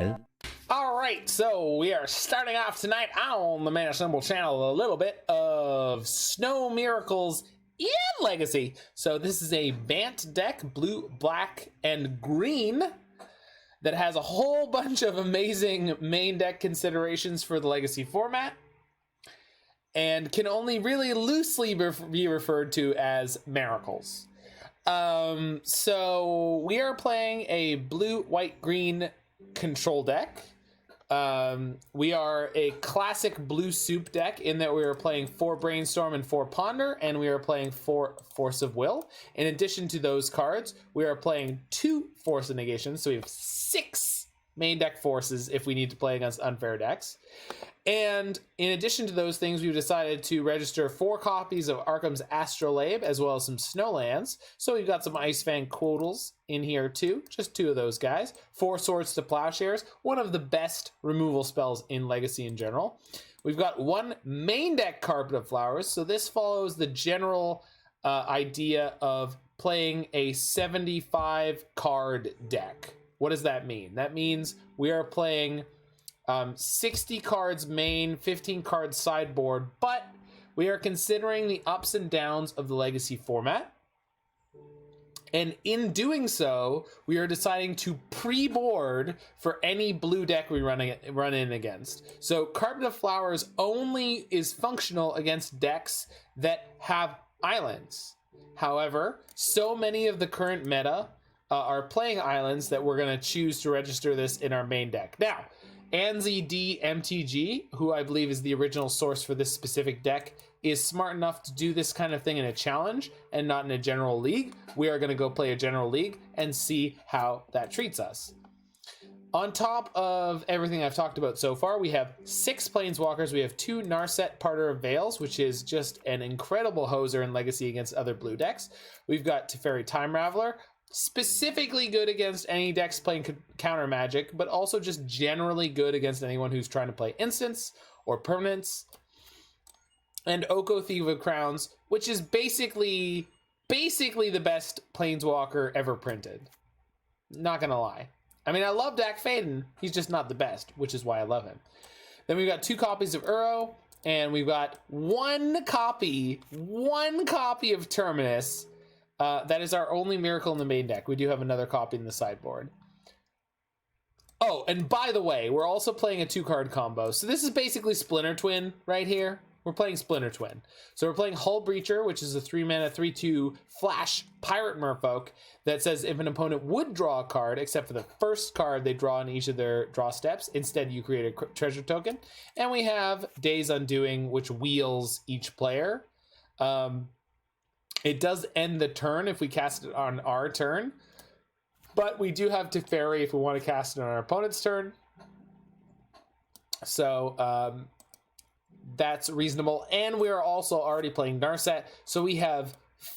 Alright, so we are starting off tonight on the Mana Symbol channel a little bit of Snow Miracles in Legacy. So this is a Bant deck, blue, black, and green, that has a whole bunch of amazing main deck considerations for the Legacy format, and can only really loosely be referred to as Maricles. So we are playing a blue, white, green control deck. We are a classic blue soup deck in that we are playing 4 Brainstorm and 4 Ponder, and we are playing 4 Force of Will. In addition to those cards, we are playing 2 Force of Negation, so we have 6 main deck forces if we need to play against unfair decks. And in addition to those things, we've decided to register 4 copies of Arcum's Astrolabe, as well as some Snowlands. So we've got some Ice-Fang Coatls in here too, just 2 of those guys. 4 Swords to Plowshares, one of the best removal spells in Legacy in general. We've got 1 main deck Carpet of Flowers, so this follows the general idea of playing a 75 card deck. What does that mean? That means we are playing 60 cards main, 15 cards sideboard, but we are considering the ups and downs of the Legacy format. And in doing so, we are deciding to pre-board for any blue deck we run in against. So Carpet of Flowers only is functional against decks that have islands. However, so many of the current meta are playing islands that we're going to choose to register this in our main deck. Now, Anzidmtg, who I believe is the original source for this specific deck, is smart enough to do this kind of thing in a challenge and not in a general league. We are going to go play a general league and see how that treats us. On top of everything I've talked about so far, we have 6 Planeswalkers. We have 2 Narset Parter of Veils, which is just an incredible hoser in Legacy against other blue decks. We've got Teferi Time Raveler, specifically good against any decks playing counter magic, but also just generally good against anyone who's trying to play instants or permanents. And Oko Thief of Crowns, which is basically the best Planeswalker ever printed. Not gonna lie. I mean, I love Dak Faden. He's just not the best, which is why I love him. Then we've got 2 copies of Uro, and we've got one copy of Terminus. That is our only miracle in the main deck. We do have another copy in the sideboard. Oh, and by the way, we're also playing a 2-card combo. So this is basically Splinter Twin right here. We're playing Splinter Twin. So we're playing Hullbreacher, which is a 3-mana, 3/2 flash pirate merfolk that says if an opponent would draw a card, except for the first card they draw in each of their draw steps, instead you create a treasure token. And we have Days Undoing, which wheels each player. It does end the turn if we cast it on our turn, but we do have Teferi if we want to cast it on our opponent's turn. So that's reasonable. And we are also already playing Narset. So we have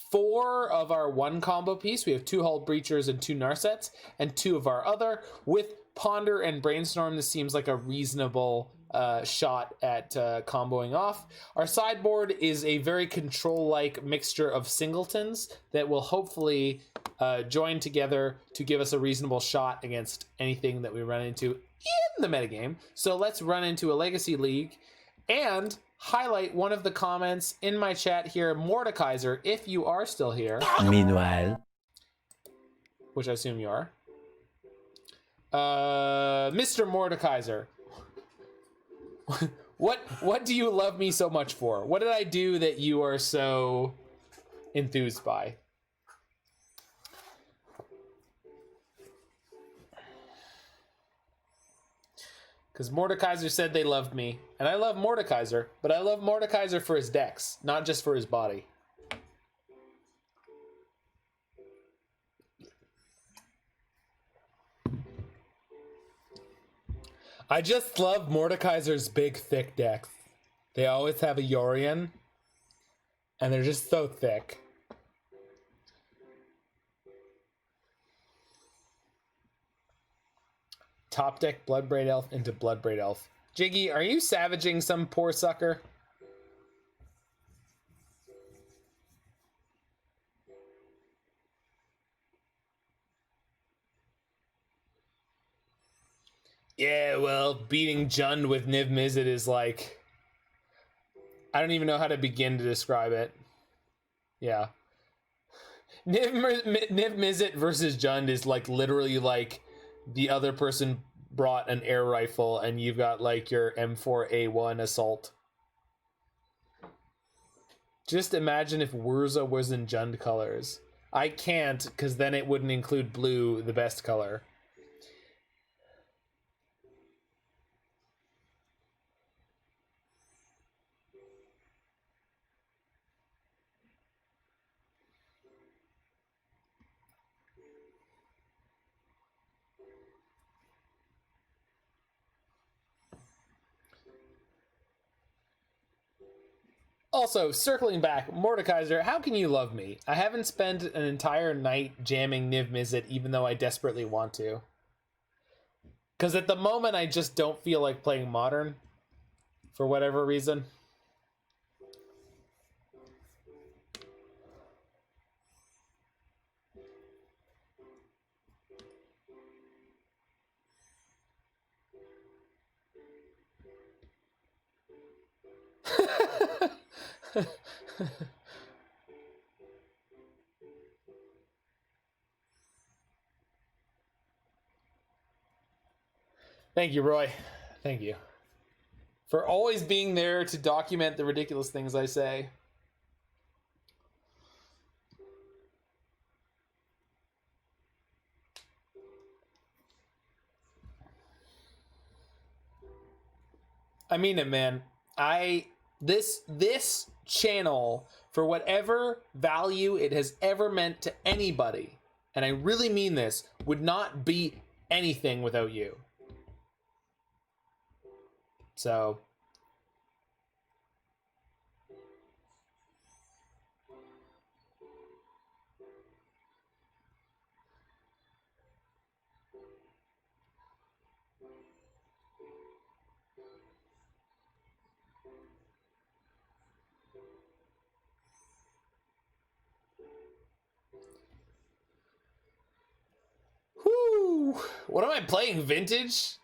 4 of our 1 combo piece. We have 2 Hullbreachers and 2 Narsets, and 2 of our other. With Ponder and Brainstorm, this seems like a reasonable shot at comboing off. Our sideboard is a very control-like mixture of singletons that will hopefully join together to give us a reasonable shot against anything that we run into in the metagame. So let's run into a Legacy League and highlight one of the comments in my chat here, Mordekaiser, if you are still here. Meanwhile, which I assume you are. Mr. Mordekaiser. What do you love me so much for? What did I do that you are so enthused by? Because Mordekaiser said they loved me, and I love Mordekaiser, but I love Mordekaiser for his decks, not just for his body. I just love Mordekaiser's big, thick decks. They always have a Yorion, and they're just so thick. Top deck Bloodbraid Elf into Bloodbraid Elf. Jiggy, are you savaging some poor sucker? Yeah, well, beating Jund with Niv Mizzet is like... I don't even know how to begin to describe it. Yeah. Niv Mizzet versus Jund is like literally like the other person brought an air rifle and you've got like your M4A1 assault. Just imagine if Wurza was in Jund colors. I can't, because then it wouldn't include blue, the best color. Also, circling back, Mordekaiser, how can you love me? I haven't spent an entire night jamming Niv Mizzet, even though I desperately want to. Because at the moment, I just don't feel like playing Modern, for whatever reason. Thank you, Roy. Thank you. For always being there to document the ridiculous things I say. I mean it, man. This channel, for whatever value it has ever meant to anybody, and I really mean this, would not be anything without you. So... Whoo! What am I playing? Vintage?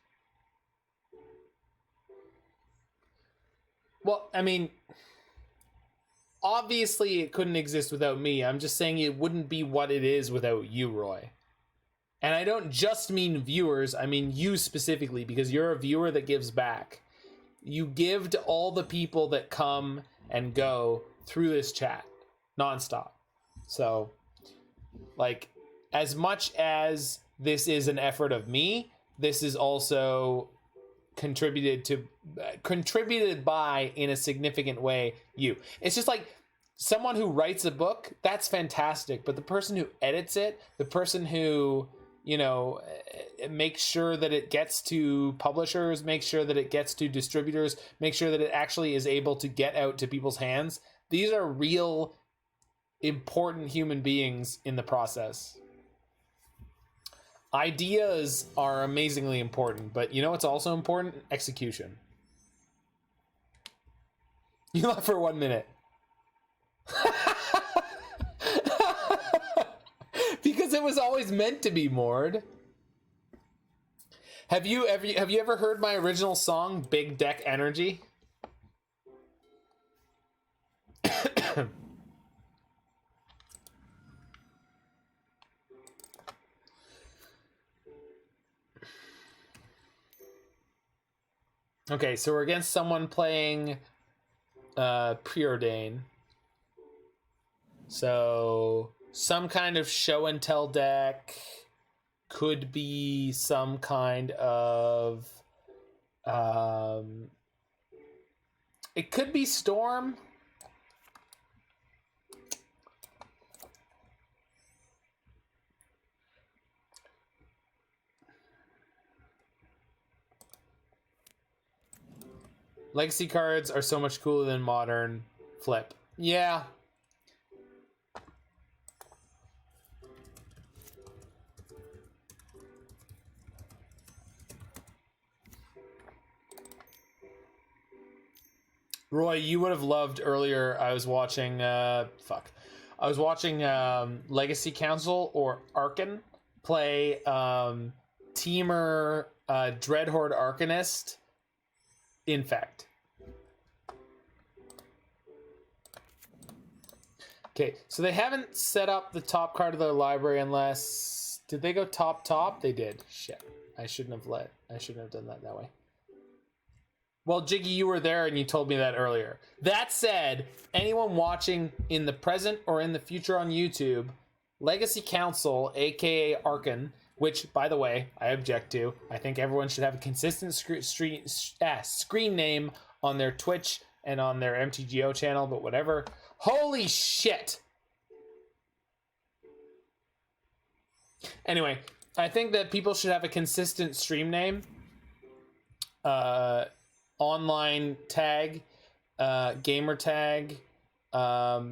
Well, I mean, obviously it couldn't exist without me. I'm just saying it wouldn't be what it is without you, Roy. And I don't just mean viewers, I mean you specifically, because you're a viewer that gives back. You give to all the people that come and go through this chat, nonstop. So, like, as much as this is an effort of me, this is also contributed by, in a significant way, you. It's just like someone who writes a book, that's fantastic, but the person who edits it, the person who, you know, makes sure that it gets to publishers, makes sure that it gets to distributors, make sure that it actually is able to get out to people's hands, these are real important human beings in the process. Ideas are amazingly important, but you know what's also important? Execution. You left for 1 minute. Because it was always meant to be, Mord. Have you ever heard my original song, Big Deck Energy? Okay, so we're against someone playing Preordain. So some kind of show and tell deck, could be some kind of it could be Storm. Legacy cards are so much cooler than Modern. Flip. Yeah. Roy, you would have loved earlier. I was watching Legacy Council or Arcum play Teamer Dreadhorde Arcanist, Infect. Okay, so they haven't set up the top card of their library unless... Did they go top? They did. Shit. I shouldn't have done that way. Well, Jiggy, you were there and you told me that earlier. That said, anyone watching in the present or in the future on YouTube, Legacy Council, aka Arcum, which, by the way, I object to. I think everyone should have a consistent screen name on their Twitch and on their MTGO channel, but whatever. Holy shit! Anyway, I think that people should have a consistent stream name, online tag, gamer tag. Are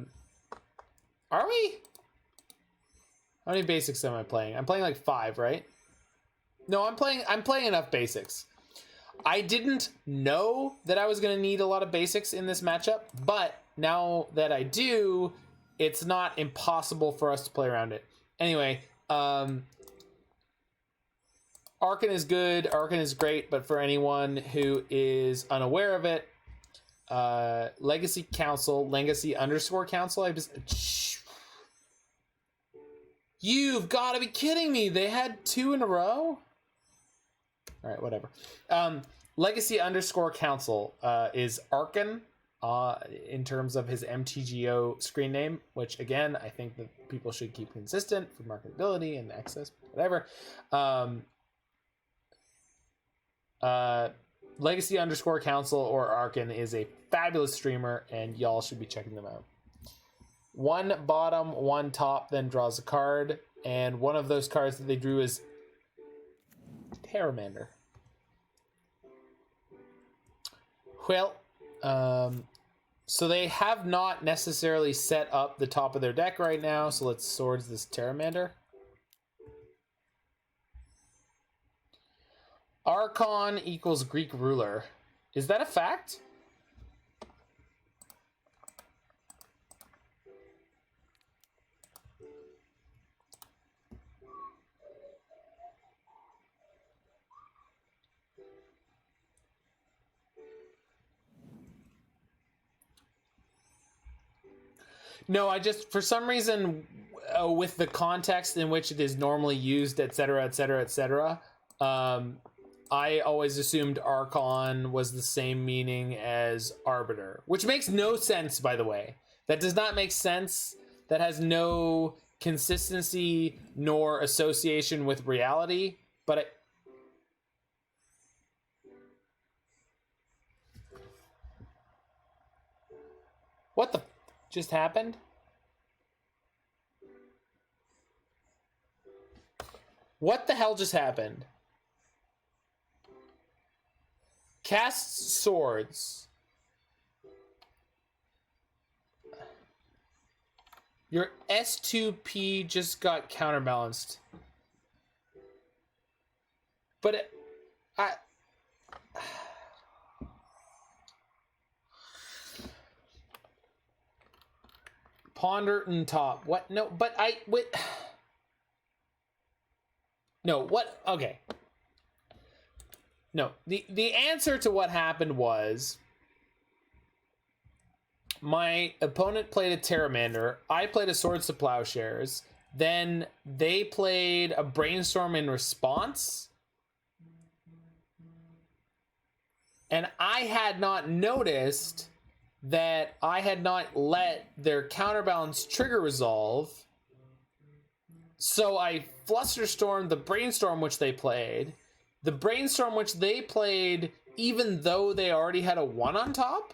we? How many basics am I playing? I'm playing like 5, right? No, I'm playing enough basics. I didn't know that I was going to need a lot of basics in this matchup, but now that I do, it's not impossible for us to play around it. Anyway, Arcum is good, Arcum is great, but for anyone who is unaware of it, Legacy Council, Legacy_Council, I just... You've got to be kidding me! They had 2 in a row? Alright, whatever. Legacy_Council is Arcum, in terms of his MTGO screen name, which again, I think that people should keep consistent for marketability and access, whatever. Legacy_Council or Arcum is a fabulous streamer, and y'all should be checking them out. 1 bottom, 1 top, then draws a card, and one of those cards that they drew is Terramander. Well, so they have not necessarily set up the top of their deck right now, so let's swords this Terramander. Archon equals Greek ruler. Is that a fact? No, I just, for some reason, with the context in which it is normally used, etc., etc., etc., I always assumed Archon was the same meaning as Arbiter, which makes no sense, by the way. That does not make sense. That has no consistency nor association with reality, but it... What the just happened? What the hell just happened? Cast swords. Your S2P just got counterbalanced. But I... Ponder and top. What? No, but I... Wait. No, what? Okay. No, the answer to what happened was my opponent played a Terramander, I played a Swords to Plowshares, then they played a Brainstorm in response, and I had not noticed that I had not let their counterbalance trigger resolve, so I Flusterstormed the Brainstorm which they played, the Brainstorm which they played even though they already had a 1 on top?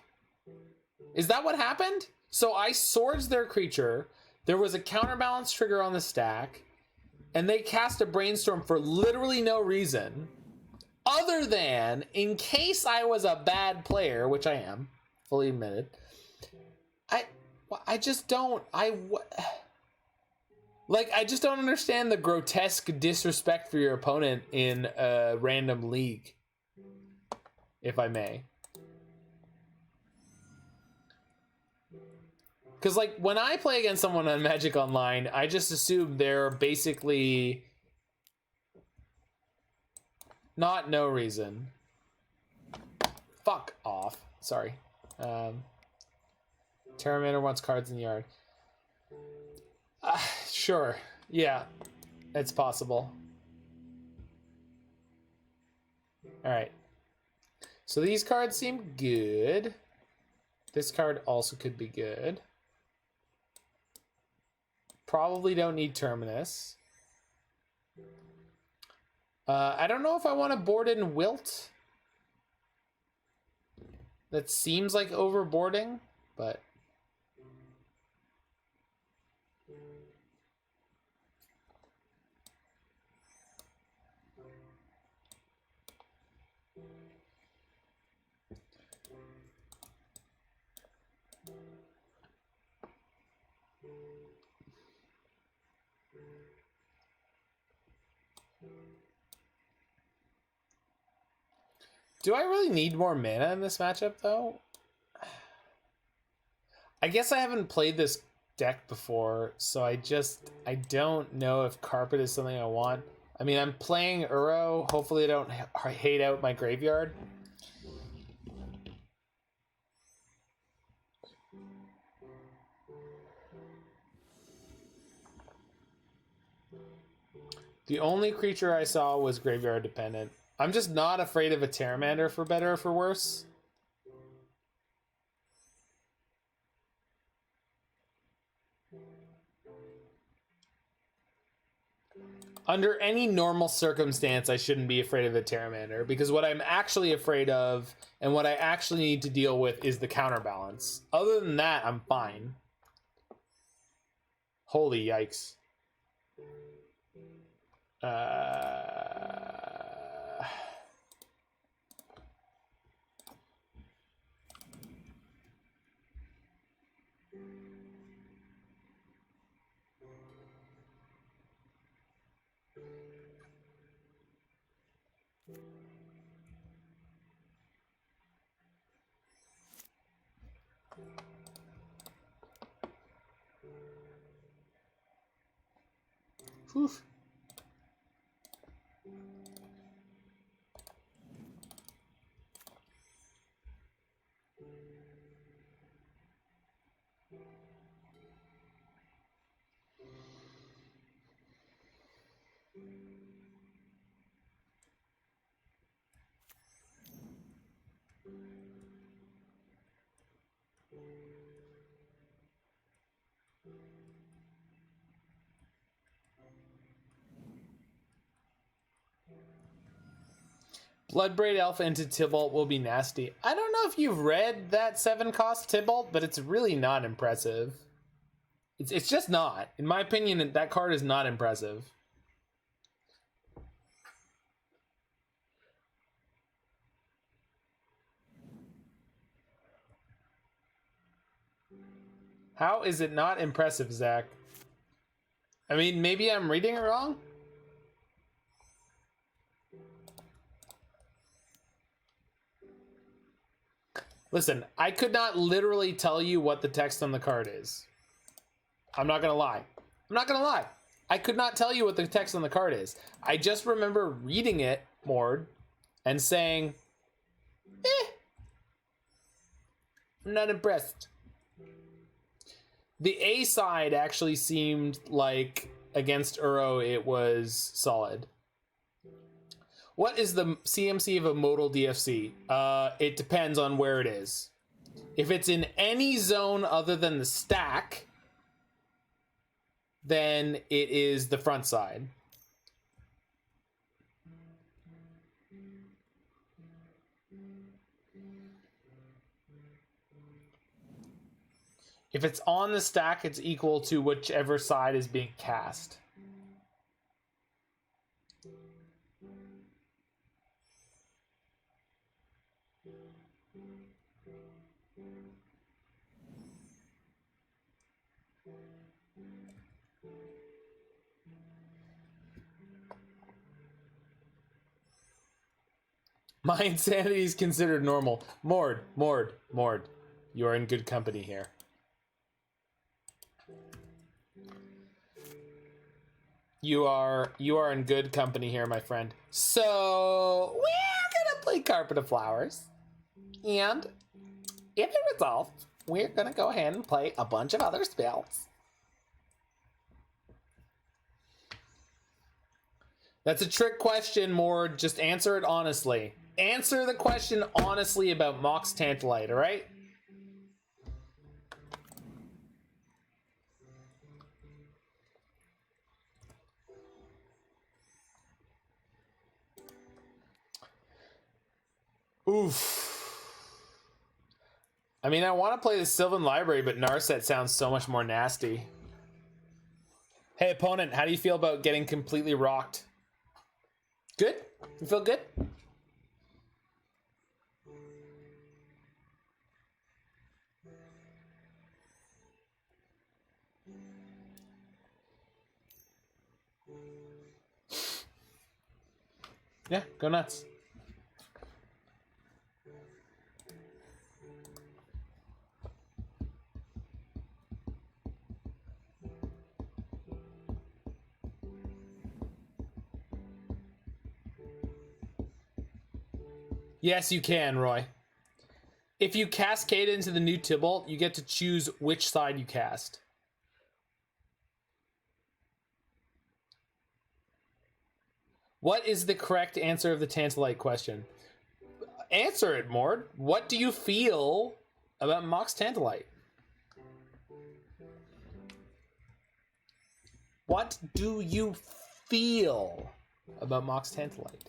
Is that what happened? So I swords their creature, there was a counterbalance trigger on the stack, and they cast a Brainstorm for literally no reason, other than, in case I was a bad player, which I am, fully admitted, I just don't, I just don't understand the grotesque disrespect for your opponent in a random league, if I may. Because, like, when I play against someone on Magic Online, I just assume they're basically Not no reason. Fuck off. Sorry. Terminator wants cards in the yard. Sure. Yeah. It's possible. Alright. So these cards seem good. This card also could be good. Probably don't need Terminus. I don't know if I want to board in Wilt. That seems like overboarding, but... Do I really need more mana in this matchup, though? I guess I haven't played this deck before, so I don't know if Carpet is something I want. I mean, I'm playing Uro. Hopefully I don't hate out my graveyard. The only creature I saw was graveyard dependent. I'm just not afraid of a Pteramander, for better or for worse. Under any normal circumstance, I shouldn't be afraid of a Pteramander, because what I'm actually afraid of and what I actually need to deal with is the counterbalance. Other than that, I'm fine. Holy yikes. Whew. Bloodbraid Elf into Tibalt will be nasty. I don't know if you've read that 7-cost Tibalt, but it's really not impressive. It's just not. In my opinion, that card is not impressive. How is it not impressive, Zach? I mean, maybe I'm reading it wrong? Listen, I could not literally tell you what the text on the card is. I'm not gonna lie. I'm not gonna lie. I could not tell you what the text on the card is. I just remember reading it, Mord, and saying, I'm not impressed. The A side actually seemed like against Uro it was solid. What is the CMC of a modal DFC? It depends on where it is. If it's in any zone other than the stack, then it is the front side. If it's on the stack, it's equal to whichever side is being cast. My insanity is considered normal. Mord. You are in good company here. You are in good company here, my friend. So we're gonna play Carpet of Flowers, and if it resolves, we're gonna go ahead and play a bunch of other spells. That's a trick question, Mord. Just answer it honestly. Answer the question honestly about Mox Tantalite, all right? Oof. I mean, I want to play the Sylvan Library, but Narset sounds so much more nasty. Hey, opponent, how do you feel about getting completely rocked? Good? You feel good? Yeah, go nuts. Yes, you can, Roy. If you cascade into the new Tybalt, you get to choose which side you cast. What is the correct answer of the Tantalite question? Answer it, Mord. What do you feel about Mox Tantalite? What do you feel about Mox Tantalite?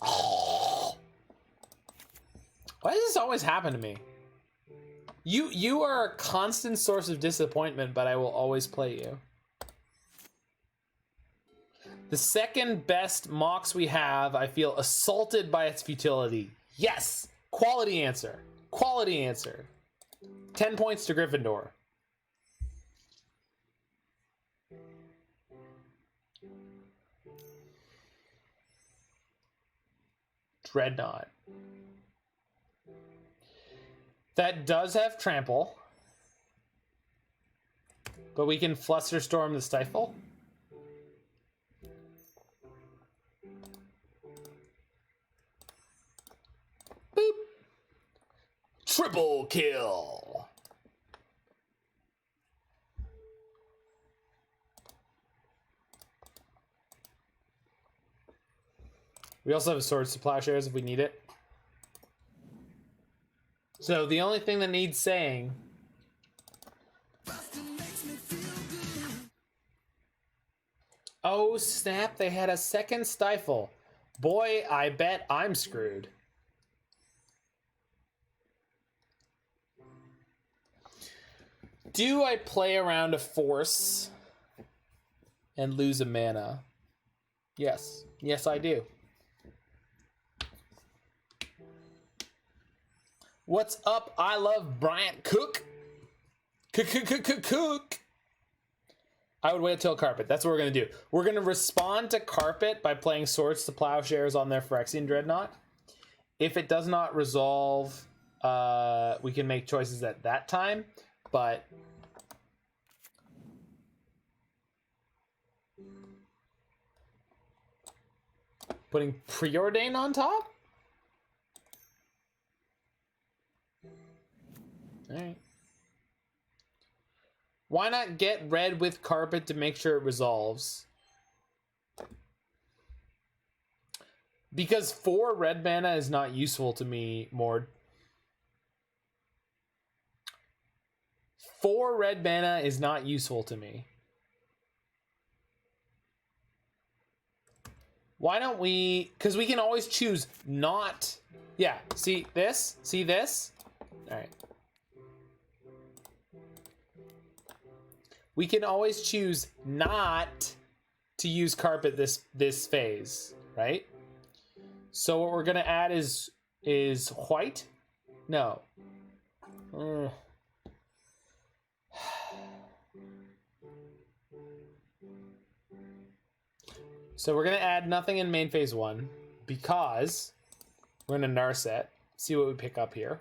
Oh. Why does this always happen to me? You are a constant source of disappointment, but I will always play you. The second best Mox we have, I feel assaulted by its futility. Yes! Quality answer. Quality answer. 10 points to Gryffindor. Dreadnought. That does have trample. But we can Flusterstorm the Stifle. Boop. Triple kill. We also have Swords to Plowshares if we need it. So the only thing that needs saying oh snap, they had a second Stifle. Boy, I bet I'm screwed. Do I play around a Force and lose a mana? Yes. Yes, I do. What's up? I love Bryant Cook. Cook. I would wait till Carpet. That's what we're going to do. We're going to respond to Carpet by playing Swords to Plowshares on their Phyrexian Dreadnought. If it does not resolve, we can make choices at that time. But putting Preordain on top? Alright. Why not get red with Carpet to make sure it resolves? Because 4 red mana is not useful to me, Mord. 4 red mana is not useful to me. Why don't we... Because we can always choose not... Yeah, see this? See this? Alright. We can always choose not to use Carpet this phase, right? So what we're gonna add is white? No. So we're gonna add nothing in main phase 1 because we're gonna Narset. See what we pick up here.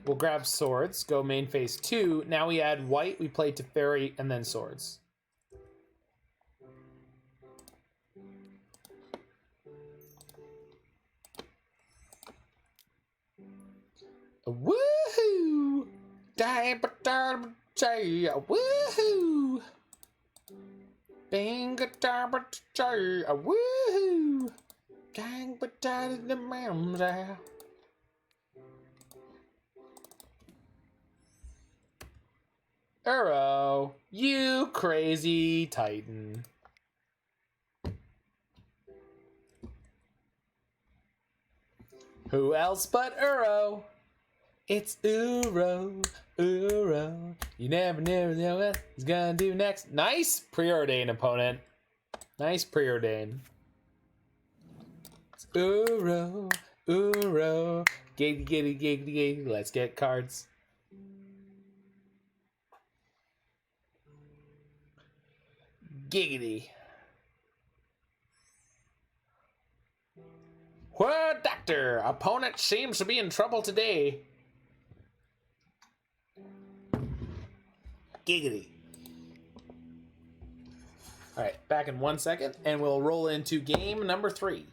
We'll grab swords, go main phase 2. Now we add white, we play Teferi, and then swords. Woohoo! Woohoo! Bang woohoo! Dang the mountains out. Uro, you crazy titan. Who else but Uro? It's Uro, Uro. You never know what he's gonna do next. Nice preordain, opponent. Nice preordain. It's Uro, Uro. Giggity, giggity, giggity, giggity. Let's get cards. Giggity. What, Doctor? Opponent seems to be in trouble today. Giggity. All right, back in 1 second, and we'll roll into game number 3.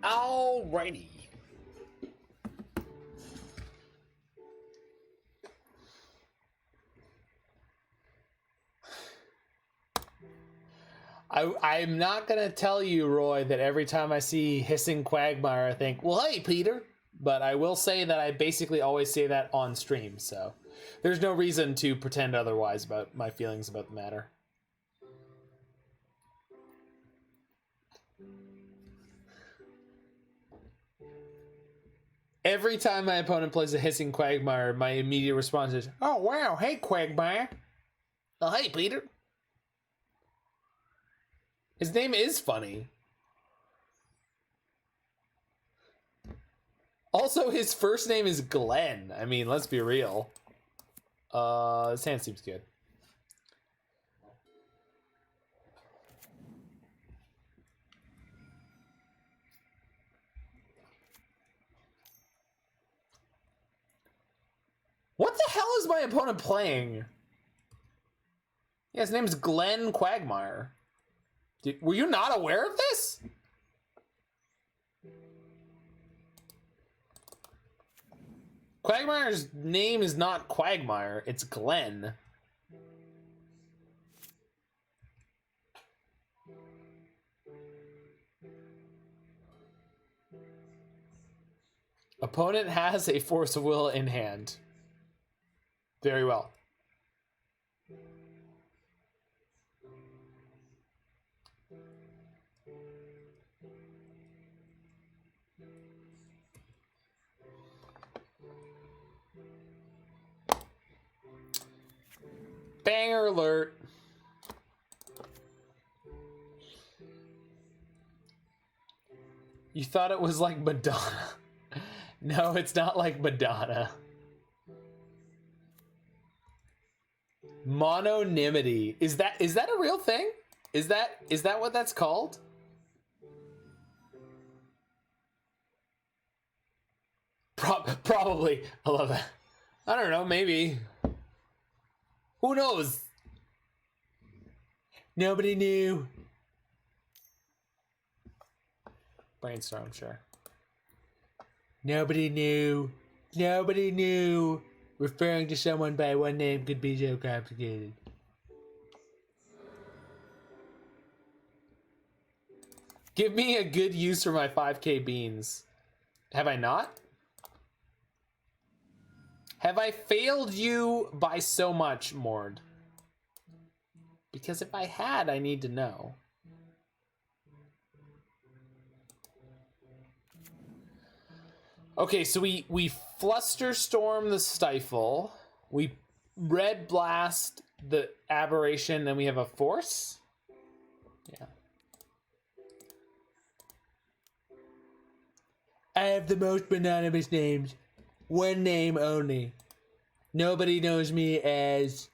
Alrighty. I'm not going to tell you, Roy, that every time I see Hissing Quagmire, I think, well, hey, Peter. But I will say that I basically always say that on stream, so there's no reason to pretend otherwise about my feelings about the matter. Every time my opponent plays a Hissing Quagmire, my immediate response is, oh, wow, hey, Quagmire. Oh, hey, Peter. His name is funny. Also, his first name is Glenn. I mean, let's be real. This hand seems good. What the hell is my opponent playing? Yeah, his name's Glenn Quagmire. Were you not aware of this? Quagmire's name is not Quagmire, it's Glenn. Opponent has a Force of Will in hand. Very well. Banger alert. You thought it was like Madonna. No, it's not like Madonna. Mononymity. Is that a real thing? Is that what that's called? Probably. I love that. I don't know, maybe. Who knows? Nobody knew. Brainstorm, sure. Nobody knew. Nobody knew. Referring to someone by one name could be so complicated. Give me a good use for my 5k beans. Have I not? Have I failed you by so much, Mord? Because if I had, I need to know. Okay, so we Flusterstorm the Stifle. We Red Blast the Aberration, then we have a Force? Yeah. I have the most anonymous names. One name only. Nobody knows me as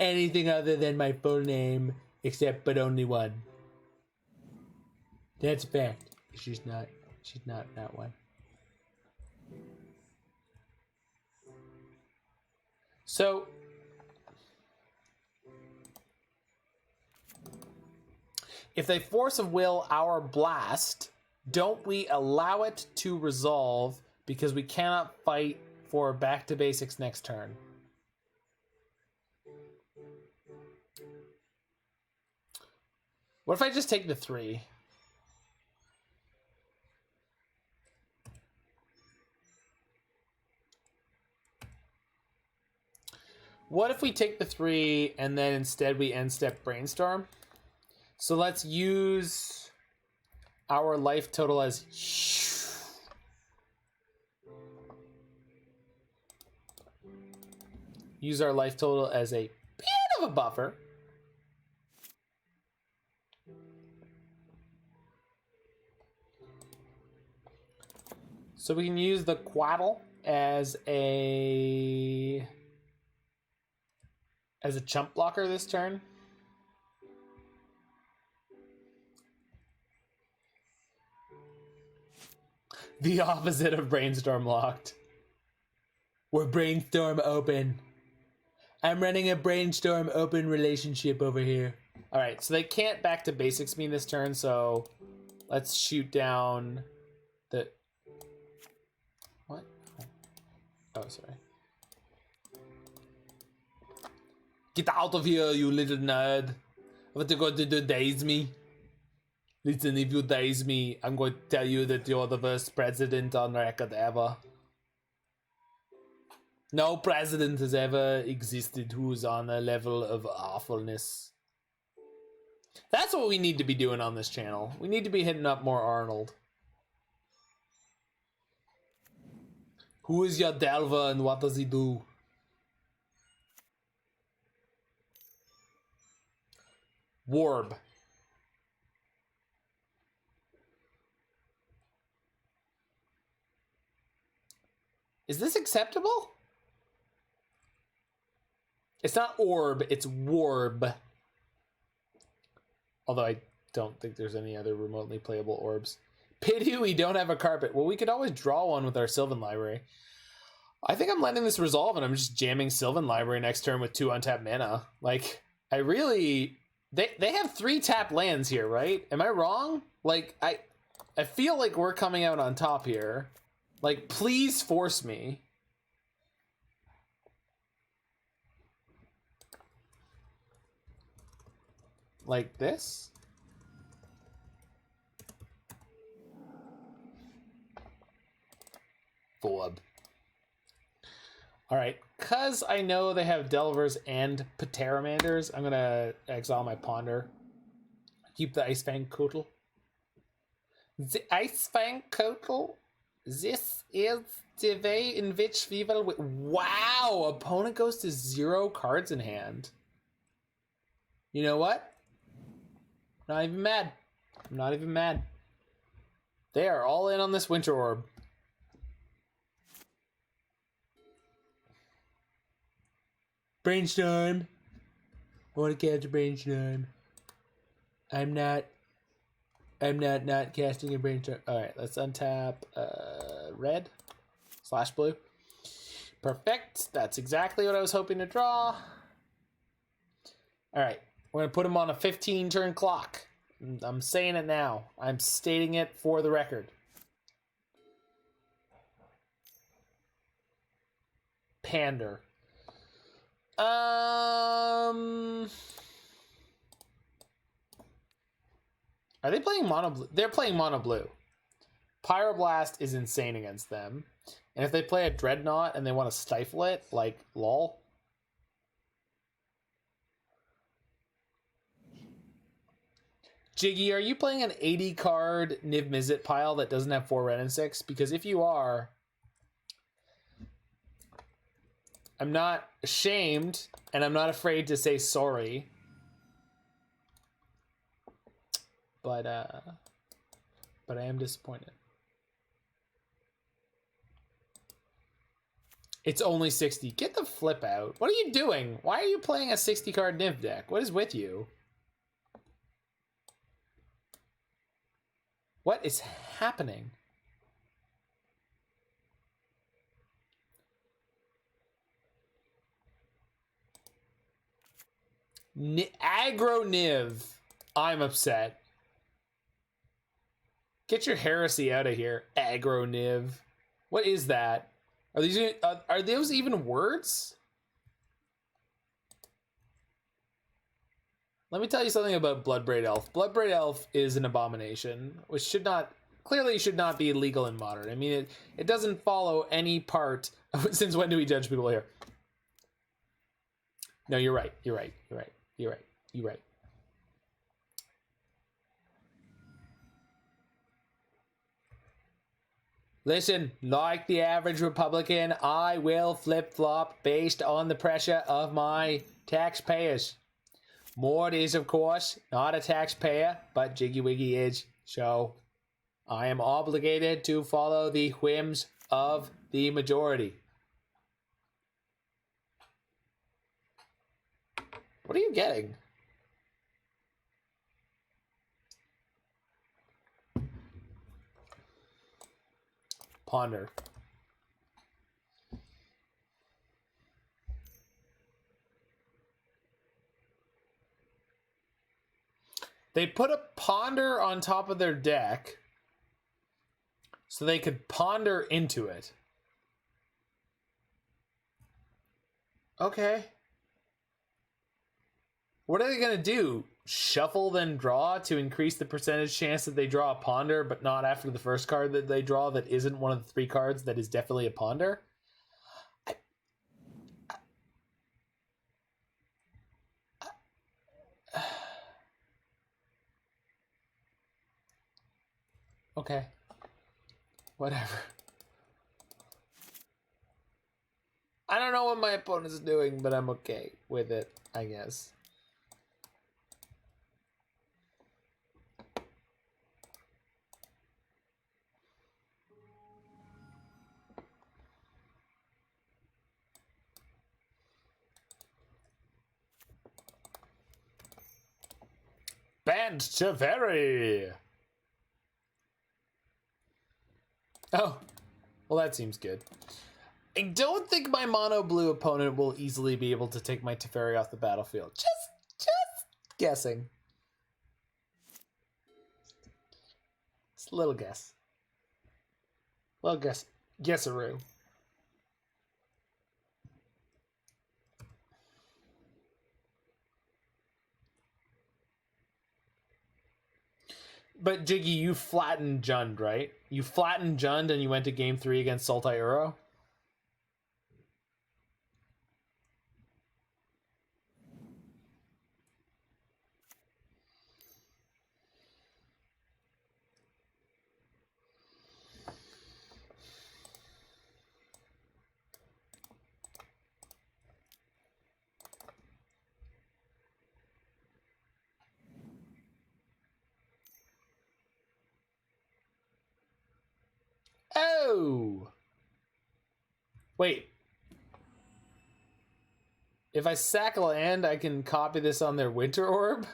anything other than my full name, except but only one. That's a fact. She's not that one. So if they Force of Will our blast, don't we allow it to resolve because we cannot fight for back to basics next turn? What if I just take the 3? What if we take the 3 and then instead we end step Brainstorm? So let's use our life total as... Use our life total as a bit of a buffer. So we can use the Coatl as a chump blocker this turn. The opposite of Brainstorm locked. We're Brainstorm open. I'm running a Brainstorm open relationship over here. All right, so they can't back to basics me this turn, so let's shoot down the... What? Oh, sorry. Get out of here, you little nerd. What are you going to do, daze me? Listen, if you daze me, I'm going to tell you that you're the worst president on record ever. No president has ever existed who's on a level of awfulness. That's what we need to be doing on this channel. We need to be hitting up more Arnold. Who is your Delver and what does he do? Warb. Is this acceptable? It's not orb, it's warb. Although I don't think there's any other remotely playable orbs. Pity we don't have a carpet. Well, we could always draw one with our Sylvan Library. I think I'm letting this resolve and I'm just jamming Sylvan Library next turn with 2 untapped mana. Like, I really... They have 3 tap lands here, right? Am I wrong? Like, I feel like we're coming out on top here. Like, please force me. Like this? Fulub. Alright, because I know they have Delvers and Pteramanders, I'm going to exile my Ponder. Keep the Ice-Fang Coatl. The Ice-Fang Coatl? This is the way in which we will... Wow! Opponent goes to 0 cards in hand. You know what? Not even mad. I'm not even mad. They are all in on this Winter Orb. Brainstorm. I want to catch a Brainstorm. I'm not casting a Brainstorm. Alright, let's untap red / blue. Perfect. That's exactly what I was hoping to draw. Alright, we're going to put him on a 15 turn clock. I'm saying it now. I'm stating it for the record. Pander. Are they playing mono blue? They're playing mono blue. Pyroblast is insane against them. And if they play a Dreadnought and they want to stifle it, like, lol. Jiggy, are you playing an 80 card Niv Mizzet pile that doesn't have 4 red and 6? Because if you are, I'm not ashamed and I'm not afraid to say sorry. But I am disappointed. It's only 60. Get the flip out. What are you doing? Why are you playing a 60 card Niv deck? What is with you? What is happening? Aggro Niv. I'm upset. Get your heresy out of here, Aggro Niv. What is that? Are those even words? Let me tell you something about Bloodbraid Elf. Bloodbraid Elf is an abomination, which clearly should not be legal in Modern. I mean, it doesn't follow any part of, since when do we judge people here? No, you're right. You're right. You're right. You're right. You're right. Listen, like the average Republican, I will flip-flop based on the pressure of my taxpayers. Mort is, of course, not a taxpayer, but Jiggy Wiggy is, so I am obligated to follow the whims of the majority. What are you getting? Ponder. They put a ponder on top of their deck so they could ponder into it. Okay. What are they going to do? Shuffle then draw to increase the percentage chance that they draw a ponder, but not after the first card that they draw that isn't one of the 3 cards that is definitely a ponder? Okay. Whatever. I don't know what my opponent's doing, but I'm okay with it, I guess. Banned Teferi! Oh, well that seems good. I don't think my mono blue opponent will easily be able to take my Teferi off the battlefield. Just guessing. It's a little guess. Little guesseroo. But Jiggy, you flattened Jund, right? You flattened Jund and you went to game 3 against Sultai Uro? Oh! Wait. If I sack a land, I can copy this on their Winter Orb?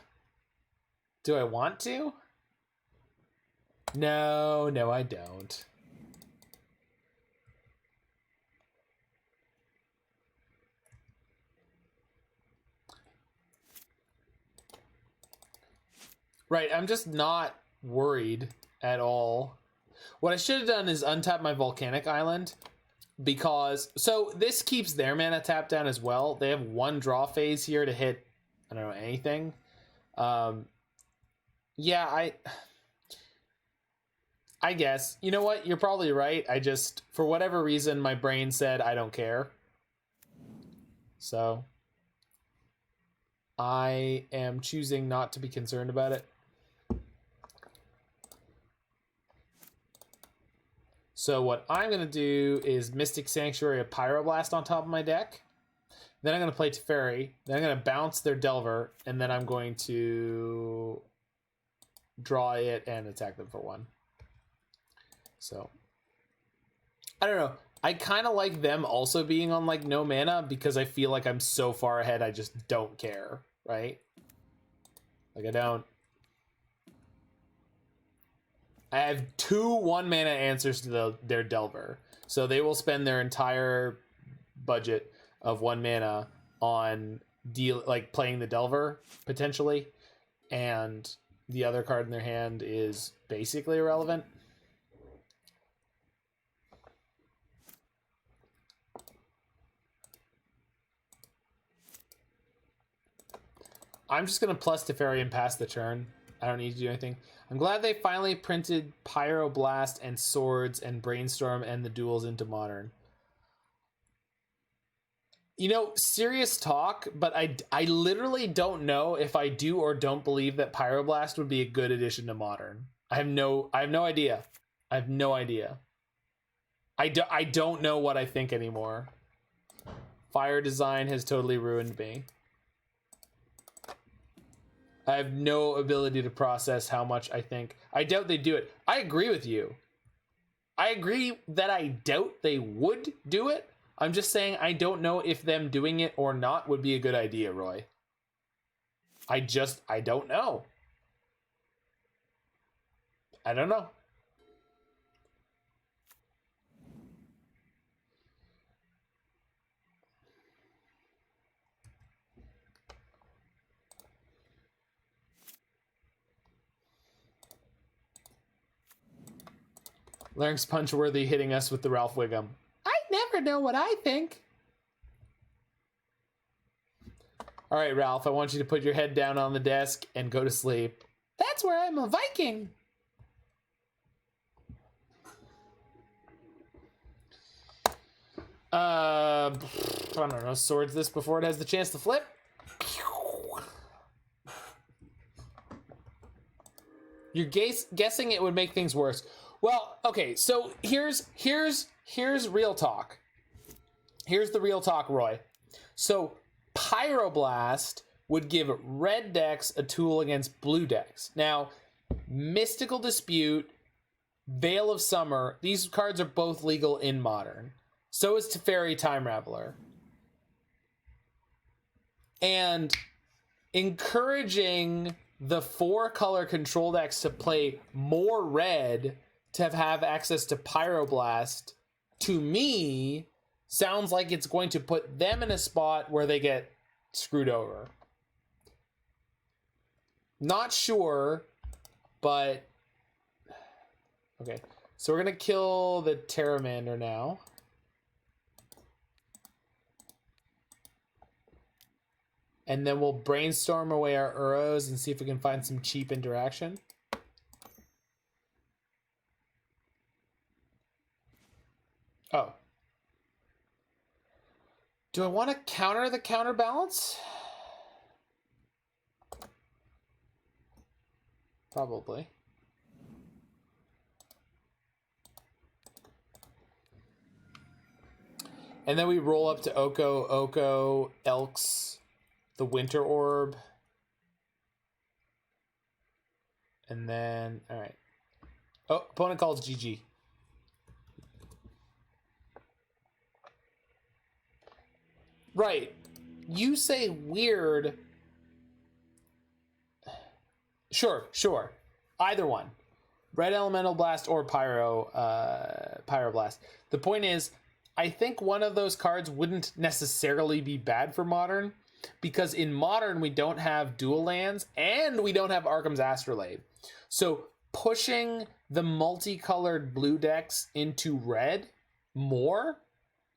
Do I want to? No, I don't. Right, I'm just not worried at all. What I should have done is untap my Volcanic Island, because so this keeps their mana tapped down as well. They have one draw phase here to hit, I don't know, anything. Yeah, I guess. You know what? You're probably right. I just, for whatever reason, my brain said I don't care. So I am choosing not to be concerned about it. So what I'm going to do is Mystic Sanctuary, a Pyroblast on top of my deck. Then I'm going to play Teferi. Then I'm going to bounce their Delver. And then I'm going to draw it and attack them for 1. So, I don't know. I kind of like them also being on, like, no mana because I feel like I'm so far ahead I just don't care, right? Like, I don't. I have 2 1-mana answers to their Delver. So they will spend their entire budget of 1 mana on playing the Delver, potentially. And the other card in their hand is basically irrelevant. I'm just going to plus Teferi and pass the turn. I don't need to do anything. I'm glad they finally printed Pyroblast and Swords and Brainstorm and the duels into Modern. You know, serious talk, but I literally don't know if I do or don't believe that Pyroblast would be a good addition to Modern. I have no idea. I have no idea. I don't know what I think anymore. Fire design has totally ruined me. I have no ability to process how much I think. I doubt they do it. I agree with you. I agree that I doubt they would do it. I'm just saying I don't know if them doing it or not would be a good idea, Roy. I don't know. I don't know. Larynx Punchworthy hitting us with the Ralph Wiggum. I never know what I think. All right, Ralph, I want you to put your head down on the desk and go to sleep. That's where I'm a Viking. I don't know, swords this before it has the chance to flip. You're guessing it would make things worse. Well, okay, so here's real talk. Here's the real talk, Roy. So Pyroblast would give red decks a tool against blue decks. Now, Mystical Dispute, Veil of Summer, these cards are both legal in Modern. So is Teferi Time Raveler. And encouraging the 4-color control decks to play more red to have access to Pyroblast, to me, sounds like it's going to put them in a spot where they get screwed over. Not sure, but okay. So we're gonna kill the Pteramander now. And then we'll brainstorm away our Uros and see if we can find some cheap interaction. Oh. Do I want to counter the counterbalance? Probably. And then we roll up to Oko, Elks, the Winter Orb. And then, all right. Oh, opponent calls GG. Right. You say weird. Sure. Either one. Red Elemental Blast or Pyroblast. The point is, I think one of those cards wouldn't necessarily be bad for Modern, because in Modern we don't have dual lands and we don't have Arcum's Astrolabe. So pushing the multicolored blue decks into red more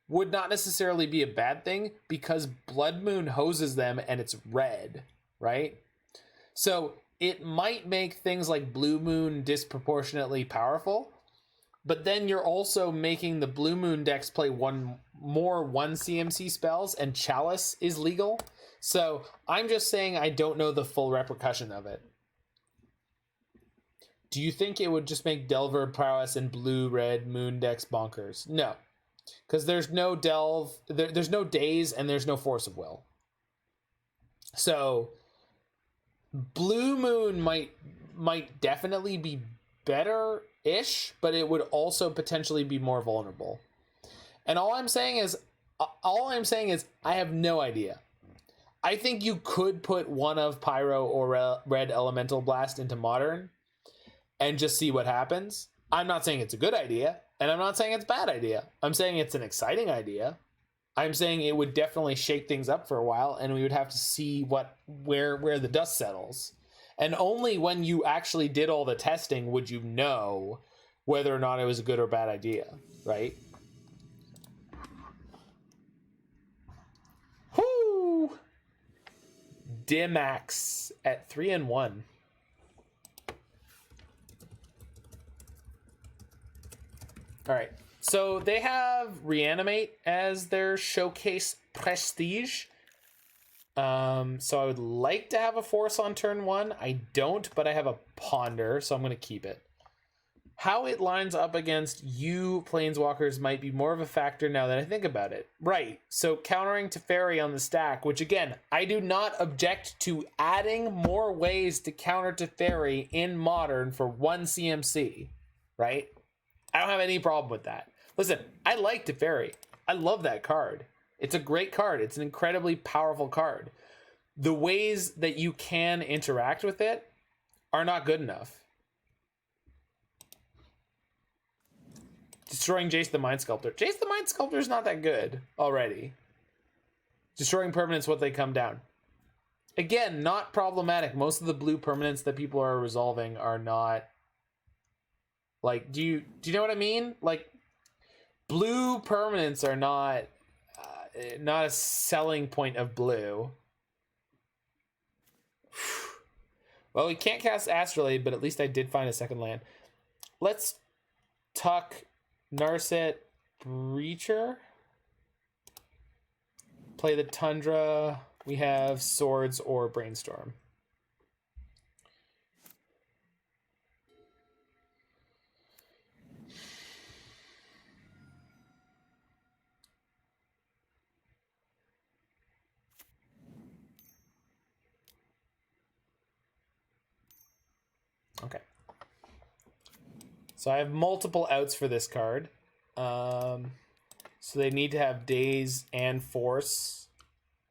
would not necessarily be a bad thing, because Blood Moon hoses them and it's red, right? So it might make things like Blue Moon disproportionately powerful, but then you're also making the Blue Moon decks play one CMC spells, and Chalice is legal. So I'm just saying I don't know the full repercussion of it. Do you think it would just make Delver, Prowess, and Blue-Red Moon decks bonkers? No. Because there's no Delve, there's no Daze, and there's no Force of Will. So Blue Moon might definitely be better-ish, but it would also potentially be more vulnerable. And all I'm saying is I have no idea. I think you could put one of Pyro or Red Elemental Blast into Modern and just see what happens. I'm not saying it's a good idea, and I'm not saying it's a bad idea. I'm saying it's an exciting idea. I'm saying it would definitely shake things up for a while, and we would have to see where the dust settles. And only when you actually did all the testing would you know whether or not it was a good or bad idea, right? Whoo! Dimax at 3-1. All right, so they have Reanimate as their showcase prestige. So I would like to have a Force on turn 1. I don't, but I have a Ponder, so I'm going to keep it. How it lines up against you Planeswalkers might be more of a factor now that I think about it. Right, so countering Teferi on the stack, which again, I do not object to adding more ways to counter Teferi in Modern for 1 CMC, right? I don't have any problem with that. Listen, I like Teferi. I love that card. It's a great card. It's an incredibly powerful card. The ways that you can interact with it are not good enough. Destroying Jace the Mind Sculptor. Jace the Mind Sculptor is not that good already. Destroying permanents what they come down. Again, not problematic. Most of the blue permanents that people are resolving are not... Like, do you know what I mean? Like, blue permanents are not a selling point of blue. Well, we can't cast Astrolabe, but at least I did find a second land. Let's tuck Narset Breacher. Play the Tundra. We have Swords or Brainstorm. Okay. So I have multiple outs for this card. So they need to have Daze and Force,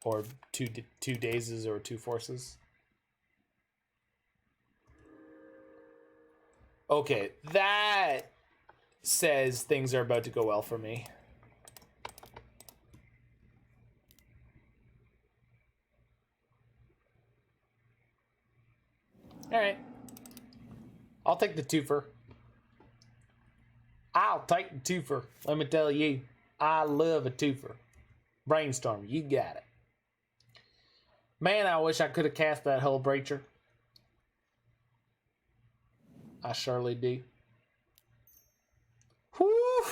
or two Dazes or 2 Forces. Okay, that says things are about to go well for me. Alright. I'll take the twofer. I'll take the twofer. Let me tell you, I love a twofer. Brainstorm, you got it. Man, I wish I could have cast that Hullbreacher. I surely do. Whew.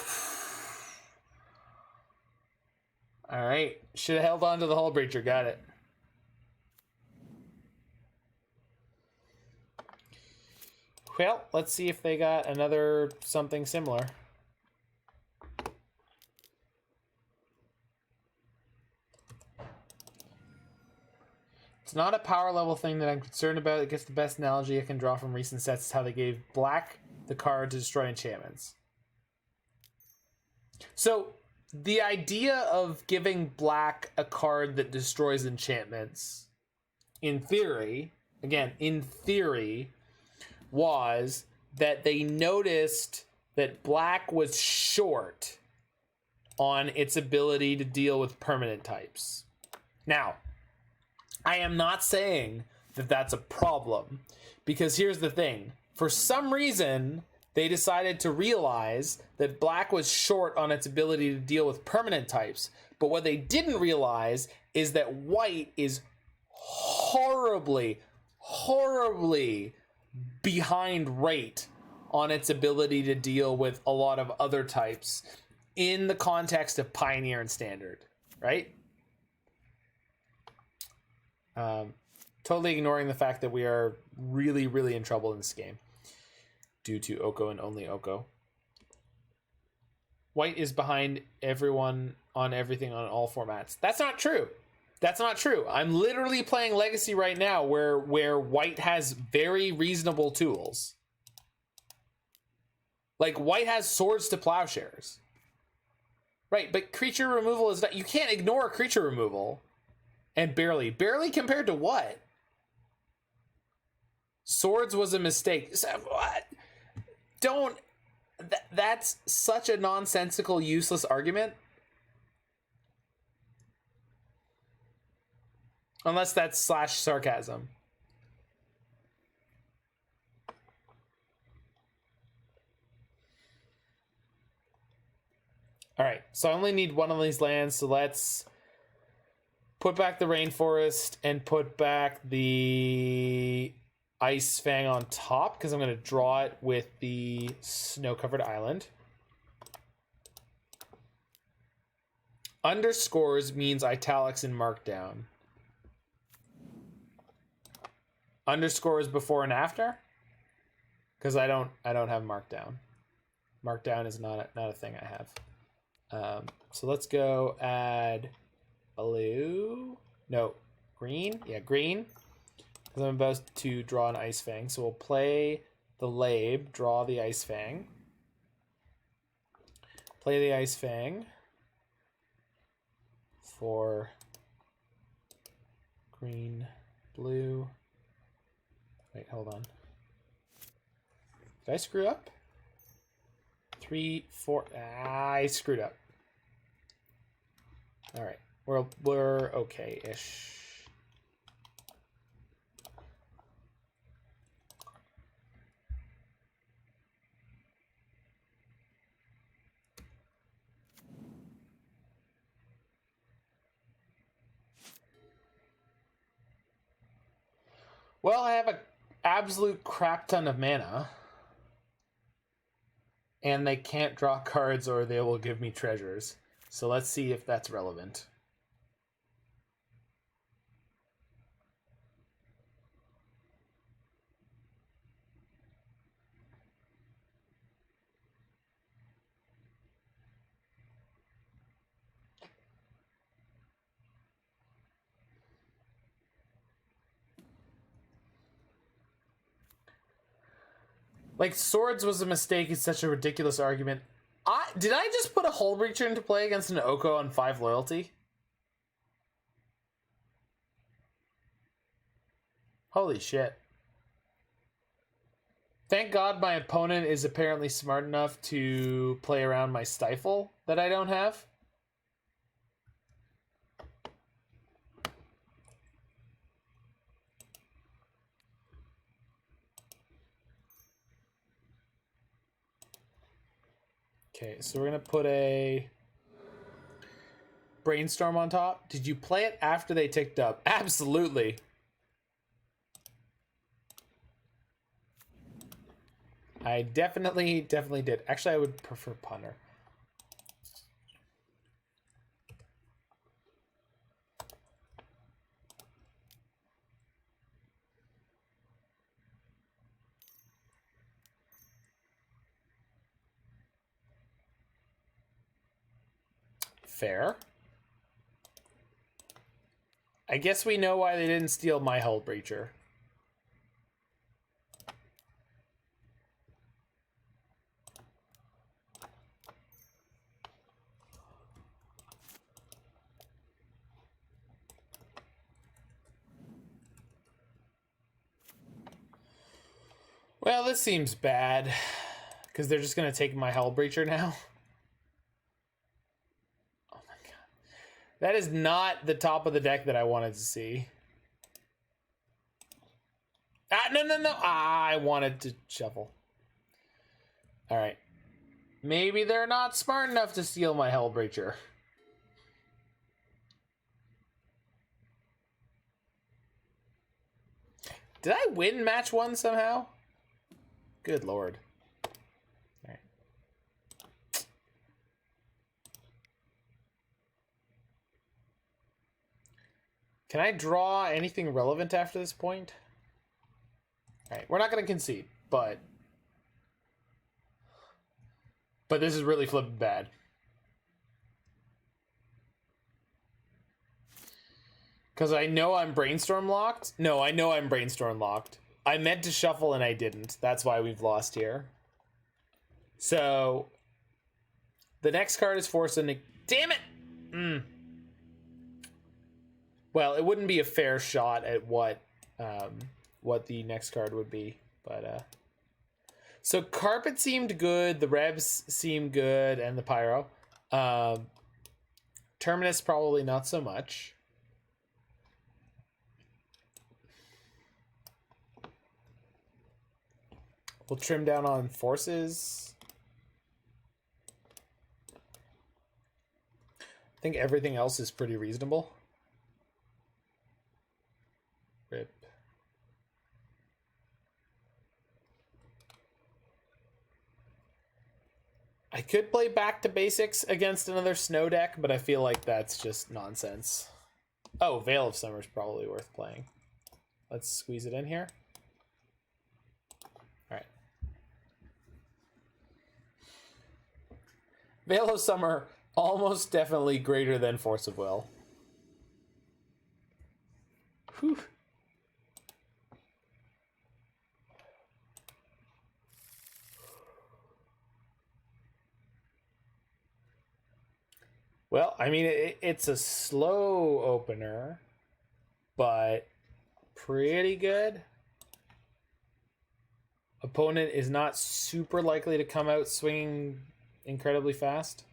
Alright. Should have held on to the Hullbreacher. Got it. Well, let's see if they got another something similar. It's not a power level thing that I'm concerned about. I guess the best analogy I can draw from recent sets is how they gave black the card to destroy enchantments. So, the idea of giving black a card that destroys enchantments, in theory, again, in theory, was that they noticed that black was short on its ability to deal with permanent types. Now, I am not saying that that's a problem, because here's the thing. For some reason, they decided to realize that black was short on its ability to deal with permanent types, but what they didn't realize is that white is horribly behind rate on its ability to deal with a lot of other types in the context of Pioneer and Standard, right? Totally ignoring the fact that we are really in trouble in this game due to Oko and only Oko. White is behind everyone on everything on all formats. That's not true. That's not true. I'm literally playing Legacy right now where white has very reasonable tools. Like, white has Swords to Plowshares. Right, but creature removal is not... You can't ignore creature removal. And barely. Barely compared to what? Swords was a mistake. What? Don't... That's such a nonsensical, useless argument. Unless that's slash sarcasm. Alright, so I only need one of these lands, so let's put back the Rainforest and put back the Ice-Fang on top, because I'm going to draw it with the Snow-Covered Island. Underscores means italics and markdown. Underscores before and after? Because I don't have markdown. Markdown is not a thing I have. So let's go add blue. No, green. Yeah, green. Because I'm about to draw an Ice-Fang. So we'll play the Labe, draw the Ice-Fang. Play the Ice-Fang for green, blue. Wait, hold on. Did I screw up? 3, 4. I screwed up. All right, we're okay-ish. Well, I have an absolute crap ton of mana. And they can't draw cards or they will give me treasures. So let's see if that's relevant. Like, Swords was a mistake is such a ridiculous argument. Did I just put a Hullbreacher into play against an Oko on 5 loyalty? Holy shit. Thank God my opponent is apparently smart enough to play around my Stifle that I don't have. Okay, so we're gonna put a Brainstorm on top. Did you play it after they ticked up? Absolutely. I definitely did. Actually, I would prefer Punter. Fair. I guess we know why they didn't steal my Hullbreacher. Well, this seems bad, because they're just going to take my Hullbreacher now. Oh my god. That is not the top of the deck that I wanted to see. Ah, no. I wanted to shuffle. Alright. Maybe they're not smart enough to steal my Hullbreacher. Did I win match 1 somehow? Good lord. All right. Can I draw anything relevant after this point? All right, we're not going to concede, but this is really flipping bad. Because I know I'm Brainstorm locked. No, I know I'm Brainstorm locked. I meant to shuffle and I didn't. That's why we've lost here. So, the next card is Force of Negation. Damn it! Well, it wouldn't be a fair shot at what the next card would be, but so Carpet seemed good, the Revs seemed good, and the Pyro. Terminus probably not so much. We'll trim down on forces. I think everything else is pretty reasonable. Rip. I could play back to basics against another snow deck, but I feel like that's just nonsense. Oh, Veil of Summer is probably worth playing. Let's squeeze it in here. Veil of Summer, almost definitely greater than Force of Will. Whew. Well, I mean, it's a slow opener, but pretty good. Opponent is not super likely to come out swinging incredibly fast.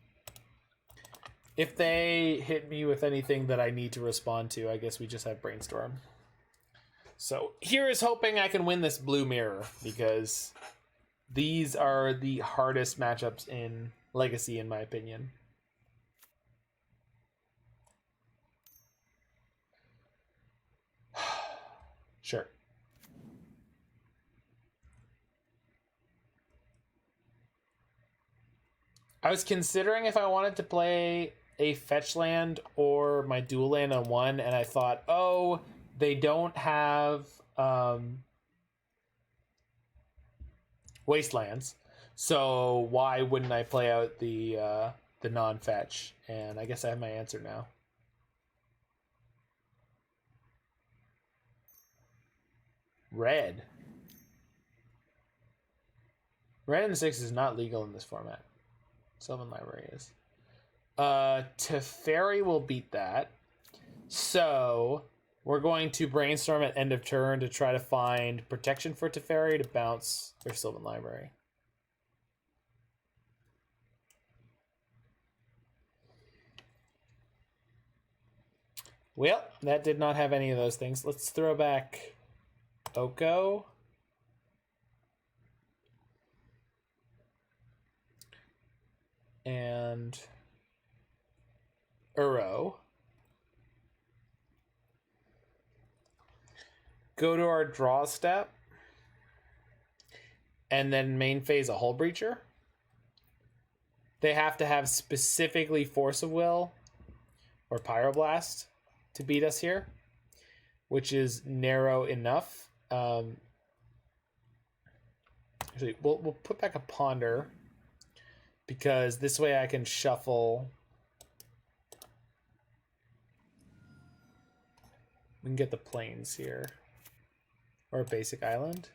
If they hit me with anything that I need to respond to, I guess we just have Brainstorm. So here is hoping I can win this blue mirror, because these are the hardest matchups in Legacy, in my opinion. Sure. I was considering if I wanted to play a fetch land or my dual land on one, and I thought, oh, they don't have wastelands, so why wouldn't I play out the non-fetch? And I guess I have my answer now. Red and 6 is not legal in this format. Sylvan Library is. Teferi will beat that. So we're going to Brainstorm at end of turn to try to find protection for Teferi to bounce their Sylvan Library. Well, that did not have any of those things. Let's throw back Oko. and Uro. Go to our draw step. And then main phase a Hullbreacher. They have to have specifically Force of Will or Pyroblast to beat us here, which is narrow enough. Actually, we'll put back a Ponder because this way I can shuffle. We can get the plains here or a basic island.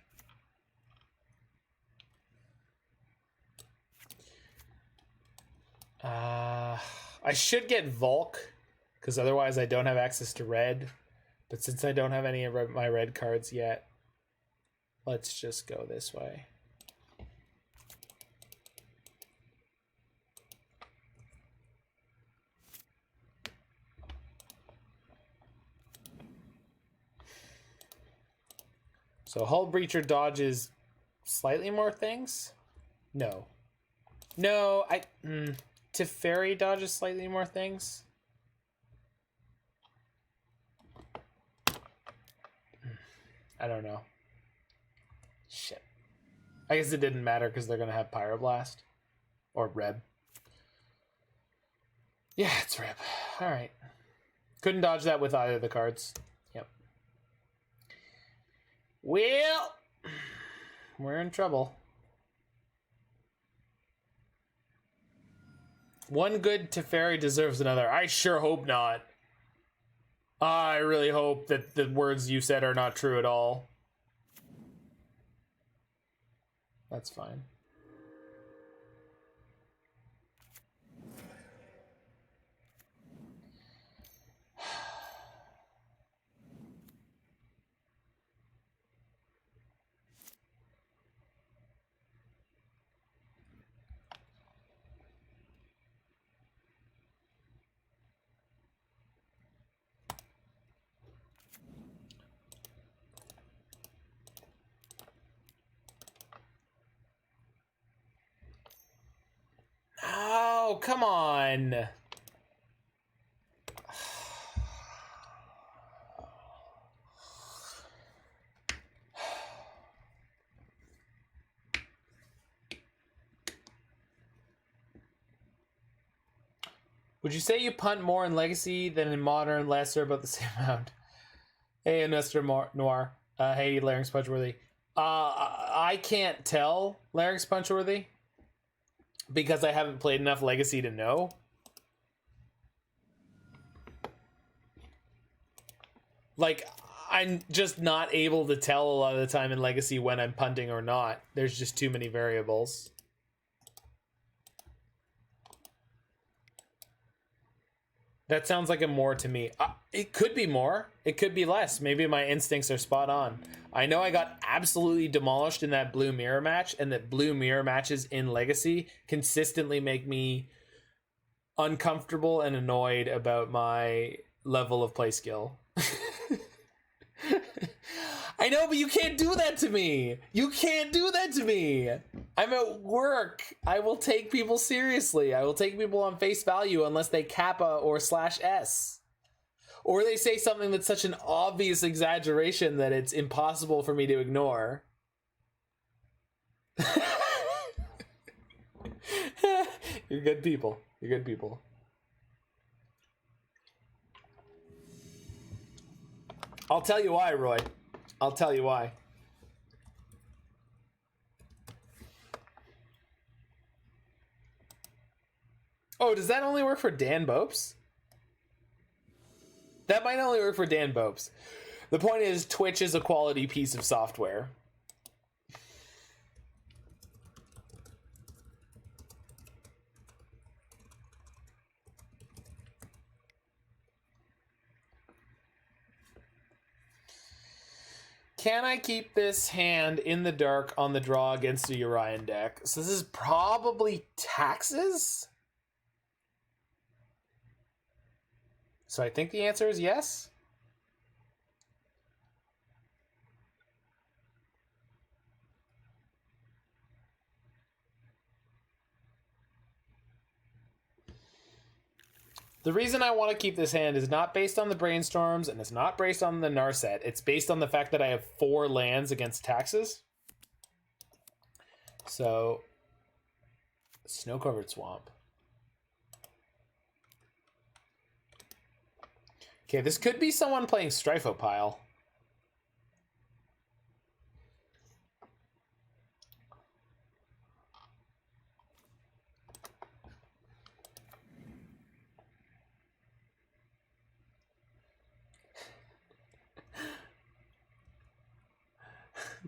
I should get Volk, because otherwise I don't have access to red. But since I don't have any of my red cards yet, let's just go this way. So Hullbreacher dodges slightly more things? No. No, Teferi dodges slightly more things. I don't know. Shit. I guess it didn't matter because they're going to have Pyroblast. Or Reb. Yeah, it's Reb. Alright. Couldn't dodge that with either of the cards. Yep. Well, we're in trouble. One good Teferi deserves another. I sure hope not. I really hope that the words you said are not true at all. That's fine. Oh, come on. Would you say you punt more in Legacy than in Modern, lesser, about the same amount? Hey, Investor Noir. Hey, Larynx Punchworthy. I can't tell, Larynx Punchworthy, because I haven't played enough Legacy to know. Like, I'm just not able to tell a lot of the time in Legacy when I'm punting or not. There's just too many variables. That sounds like a more to me. It could be more. It could be less. Maybe my instincts are spot on. I know I got absolutely demolished in that blue mirror match, and that blue mirror matches in Legacy consistently make me uncomfortable and annoyed about my level of play skill. I know, but you can't do that to me. You can't do that to me. I'm at work. I will take people seriously. I will take people on face value unless they kappa or /s. Or they say something that's such an obvious exaggeration that it's impossible for me to ignore. You're good people. You're good people. I'll tell you why, Roy. I'll tell you why. Oh, does that only work for Dan Bopes? That might only work for Dan Bopes. The point is, Twitch is a quality piece of software. Can I keep this hand in the dark on the draw against a Urian deck? So this is probably taxes? So I think the answer is yes. The reason I want to keep this hand is not based on the Brainstorms, and it's not based on the Narset. It's based on the fact that I have 4 lands against taxes. So, Snow-Covered Swamp. Okay, this could be someone playing Strifopile.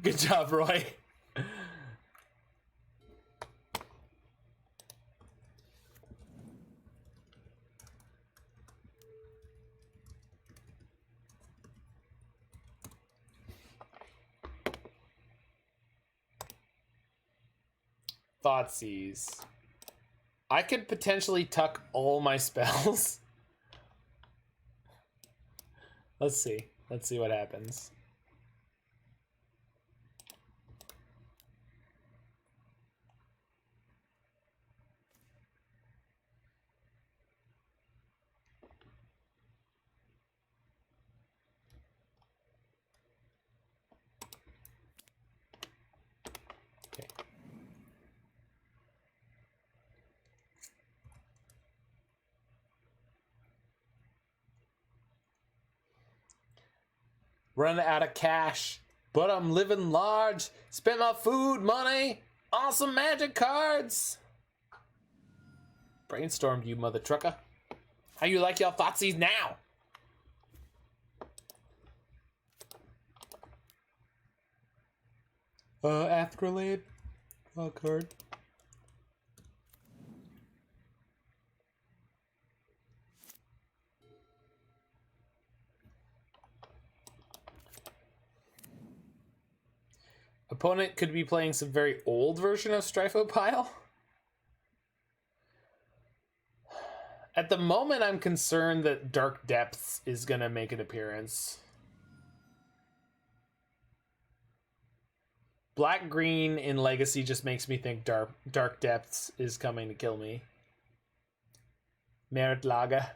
Good job, Roy. Thoughtseize. I could potentially tuck all my spells. Let's see. Let's see what happens. Run out of cash, but I'm living large. Spent my food money on some magic cards. Brainstormed, you mother trucker. How you like your Thoughtseize now? Astrolabe. Card. Opponent could be playing some very old version of Strifopile. At the moment, I'm concerned that Dark Depths is going to make an appearance. Black-green in Legacy just makes me think Dark Depths is coming to kill me. Merit Lager.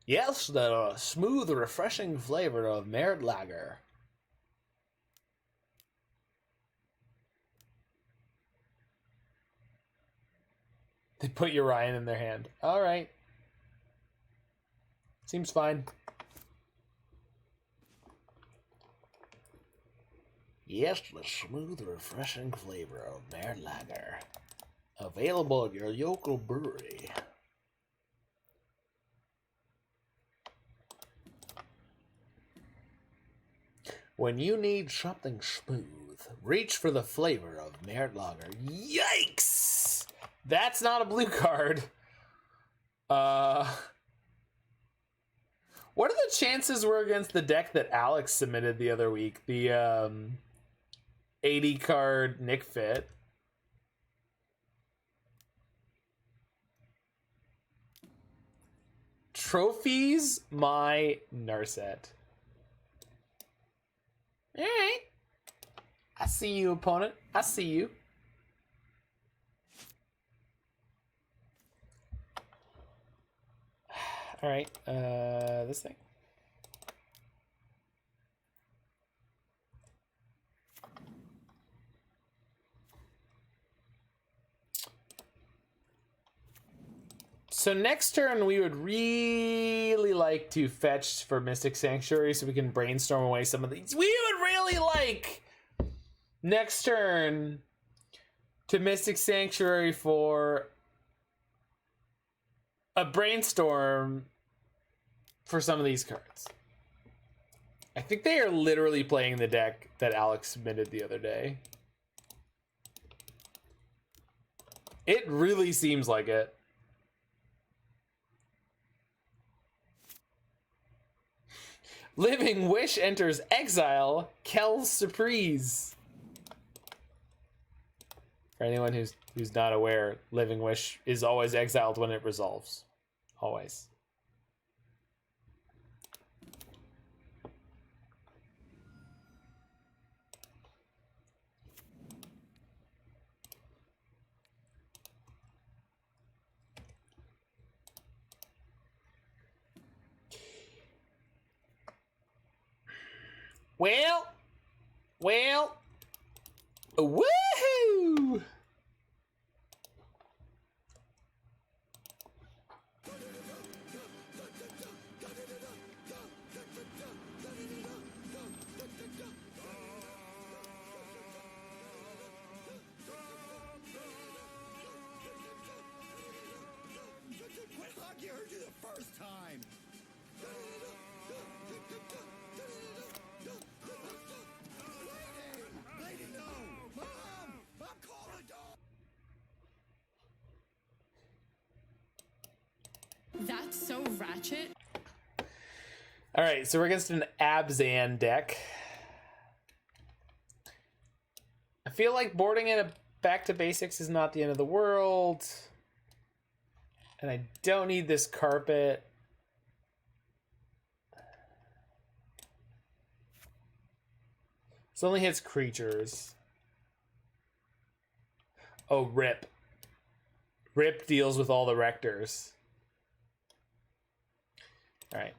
Yes, the smooth, refreshing flavor of Merit Lager. They put Urian in their hand. All right. Seems fine. Yes, the smooth, refreshing flavor of Merit Lager. Available at your local brewery. When you need something smooth, reach for the flavor of Merit Lager. Yikes! That's not a blue card. What are the chances we're against the deck that Alex submitted the other week? The 80 card Nick Fit. Trophies my Narset. Alright. I see you, opponent. I see you. All right, this thing. So next turn, we would really like to fetch for Mystic Sanctuary so we can brainstorm away some of these. We would really like next turn to Mystic Sanctuary for a brainstorm for some of these cards. I think they are literally playing the deck that Alex submitted the other day. It really seems like it. Living Wish enters exile. Kel's Surprise. For anyone who's not aware, Living Wish is always exiled when it resolves. Always. Well, woohoo! That's so ratchet. All right, so we're against an Abzan deck. I feel like boarding in a back to basics is not the end of the world. And I don't need this carpet. This only hits creatures. Oh, Rip. Rip deals with all the Rectors. All right.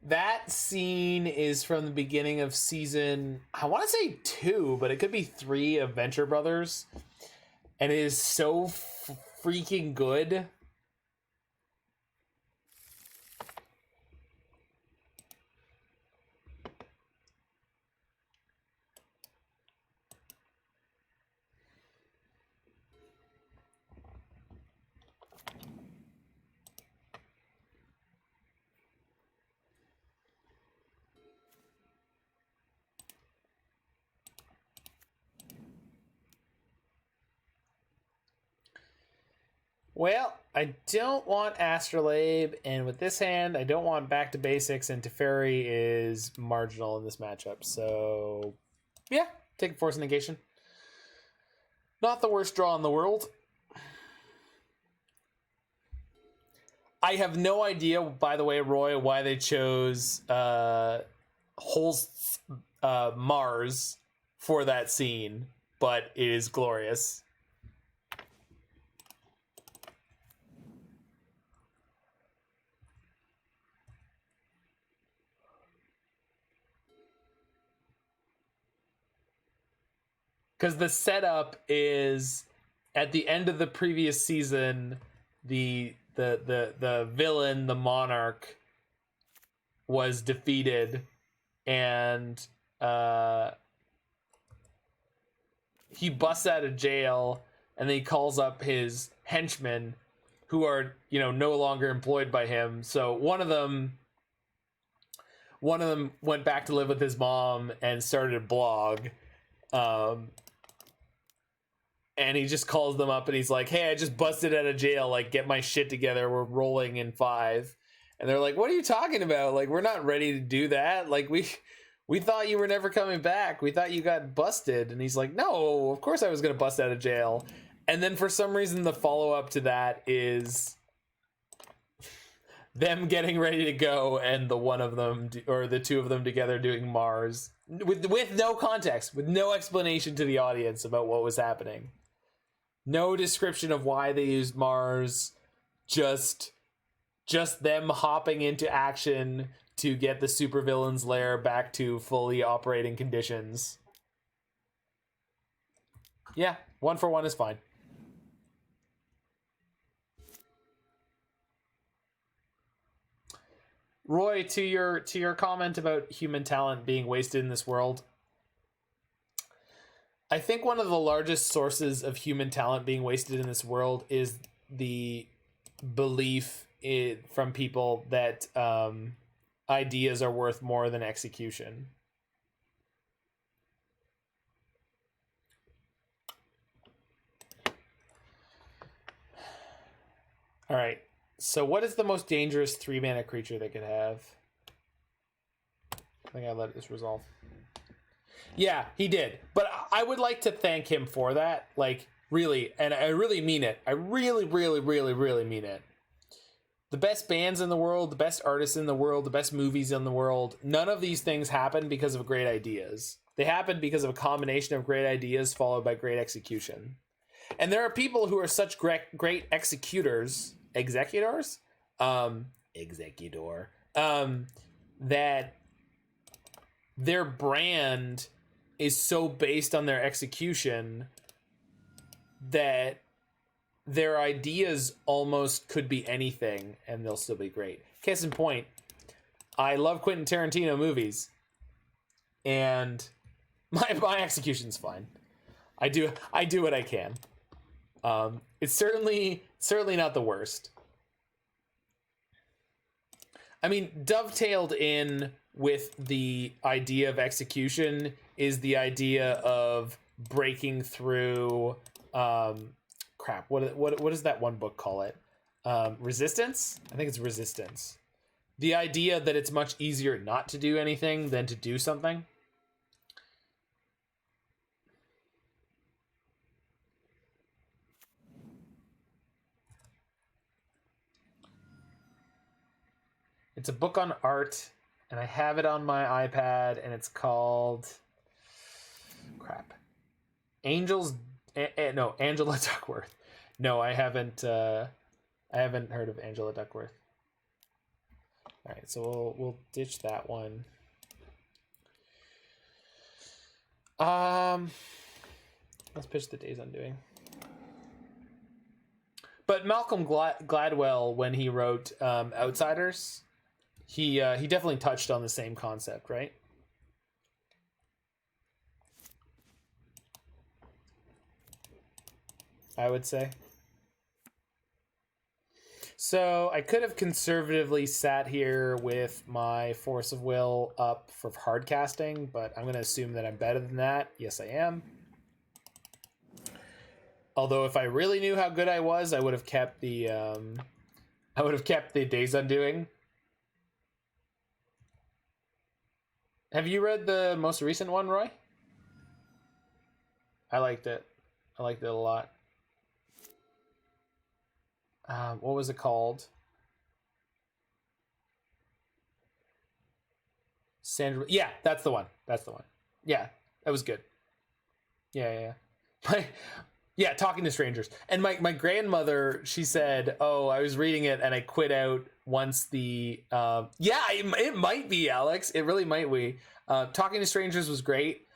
That scene is from the beginning of season, I want to say 2, but it could be 3 of Venture Brothers. And it is so freaking good. Well, I don't want Astrolabe, and with this hand, I don't want back to basics, and Teferi is marginal in this matchup. So, yeah, take a Force of Negation. Not the worst draw in the world. I have no idea, by the way, Roy, why they chose Mars for that scene, but it is glorious. Because the setup is at the end of the previous season, the villain, the Monarch, was defeated, and he busts out of jail, and then he calls up his henchmen, who are no longer employed by him. So one of them went back to live with his mom and started a blog. And he just calls them up and he's like, hey, I just busted out of jail. Like, get my shit together. We're rolling in 5. And they're like, what are you talking about? Like, we're not ready to do that. Like, we thought you were never coming back. We thought you got busted. And he's like, no, of course I was going to bust out of jail. And then for some reason, the follow-up to that is them getting ready to go and the one of them, or the two of them together doing Mars. With no context, with no explanation to the audience about what was happening. No description of why they used Mars, just them hopping into action to get the supervillain's lair back to fully operating conditions. Yeah, 1 for 1 is fine. Roy, to your comment about human talent being wasted in this world, I think one of the largest sources of human talent being wasted in this world is the belief from people that ideas are worth more than execution. All right. So what is the most dangerous 3-mana creature they could have? I think I let this resolve. Yeah, he did. But I would like to thank him for that. Like, really. And I really mean it. I really, really, really, really mean it. The best bands in the world, the best artists in the world, the best movies in the world, none of these things happen because of great ideas. They happen because of a combination of great ideas followed by great execution. And there are people who are such great executors, Executor, that their brand is so based on their execution that their ideas almost could be anything and they'll still be great. Case in point, I love Quentin Tarantino movies, and my execution's fine. I do what I can. It's certainly not the worst. I mean, dovetailed in with the idea of execution is the idea of breaking through. Crap. What does that one book call it? Resistance? I think it's resistance. The idea that it's much easier not to do anything than to do something. It's a book on art, and I have it on my iPad, and it's called... Crap. Angela Duckworth. No, I haven't heard of Angela Duckworth. All right, so we'll ditch that one. Let's pitch the Days Undoing. But Malcolm Gladwell, when he wrote Outsiders, he definitely touched on the same concept, right? I would say. So I could have conservatively sat here with my Force of Will up for hard casting, but I'm going to assume that I'm better than that. Yes, I am. Although if I really knew how good I was, I would have kept the Days Undoing. Have you read the most recent one, Roy? I liked it. I liked it a lot. What was it called? Sandra. Yeah, that's the one. That's the one. Yeah, that was good. Yeah. Yeah, Talking to Strangers. And my grandmother, she said, "Oh, I was reading it and I quit out once the." It might be, Alex. It really might be. Talking to Strangers was great.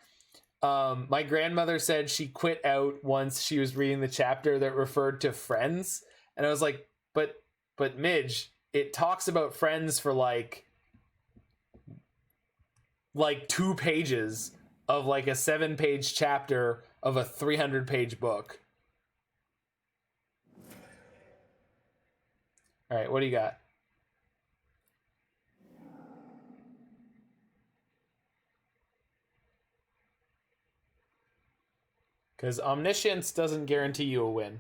My grandmother said she quit out once she was reading the chapter that referred to friends. And I was like, but Midge, it talks about friends for like 2 pages of like a 7-page chapter of a 300-page book. All right, what do you got? Because omniscience doesn't guarantee you a win.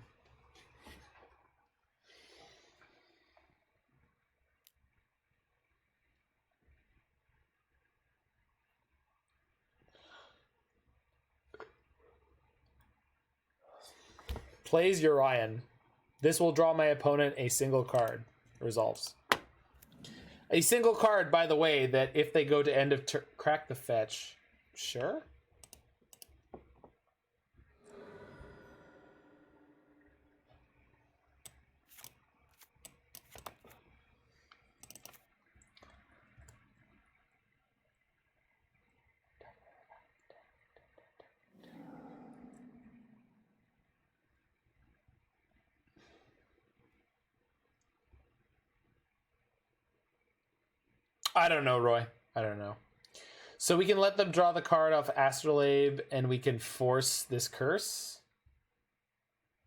Plays Urian. This will draw my opponent a single card. Resolves. A single card, by the way, that if they go to end of crack the fetch. Sure. I don't know, Roy. I don't know. So we can let them draw the card off Astrolabe, and we can force this curse.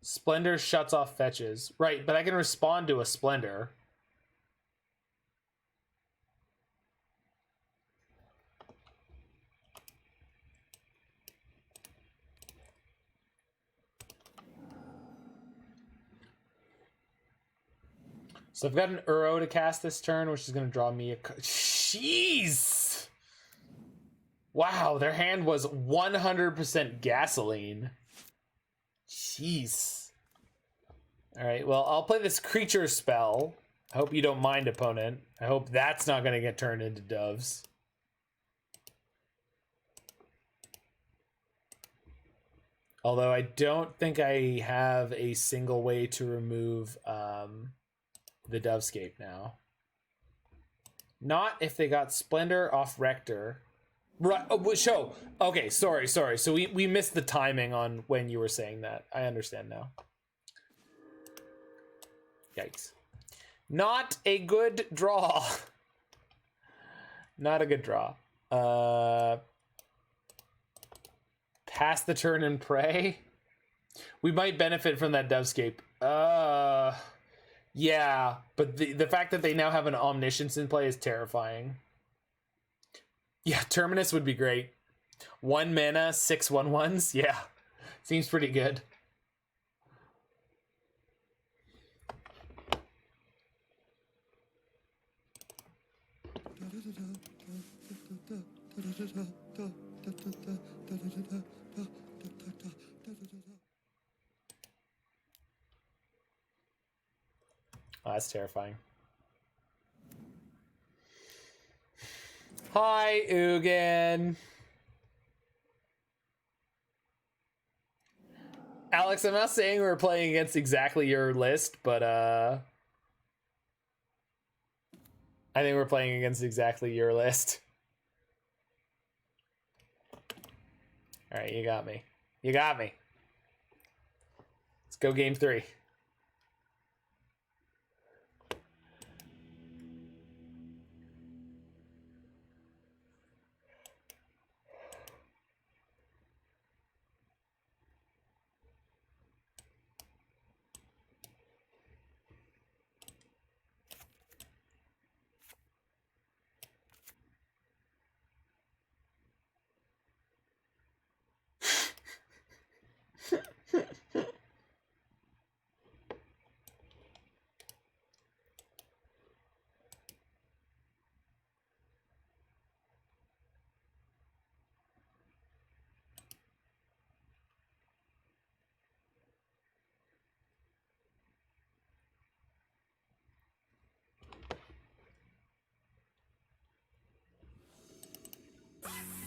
Splendor shuts off fetches. Right, but I can respond to a Splendor. So I've got an Uro to cast this turn, which is going to draw me a... Jeez! Wow, their hand was 100% gasoline. Jeez. Alright, well, I'll play this creature spell. I hope you don't mind, opponent. I hope that's not going to get turned into doves. Although I don't think I have a single way to remove... the Dovescape now. Not if they got Splendor off Rector. Right, show. Okay, sorry. So we missed the timing on when you were saying that. I understand now. Yikes. Not a good draw. Not a good draw. Pass the turn and pray. We might benefit from that Dovescape. Yeah, but the fact that they now have an Omniscience in play is terrifying. Yeah, Terminus would be great. 1 mana, 6 1/1s. Yeah, seems pretty good. Oh, that's terrifying. Hi, Ugin. Alex, I'm not saying we're playing against exactly your list, but I think we're playing against exactly your list. All right, you got me. You got me. Let's go game 3.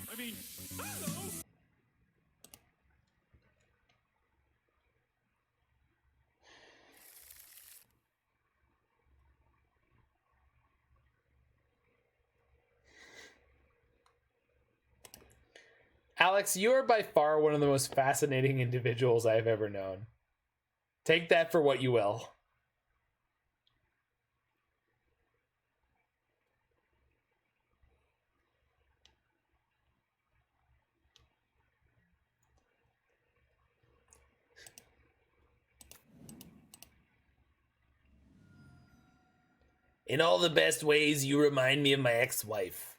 I mean, hello. Alex, you are by far one of the most fascinating individuals I've ever known. Take that for what you will. In all the best ways, you remind me of my ex-wife.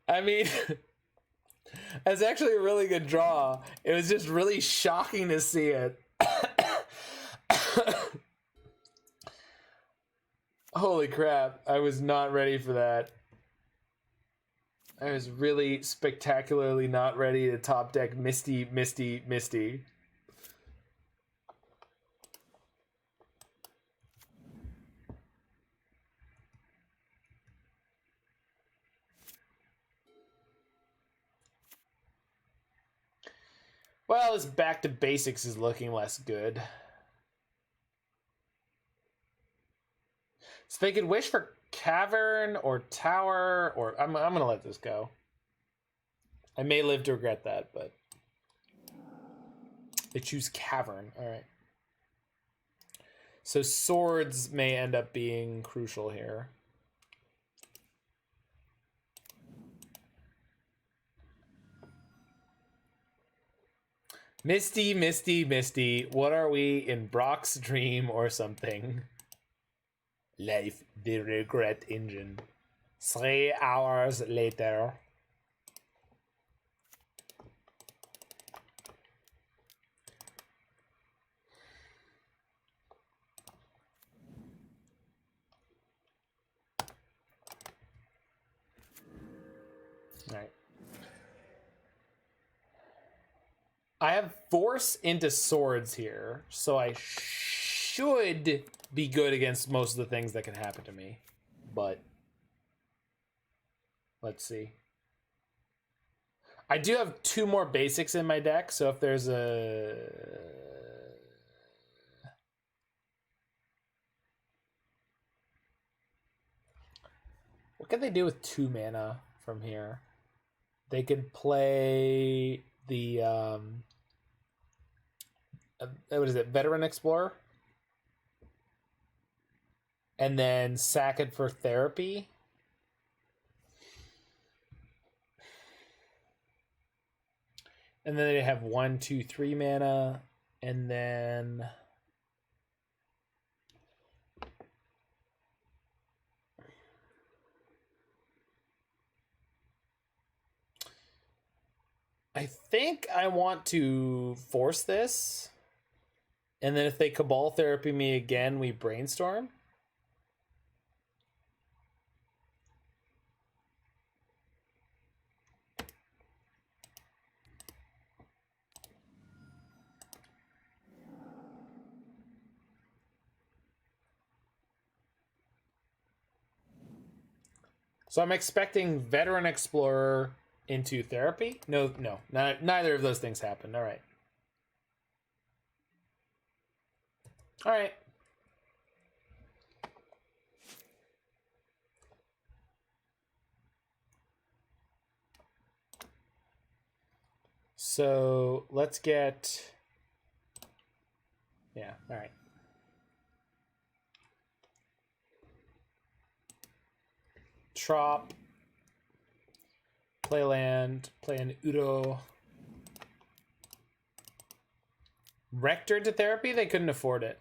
I mean, that's actually a really good draw. It was just really shocking to see it. Holy crap, I was not ready for that. I was really spectacularly not ready to top deck Misty. Well, this back to basics is looking less good. So they could wish for Cavern or Tower, or I'm gonna let this go. I may live to regret that, but they choose Cavern. All right. So swords may end up being crucial here. Misty, what are we, in Brock's dream or something? Life, the regret engine. 3 hours later. All right. I have Force into Swords here, so I should be good against most of the things that can happen to me. But let's see. I do have 2 more basics in my deck, so if there's a... What can they do with 2 mana from here? They could play the... what is it? Veteran Explorer? And then sack it for therapy. And then they have 1, 2, 3 mana. And then... I think I want to force this. And then if they Cabal Therapy me again, we Brainstorm. So I'm expecting Veteran Explorer into therapy. No, neither of those things happened. All right. All right. So let's get... Yeah, all right. Trop, play land, play an Udo. Rector to therapy? They couldn't afford it.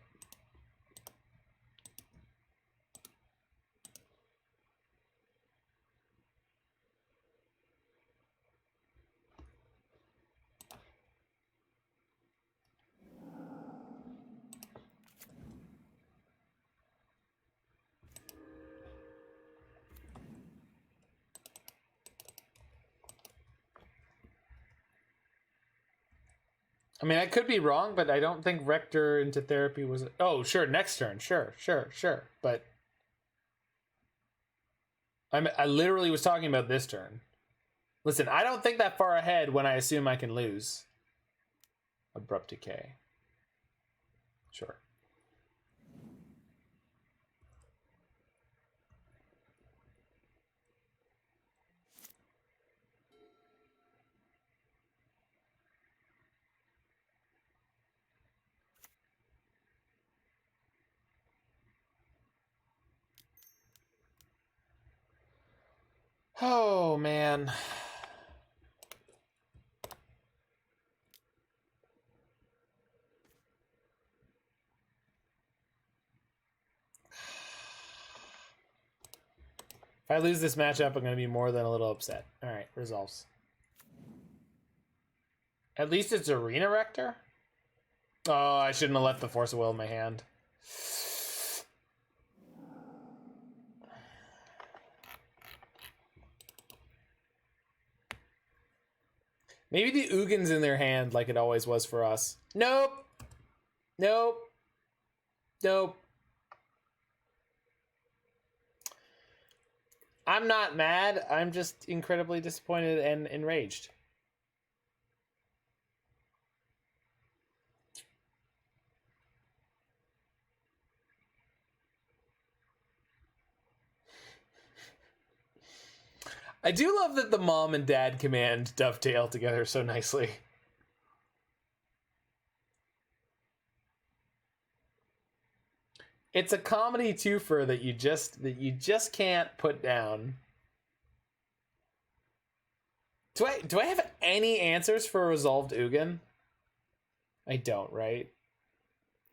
I mean, I could be wrong, but I don't think Rector into therapy was... Oh, sure, next turn. Sure. But I literally was talking about this turn. Listen, I don't think that far ahead when I assume I can lose. Abrupt Decay. Sure. Oh, man. If I lose this matchup, I'm going to be more than a little upset. All right, resolves. At least it's Arena Rector? Oh, I shouldn't have left the Force of Will in my hand. Maybe the Ugin's in their hand like it always was for us. Nope. I'm not mad. I'm just incredibly disappointed and enraged. I do love that the mom and dad command dovetail together so nicely. It's a comedy twofer that you just can't put down. Do I have any answers for a resolved Ugin? I don't, right?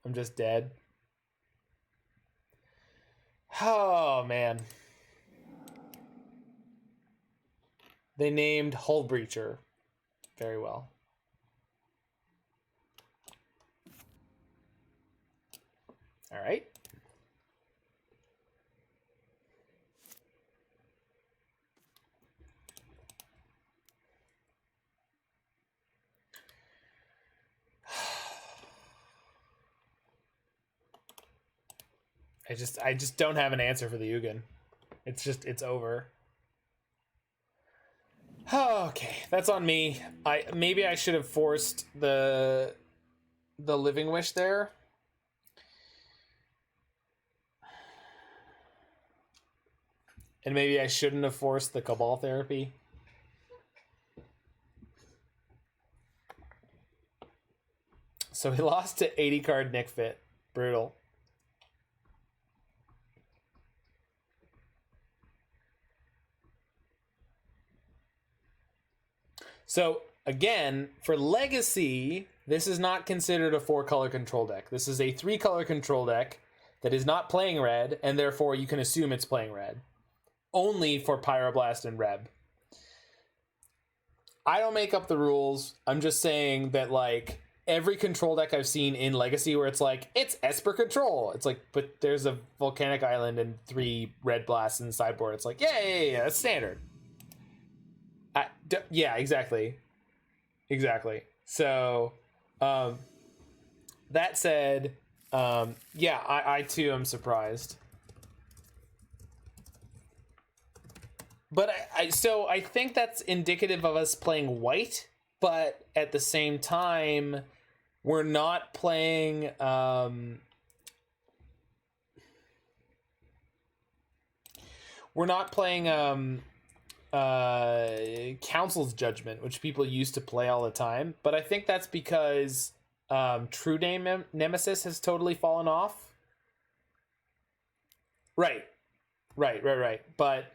I'm just dead. Oh man. They named Hullbreacher very well. All right. I just don't have an answer for the Ugin. It's over. Okay, that's on me. Maybe I should have forced the Living Wish there. And maybe I shouldn't have forced the Cabal Therapy. So he lost to 80 card Nick Fit. Brutal. So again, for Legacy, this is not considered a 4-color control deck. This is a 3-color control deck that is not playing red, and therefore you can assume it's playing red. Only for Pyroblast and Reb. I don't make up the rules. I'm just saying that, like, every control deck I've seen in Legacy where it's like, it's Esper control. It's like, but there's a Volcanic Island and 3 red blasts in the sideboard. It's like, yeah, that's standard. Yeah, exactly. So, that said, yeah, I too am surprised. But so I think that's indicative of us playing white, but at the same time, we're not playing Council's Judgment, which people used to play all the time. But I think that's because True Name Nemesis has totally fallen off. Right. But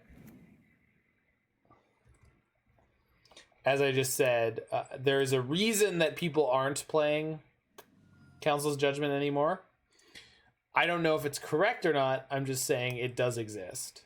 as I just said, there's a reason that people aren't playing Council's Judgment anymore. I don't know if it's correct or not. I'm just saying it does exist.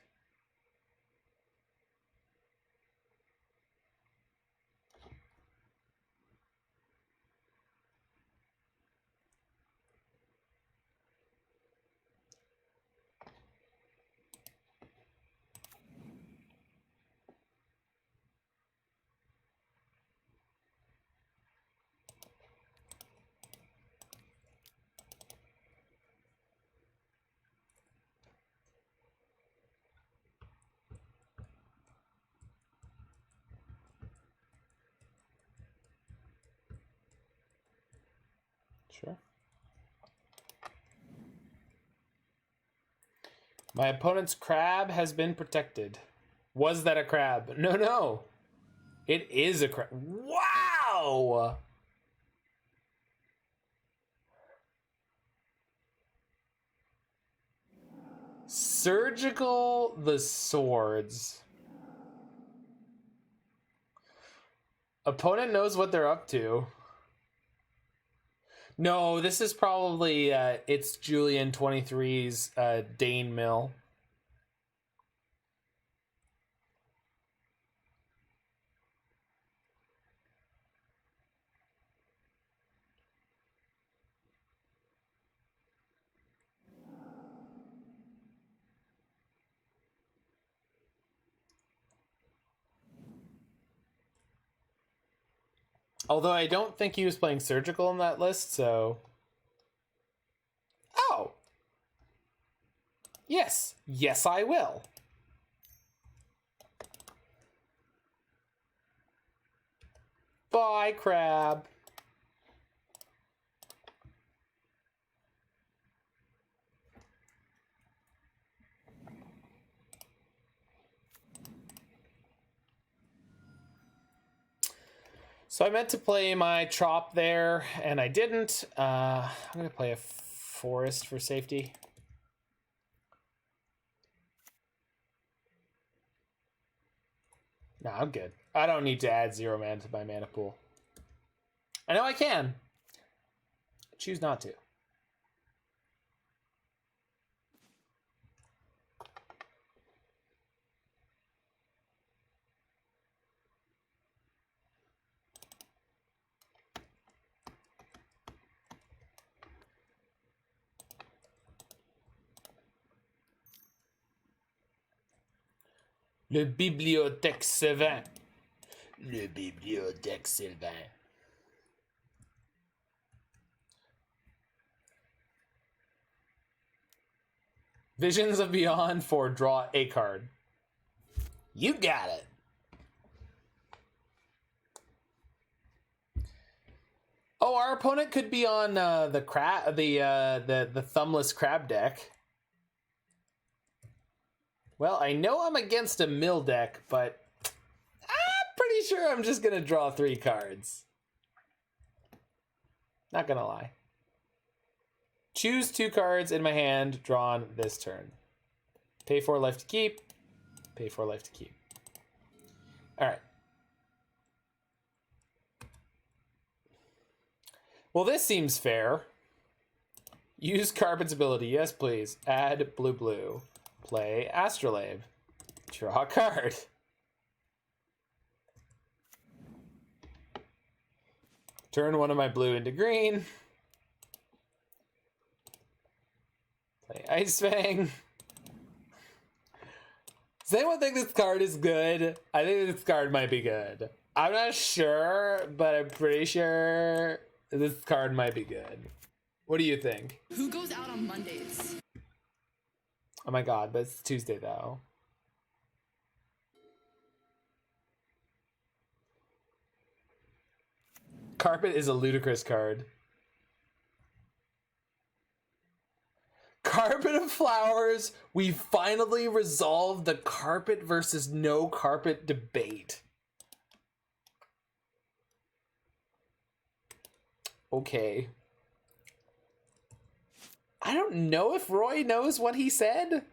Sure. My opponent's crab has been protected. Was that a crab? No. It is a crab. Wow! Surgical the Swords. Opponent knows what they're up to. No, this is probably it's Julian 23's Dane Mill. Although I don't think he was playing Surgical in that list, so... Oh! Yes. Yes, I will. Bye, crab. So I meant to play my Chop there, and I didn't. I'm going to play a Forest for safety. No, I'm good. I don't need to add 0 mana to my mana pool. I know I can. I choose not to. Le bibliothèque Sylvan. Le bibliothèque Sylvan. Visions of Beyond for draw a card. You got it. Oh, our opponent could be on the thumbless crab deck. Well, I know I'm against a mill deck, but I'm pretty sure I'm just gonna draw 3 cards. Not gonna lie. Choose 2 cards in my hand drawn this turn. Pay 4 life to keep. Pay 4 life to keep. All right. Well, this seems fair. Use Carpet's ability. Yes, please. Add blue. Play Astrolabe. Draw a card. Turn one of my blue into green. Play Ice-Fang. Does anyone think this card is good? I think this card might be good. I'm not sure, but I'm pretty sure this card might be good. What do you think? Who goes out on Mondays? Oh my god, but it's Tuesday though. Carpet is a ludicrous card. Carpet of Flowers, we finally resolved the carpet versus no carpet debate. Okay. I don't know if Roy knows what he said.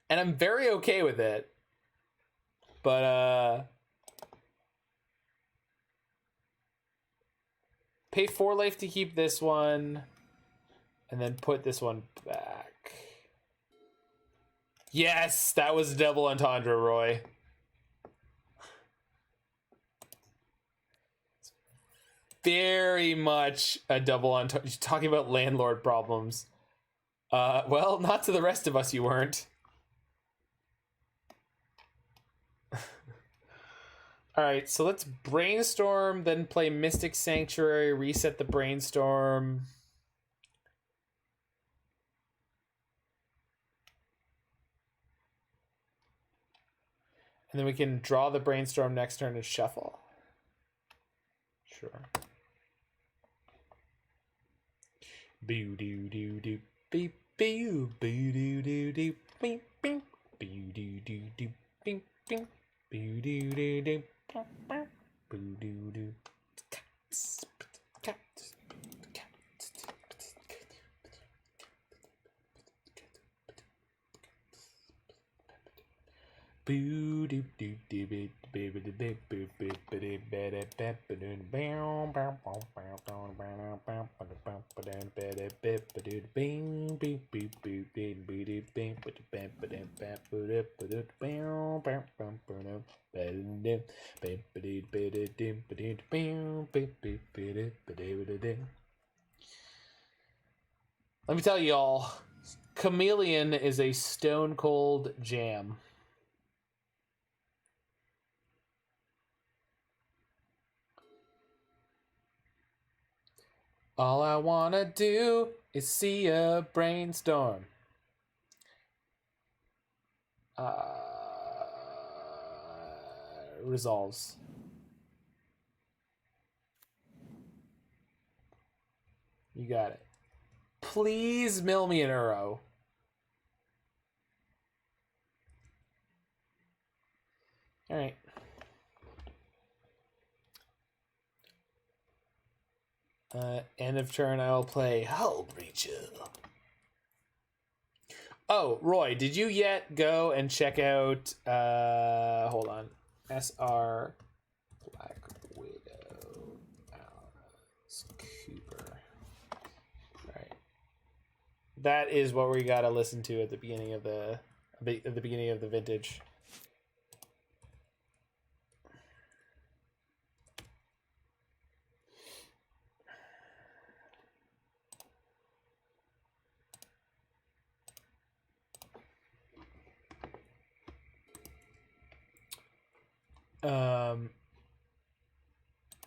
And I'm very okay with it. But, pay 4 life to keep this one. And then put this one back. Yes, that was double entendre, Roy. Very much a double entendre. You're talking about landlord problems. Well, not to the rest of us, you weren't. Alright, so let's brainstorm, then play Mystic Sanctuary, reset the brainstorm. And then we can draw the brainstorm next turn and shuffle. Sure. Boo doo doo doo beep boo boo doo doo doo beep beep boo doo doo doo beep beep boo doo doo doo boo doo doo. Boo doo doo doo beep beep beep beep beep beep beep beep Let me tell you all, Chameleon is a stone cold jam. All I wanna do is see a brainstorm. Resolves. You got it. Please mill me an Uro. All right. End of turn, I will play Hullbreacher. Oh, Roy, did you yet go and check out, hold on, SR Black Widow, Alice Cooper. All right. That is what we gotta listen to at the beginning of the beginning of the vintage.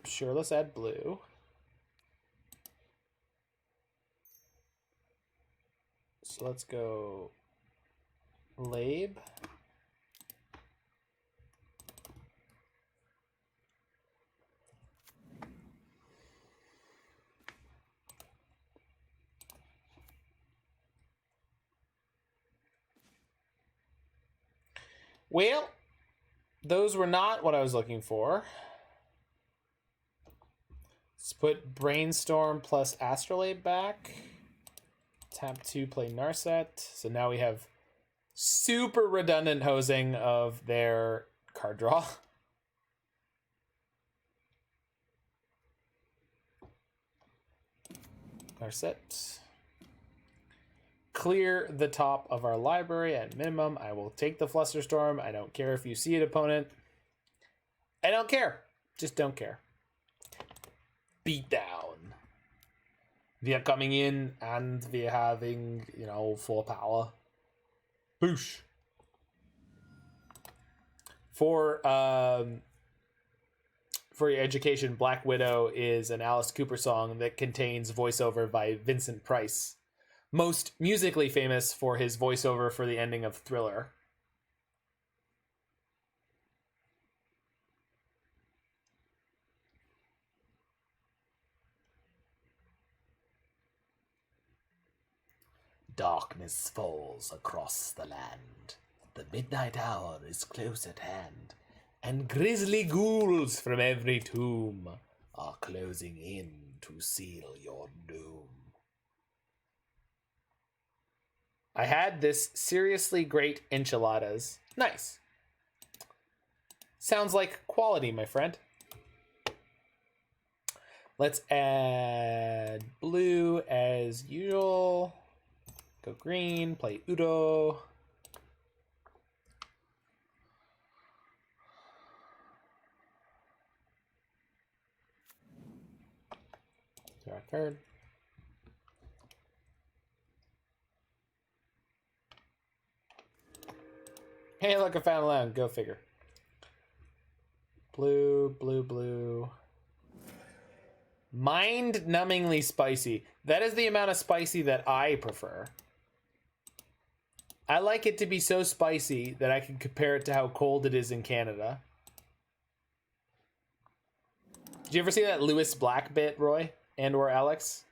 Sure, let's add blue. So let's go Labe. Well, those were not what I was looking for. Let's put Brainstorm plus Astrolabe back. Tap 2, play Narset. So now we have super redundant hosing of their card draw. Narset. Clear the top of our library at minimum. I will take the Flusterstorm. I don't care if you see it, opponent. I don't care. Just don't care. Beat down. We are coming in and we are having, you know, 4 power. Boosh. For your education, Black Widow is an Alice Cooper song that contains voiceover by Vincent Price, most musically famous for his voiceover for the ending of Thriller. Darkness falls across the land. The midnight hour is close at hand, and grisly ghouls from every tomb are closing in to seal your doom. I had this seriously great enchiladas. Nice. Sounds like quality, my friend. Let's add blue as usual. Go green, play Udo. Draw a card. Hey, look, I found a land. Go figure. Blue, blue, blue. Mind-numbingly spicy. That is the amount of spicy that I prefer. I like it to be so spicy that I can compare it to how cold it is in Canada. Did you ever see that Lewis Black bit, Roy? And or Alex?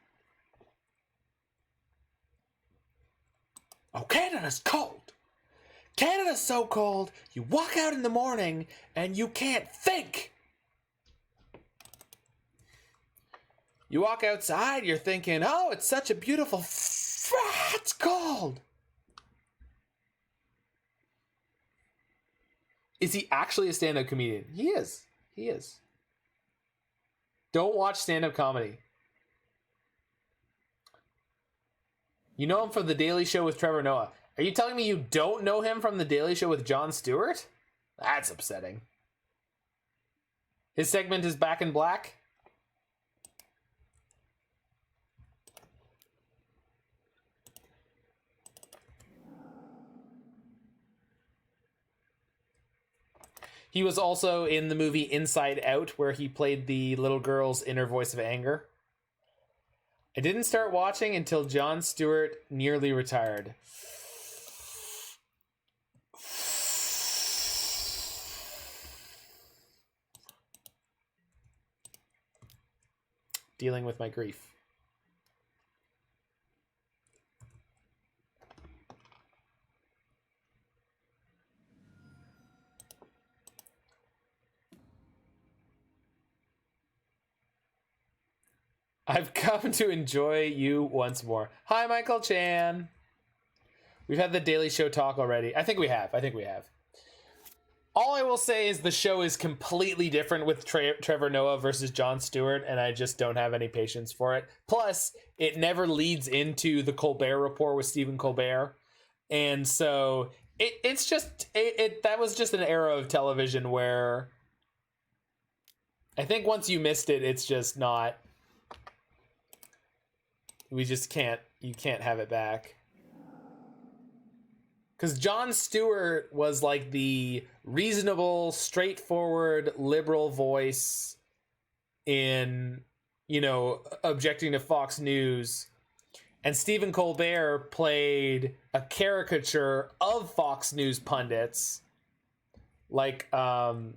Oh, Canada's cold! Canada's so cold, you walk out in the morning and you can't think! You walk outside, you're thinking, oh, it's such a beautiful... It's cold! Is he actually a stand-up comedian? He is. He is. Don't watch stand-up comedy. You know him from The Daily Show with Trevor Noah. Are you telling me you don't know him from The Daily Show with Jon Stewart? That's upsetting. His segment is Back in Black. He was also in the movie Inside Out, where he played the little girl's inner voice of anger. I didn't start watching until Jon Stewart nearly retired. Dealing with my grief. I've come to enjoy you once more. Hi, Michael Chan. We've had the Daily Show talk already. I think we have. All I will say is the show is completely different with Trevor Noah versus Jon Stewart, and I just don't have any patience for it. Plus, it never leads into the Colbert Report with Stephen Colbert. And so it's just that was just an era of television where I think once you missed it, it's just not... We just can't, you can't have it back. Because Jon Stewart was like the reasonable, straightforward, liberal voice in, you know, objecting to Fox News. And Stephen Colbert played a caricature of Fox News pundits, like Bill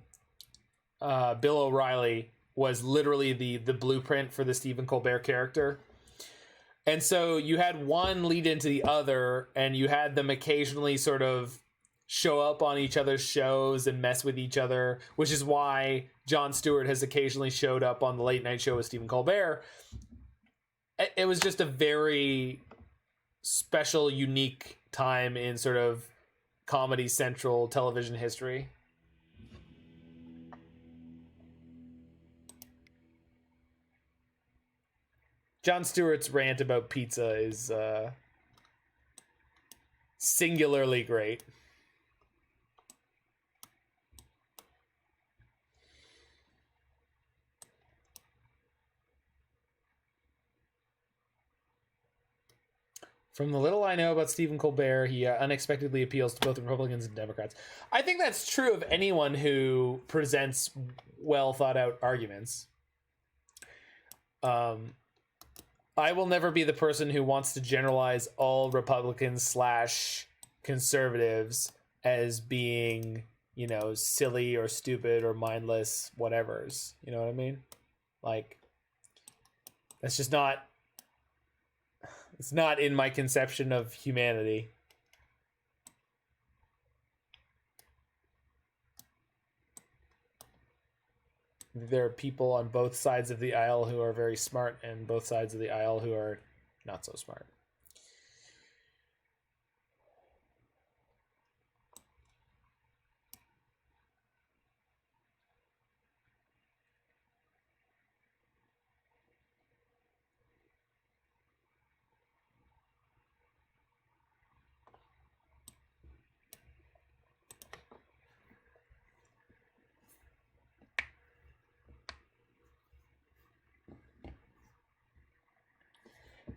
O'Reilly was literally the blueprint for the Stephen Colbert character. And so you had one lead into the other, and you had them occasionally sort of show up on each other's shows and mess with each other, which is why Jon Stewart has occasionally showed up on the late night show with Stephen Colbert. It was just a very special, unique time in sort of Comedy Central television history. Jon Stewart's rant about pizza is singularly great. From the little I know about Stephen Colbert, he unexpectedly appeals to both Republicans and Democrats. I think that's true of anyone who presents well thought out arguments. I will never be the person who wants to generalize all Republicans / conservatives as being, you know, silly or stupid or mindless whatevers. You know what I mean? Like, that's just not... It's not in my conception of humanity. There are people on both sides of the aisle who are very smart and both sides of the aisle who are not so smart.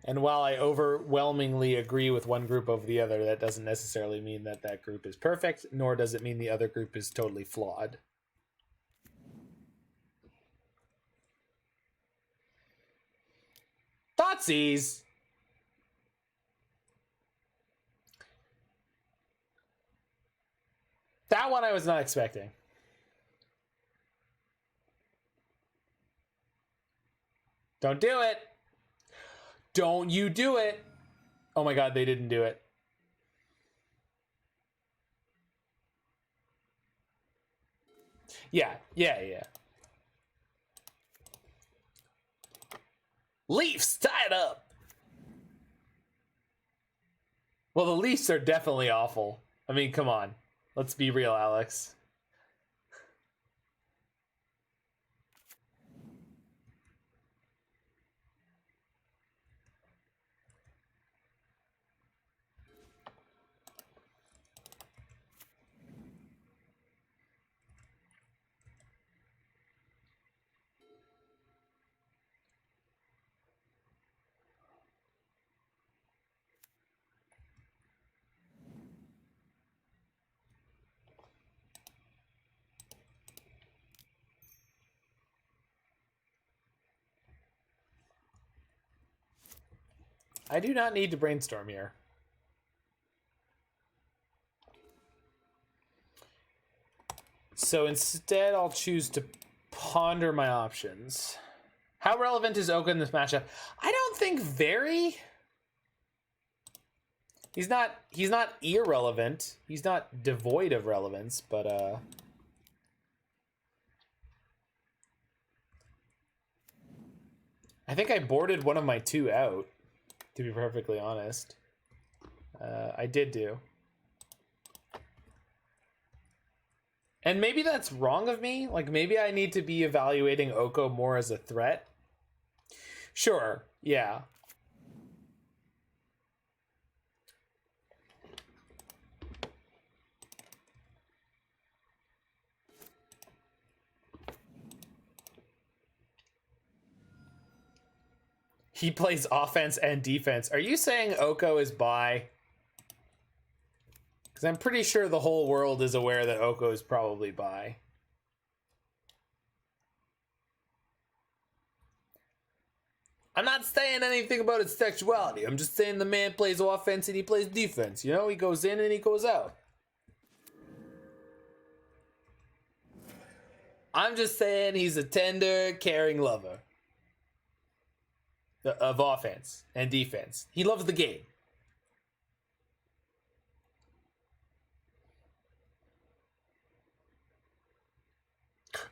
And while I overwhelmingly agree with one group over the other, that doesn't necessarily mean that that group is perfect, nor does it mean the other group is totally flawed. Thoughtseize! That one I was not expecting. Don't do it! Don't you do it! Oh my god, they didn't do it. Yeah. Leafs, tie it up! Well, the Leafs are definitely awful. I mean, come on. Let's be real, Alex. I do not need to brainstorm here. So instead, I'll choose to ponder my options. How relevant is Oka in this matchup? I don't think very. He's not irrelevant. He's not devoid of relevance, but I think I boarded one of my two out, to be perfectly honest. I did do. And maybe that's wrong of me. Like, maybe I need to be evaluating Oko more as a threat. Sure, yeah. He plays offense and defense. Are you saying Oko is bi? Because I'm pretty sure the whole world is aware that Oko is probably bi. I'm not saying anything about its sexuality. I'm just saying the man plays offense and he plays defense. You know, he goes in and he goes out. I'm just saying he's a tender, caring lover of offense and defense. He loves the game.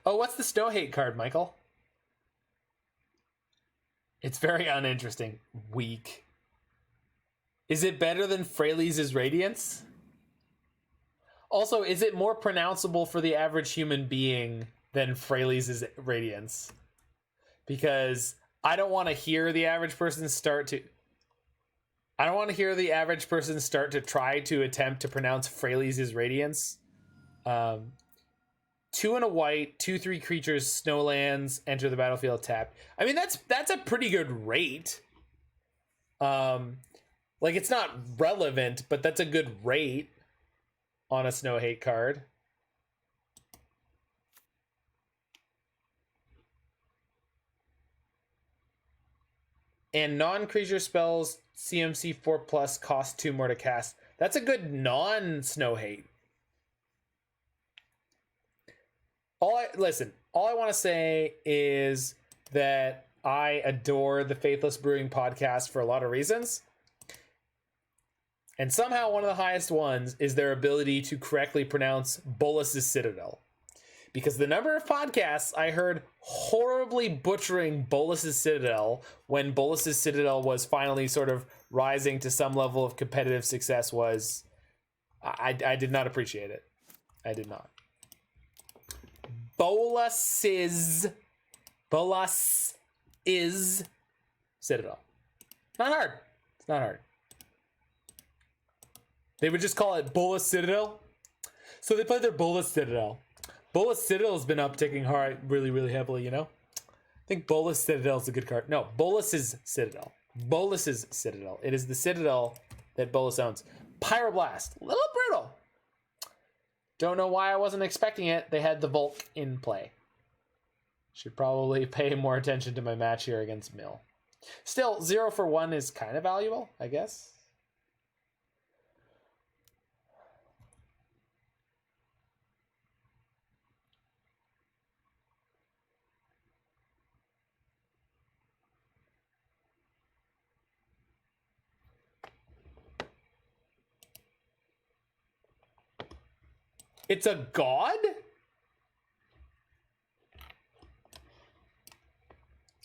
Oh, what's the Snow Hate card, Michael? It's very uninteresting. Weak. Is it better than Fraley's Radiance? Also, is it more pronounceable for the average human being than Fraley's Radiance? Because I don't want to hear the average person start to try to attempt to pronounce Fraley's Radiance. 2 and a white, 2/3 creatures, snowlands, enter the battlefield tapped. I mean, that's a pretty good rate. Like, it's not relevant, but that's a good rate on a Snow Hate card. And non-creature spells CMC 4+ cost 2 more to cast. That's a good non-Snow Hate. All I want to say is that I adore the Faithless Brewing podcast for a lot of reasons. And somehow one of the highest ones is their ability to correctly pronounce Bolas's Citadel. Because the number of podcasts I heard horribly butchering Bolas's Citadel when Bolas's Citadel was finally sort of rising to some level of competitive success was... I did not appreciate it. I did not. Bolas is Citadel. Not hard. It's not hard. They would just call it Bolas Citadel. So they played their Bolas Citadel. Bolas Citadel has been upticking hard really, really heavily, you know? I think Bolas Citadel is a good card. No, Bolas's Citadel. Bolas's Citadel. It is the Citadel that Bolas owns. Pyroblast. A little brutal. Don't know why I wasn't expecting it. They had the Volk in play. Should probably pay more attention to my match here against Mill. Still, 0 for 1 is kind of valuable, I guess. It's a god?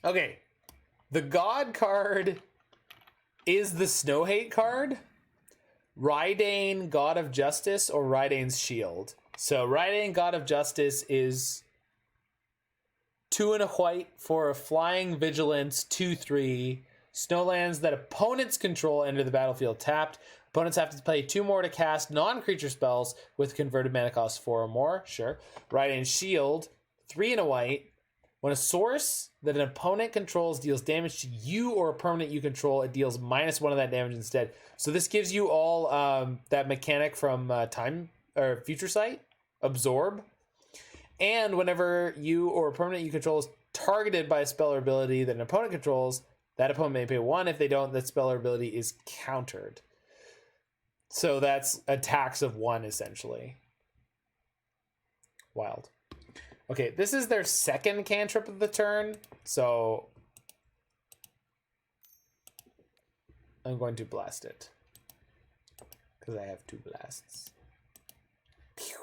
Okay. The god card is the Snow Hate card. Rydane, God of Justice, or Rydane's Shield. So Rydane, God of Justice is 2 and a white for a flying vigilance 2/3. Snowlands that opponents control enter the battlefield tapped. Opponents have to play 2 more to cast non-creature spells with converted mana cost 4 or more. Sure. Rydane's Shield, 3 and a white. When a source that an opponent controls deals damage to you or a permanent you control, it deals -1 of that damage instead. So this gives you all that mechanic from Time or Future Sight, Absorb. And whenever you or a permanent you control is targeted by a spell or ability that an opponent controls, that opponent may pay 1. If they don't, that spell or ability is countered. So that's a tax of 1, essentially. Wild. Okay, this is their second cantrip of the turn, so I'm going to blast it. Because I have 2 blasts. Pew.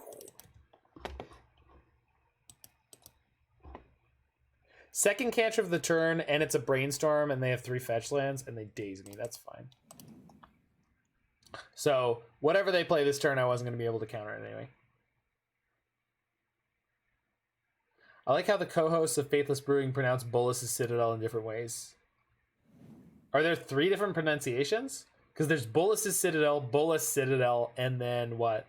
Second cantrip of the turn, and it's a Brainstorm, and they have 3 fetch lands, and they daze me. That's fine. So, whatever they play this turn, I wasn't going to be able to counter it anyway. I like how the co-hosts of Faithless Brewing pronounce Bolas's Citadel in different ways. Are there 3 different pronunciations? Because there's Bolas's Citadel, Bolas Citadel, and then what?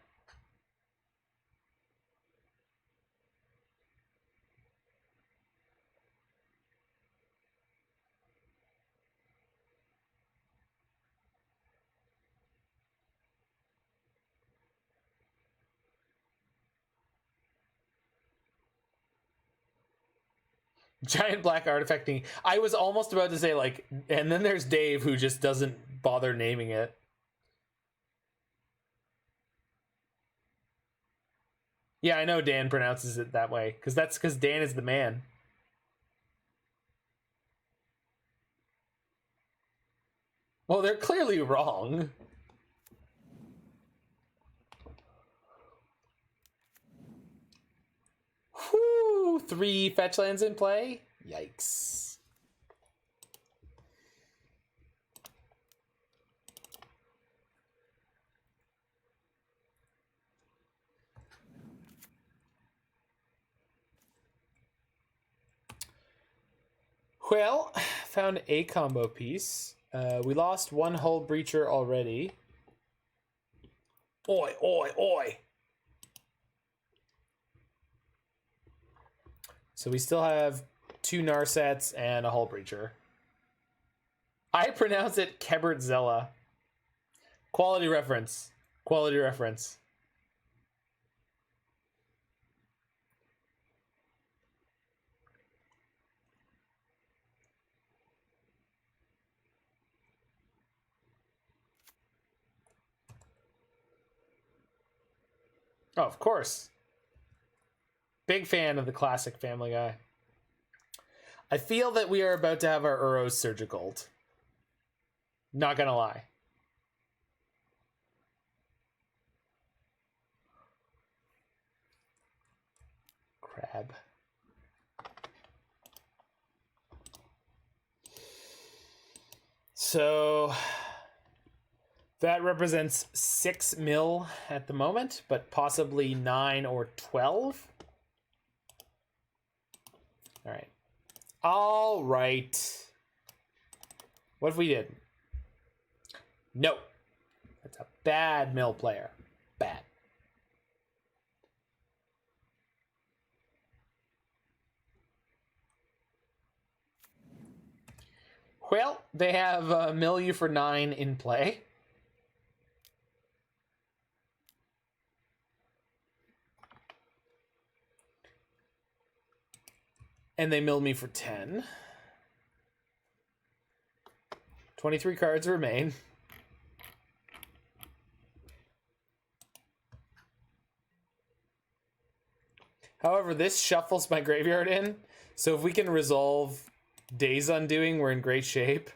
Giant black artifacting. I was almost about to say, like, and then there's Dave who just doesn't bother naming it. Yeah, I know Dan pronounces it that way, because Dan is the man. Well, they're clearly wrong. Whew, 3 fetch lands in play? Yikes. Well, found a combo piece. We lost 1 Hullbreacher already. Oi, oi, oi! So we still have 2 Narsets and a Hullbreacher. I pronounce it Kebertzella. Quality reference. Quality reference. Oh, of course. Big fan of the classic Family Guy. I feel that we are about to have our Uros Surgical. Not gonna lie. Crab. So that represents 6 mil at the moment, but possibly 9 or 12. All right. All right. What if we did? No. That's a bad mill player. Bad. Well, they have mill you for 9 in play. And they mill me for 10. 23 cards remain. However, this shuffles my graveyard in, so if we can resolve Days Undoing, we're in great shape.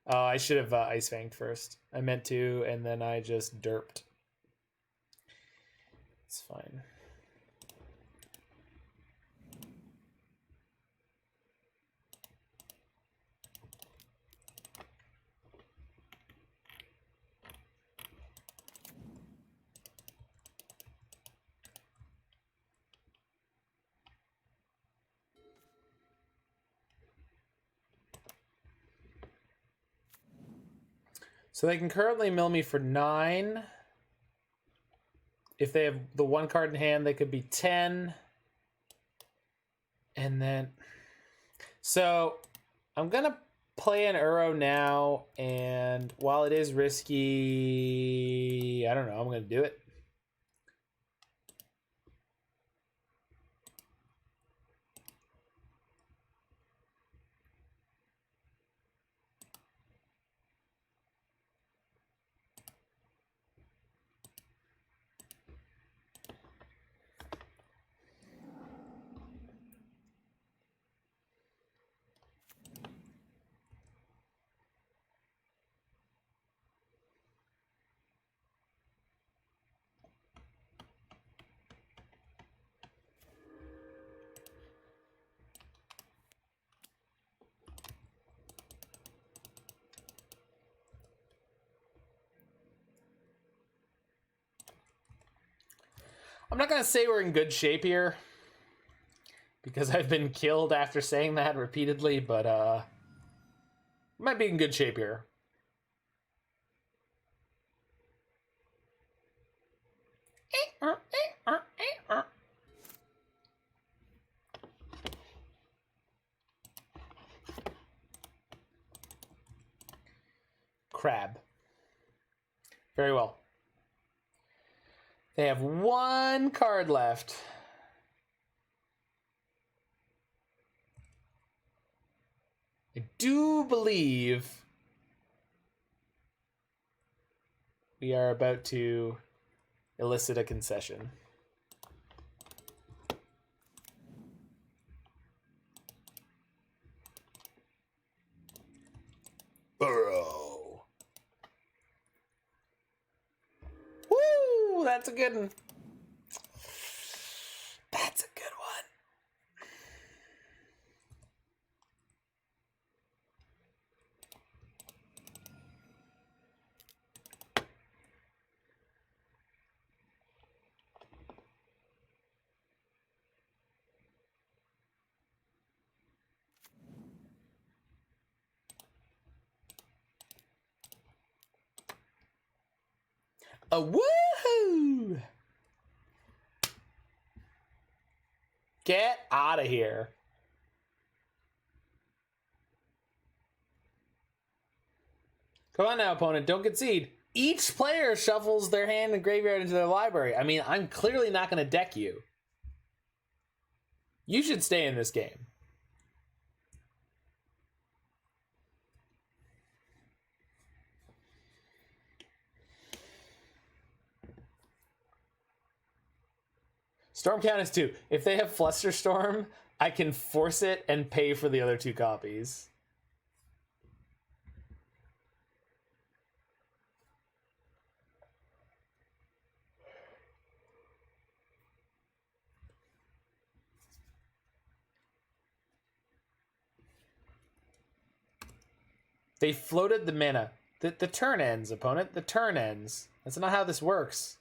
I should have Ice-Fanged first. I meant to, and then I just derped. It's fine. So they can currently mill me for 9. If they have the 1 card in hand, they could be 10. And then... So I'm going to play an Uro now, and while it is risky, I don't know, I'm going to do it. I'm not going to say we're in good shape here, because I've been killed after saying that repeatedly, but might be in good shape here. Crab. Very well. They have 1 card left. I do believe we are about to elicit a concession. Burrow. Woo! That's a good one. That's a good one. A woohoo! Get out of here. Come on now, opponent. Don't concede. Each player shuffles their hand and graveyard into their library. I mean, I'm clearly not going to deck you. You should stay in this game. Storm count is 2. If they have Flusterstorm, I can force it and pay for the other 2 copies. They floated the mana. The turn ends, opponent. The turn ends. That's not how this works.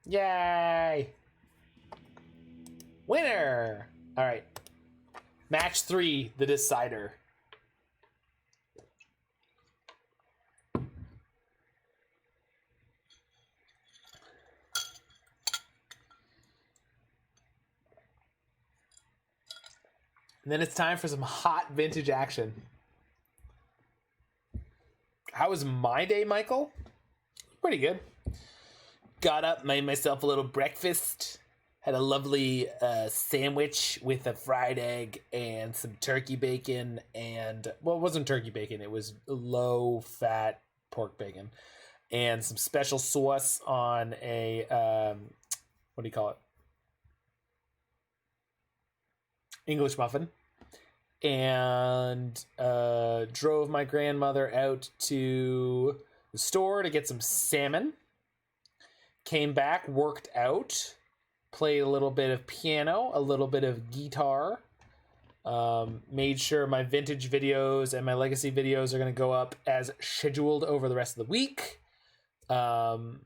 Yay! Winner! All right. Match 3, the decider. And then it's time for some hot vintage action. How was my day, Michael? Pretty good. Got up, made myself a little breakfast. Had a lovely sandwich with a fried egg and some turkey bacon and... Well, it wasn't turkey bacon. It was low-fat pork bacon. And some special sauce on a... what do you call it? English muffin. And drove my grandmother out to the store to get some salmon. Came back, worked out, played a little bit of piano, a little bit of guitar, made sure my vintage videos and my legacy videos are going to go up as scheduled over the rest of the week. And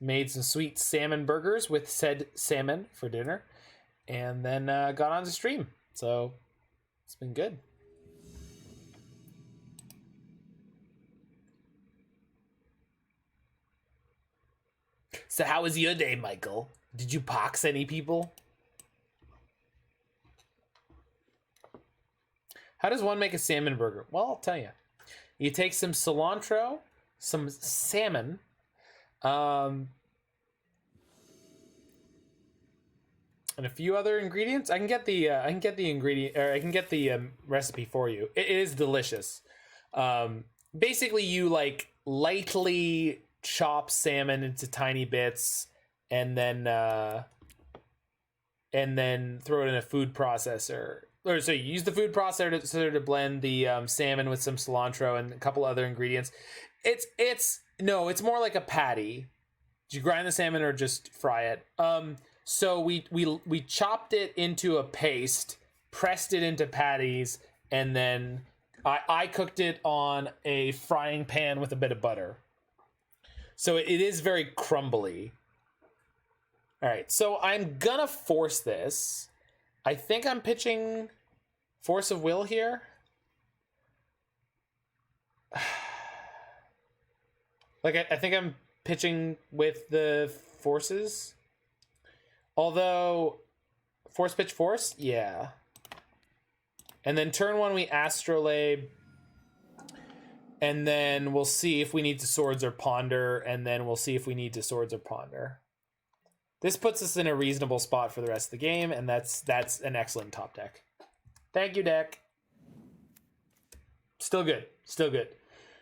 made some sweet salmon burgers with said salmon for dinner, and then got on to stream. So it's been good. So how was your day, Michael? Did you pox any people? How does one make a salmon burger? Well, I'll tell you. You take some cilantro, some salmon, and a few other ingredients. I can get the recipe for you. It is delicious. Basically, you like lightly chop salmon into tiny bits, and then throw it in a food processor. Or so you use the food processor to blend the salmon with some cilantro and a couple other ingredients. It's more like a patty. Did you grind the salmon or just fry it? So we chopped it into a paste, pressed it into patties, and then I cooked it on a frying pan with a bit of butter. So it is very crumbly. All right, so I'm gonna force this. I think I'm pitching Force of Will here. Like, I think I'm pitching with the forces. Although, force pitch force? Yeah. And then turn 1, we Astrolabe. And then we'll see if we need to swords or ponder. And then we'll see if we need to swords or ponder. This puts us in a reasonable spot for the rest of the game. And that's an excellent top deck. Thank you, deck. Still good. Still good.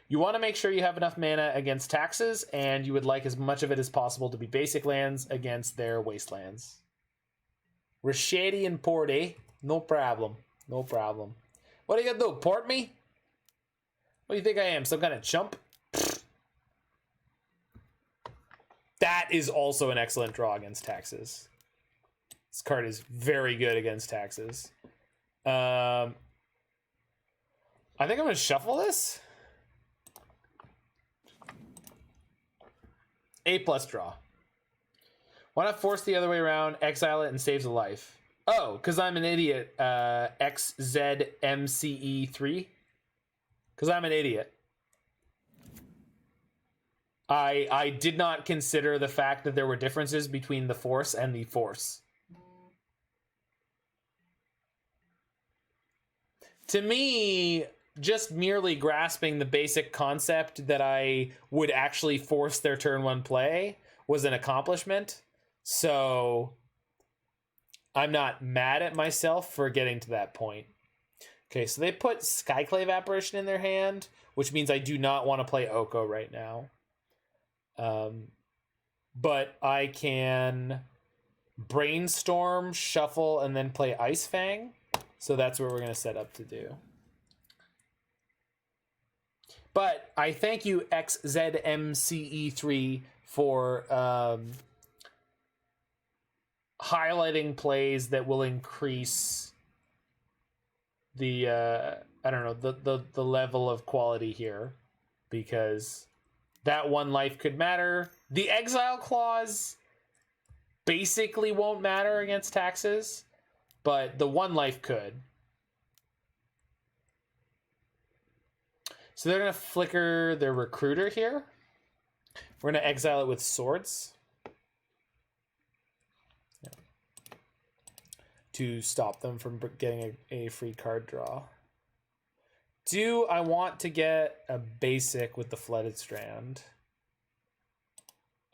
You want to make sure you have enough mana against taxes, and you would like as much of it as possible to be basic lands against their wastelands. Rashady and Porty, no problem. No problem. What are you gonna do, port me? What do you think I am, some kind of chump? That is also an excellent draw against taxes. This card is very good against taxes. I think I'm gonna shuffle this. A+ draw. Why not force the other way around, exile it, and saves a life? Oh, because I'm an idiot. XZMCE3. Because I'm an idiot. I did not consider the fact that there were differences between the force and the force. To me, just merely grasping the basic concept that I would actually force their turn 1 play was an accomplishment. So I'm not mad at myself for getting to that point. Okay, so they put Skyclave Apparition in their hand, which means I do not want to play Oko right now. But I can Brainstorm, shuffle, and then play Ice-Fang. So that's what we're going to set up to do. But I thank you, XZMCE3, for highlighting plays that will increase the I don't know, the level of quality here, because that 1 life could matter. The exile clause basically won't matter against taxes, but the 1 life could. So they're going to flicker their recruiter here. We're going to exile it with swords. Yeah. To stop them from getting a free card draw. Do I want to get a basic with the Flooded Strand?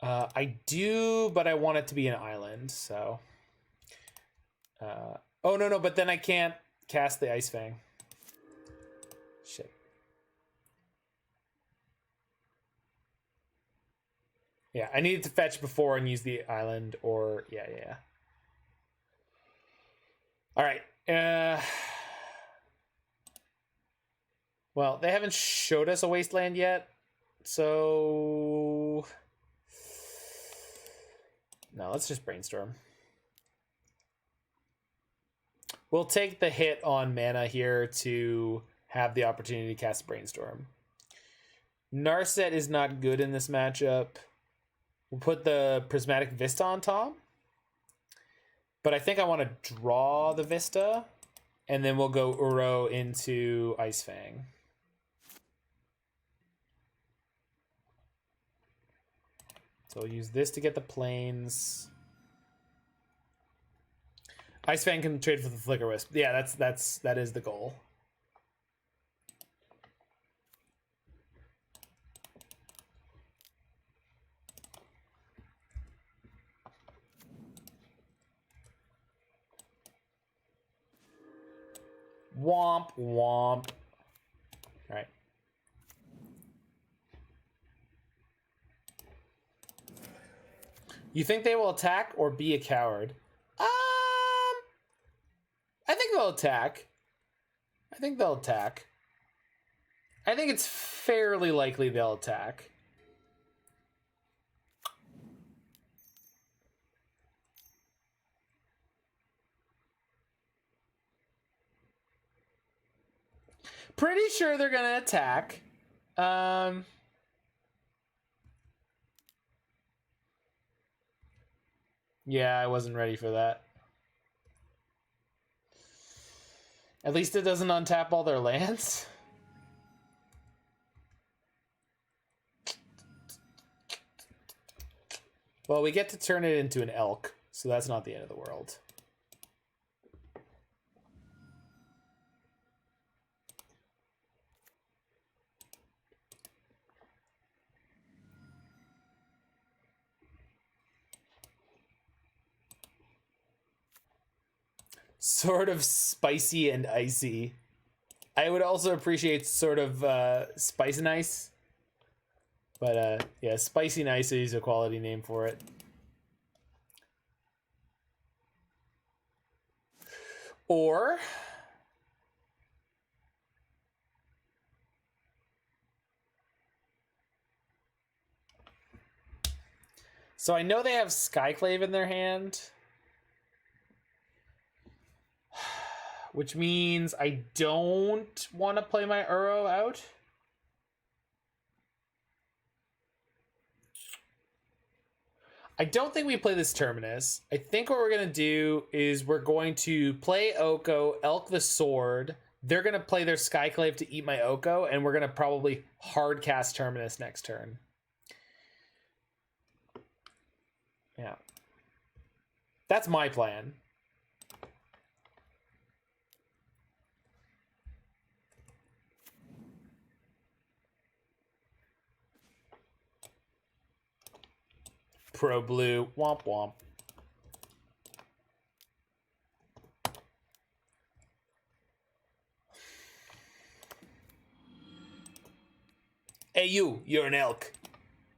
I do, but I want it to be an island, so... oh, no, but then I can't cast the Ice-Fang. Shit. Yeah, I needed to fetch before and use the island, or... Yeah. Alright. Well, they haven't showed us a wasteland yet, so... No, let's just Brainstorm. We'll take the hit on mana here to have the opportunity to cast Brainstorm. Narset is not good in this matchup. We'll put the Prismatic Vista on top. But I think I want to draw the Vista, and then we'll go Uro into Ice-Fang. So we'll use this to get the planes. Ice-Fang can trade for the Flicker Wisp. Yeah, that is the goal. Womp womp. All right. You think they will attack or be a coward? I think they'll attack. I think it's fairly likely they'll attack. Pretty sure they're gonna attack. Yeah, I wasn't ready for that. At least it doesn't untap all their lands. Well, we get to turn it into an elk, so that's not the end of the world. Sort of spicy and icy. I would also appreciate sort of spice and ice. But yeah, spicy and icy is a quality name for it. Or so I know they have Skyclave in their hand, which means I don't want to play my Uro out. I don't think we play this Terminus. I think what we're going to do is we're going to play Oko, Elk the Sword. They're going to play their Skyclave to eat my Oko, and we're going to probably hard cast Terminus next turn. Yeah. That's my plan. Pro blue, womp womp. Hey you're an elk.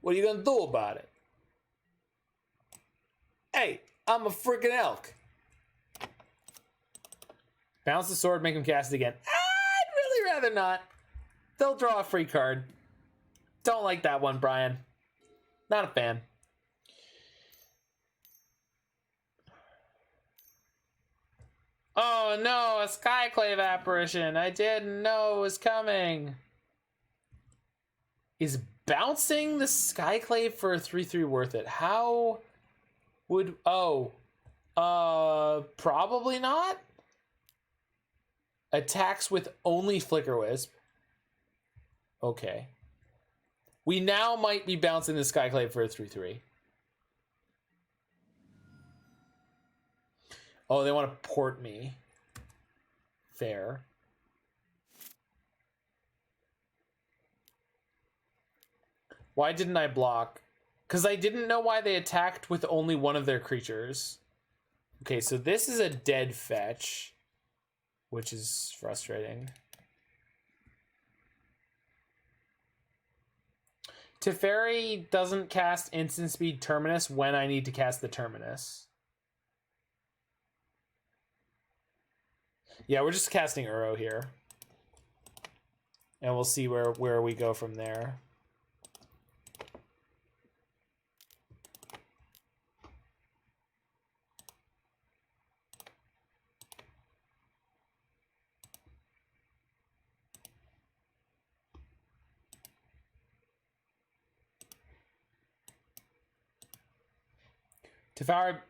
What are you gonna do about it? Hey, I'm a freaking elk. Bounce the sword, make him cast it again. I'd really rather not. They'll draw a free card. Don't like that one, Brian. Not a fan. Oh no, a Skyclave apparition. I didn't know it was coming. Is bouncing the Skyclave for a 3/3 worth it? How would... Oh. Probably not. Attacks with only Flicker Wisp. Okay. We now might be bouncing the Skyclave for a 3/3. Oh, they want to port me. Fair. Why didn't I block? Because I didn't know why they attacked with only one of their creatures. Okay, so this is a dead fetch, which is frustrating. Teferi doesn't cast instant speed Terminus when I need to cast the Terminus. Yeah, we're just casting Uro here. And we'll see where we go from there.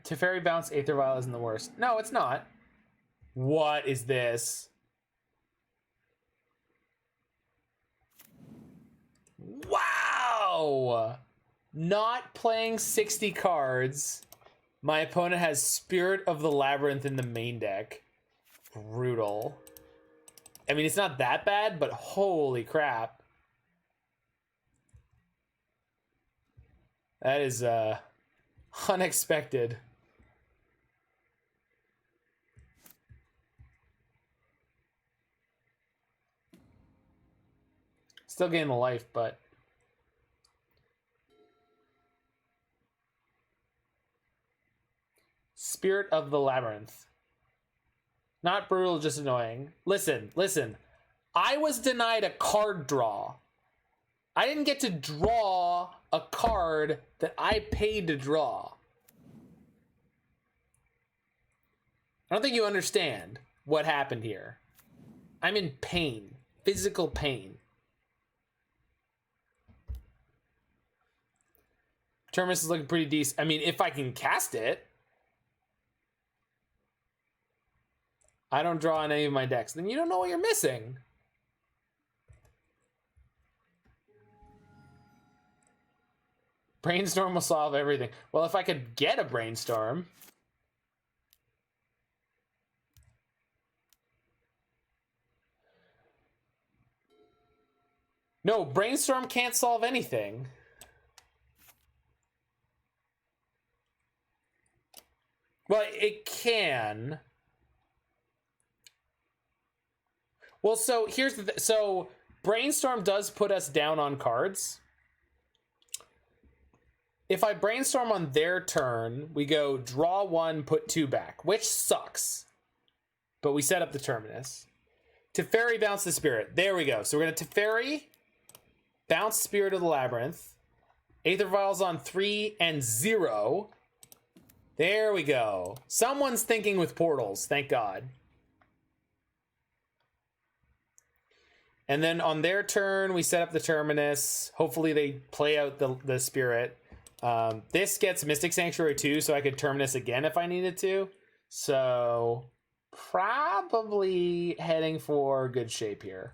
Teferi bounce Aether Vial isn't the worst. No, it's not. What is this? Wow! Not playing 60 cards. My opponent has Spirit of the Labyrinth in the main deck. Brutal. I mean, it's not that bad, but holy crap. That is, unexpected. Still gain the life, but... Spirit of the Labyrinth. Not brutal, just annoying. Listen. I was denied a card draw. I didn't get to draw a card that I paid to draw. I don't think you understand what happened here. I'm in pain. Physical pain. Terminus is looking pretty decent. I mean, if I can cast it. I don't draw on any of my decks. Then you don't know what you're missing. Brainstorm will solve everything. Well, if I could get a Brainstorm. No, Brainstorm can't solve anything. Well, it can. Well, so here's the so Brainstorm does put us down on cards. If I Brainstorm on their turn, we go draw 1, put 2 back, which sucks. But we set up the Terminus. Teferi, bounce the Spirit. There we go. So we're going to Teferi, bounce Spirit of the Labyrinth. Aether Vials on 3 and 0. There we go. Someone's thinking with portals, thank God. And then on their turn, we set up the Terminus. Hopefully they play out the Spirit. This gets Mystic Sanctuary too, so I could Terminus again if I needed to. So probably heading for good shape here.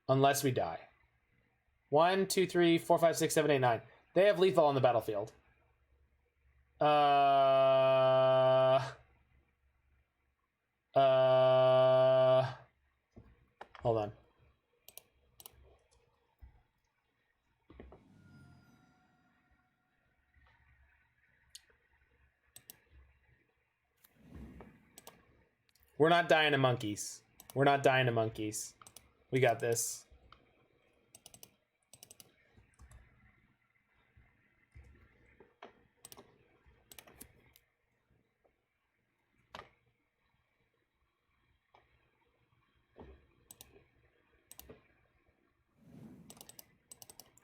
Unless we die. 1, 2, 3, 4, 5, 6, 7, 8, 9. They have lethal on the battlefield. Hold on. We're not dying to monkeys. We're not dying to monkeys. We got this.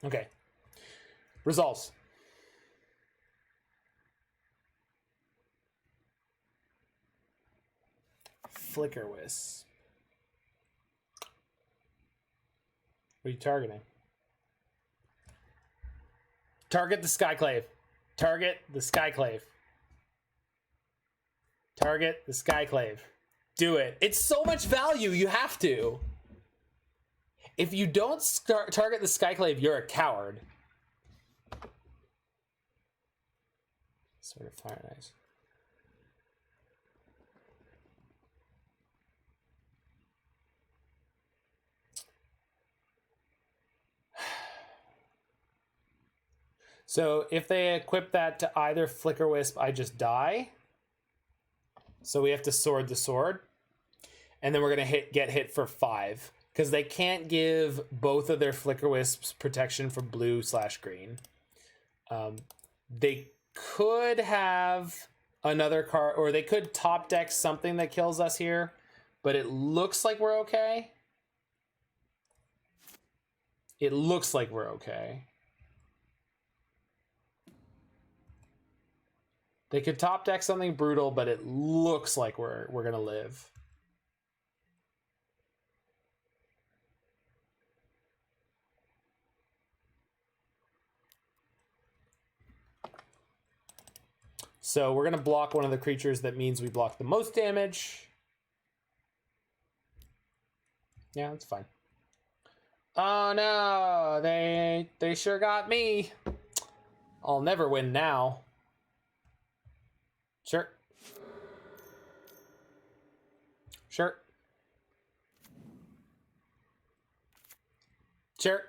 Okay. Results. Flicker Wisp. What are you targeting? Target the Skyclave. Target the Skyclave. Target the Skyclave. Do it. It's so much value, you have to. If you don't target the Skyclave, you're a coward. Sort of fire nice. So if they equip that to either Flicker Wisp, I just die. So we have to sword the sword. And then we're going to get hit for 5. Because they can't give both of their Flicker Wisps protection for blue/green. They could have another card, or they could top deck something that kills us here. But it looks like we're okay. It looks like we're okay. They could top deck something brutal, but it looks like we're gonna live. So we're gonna block one of the creatures that means we block the most damage. Yeah, that's fine. Oh no, they sure got me. I'll never win now. Sure. Sure. Sure.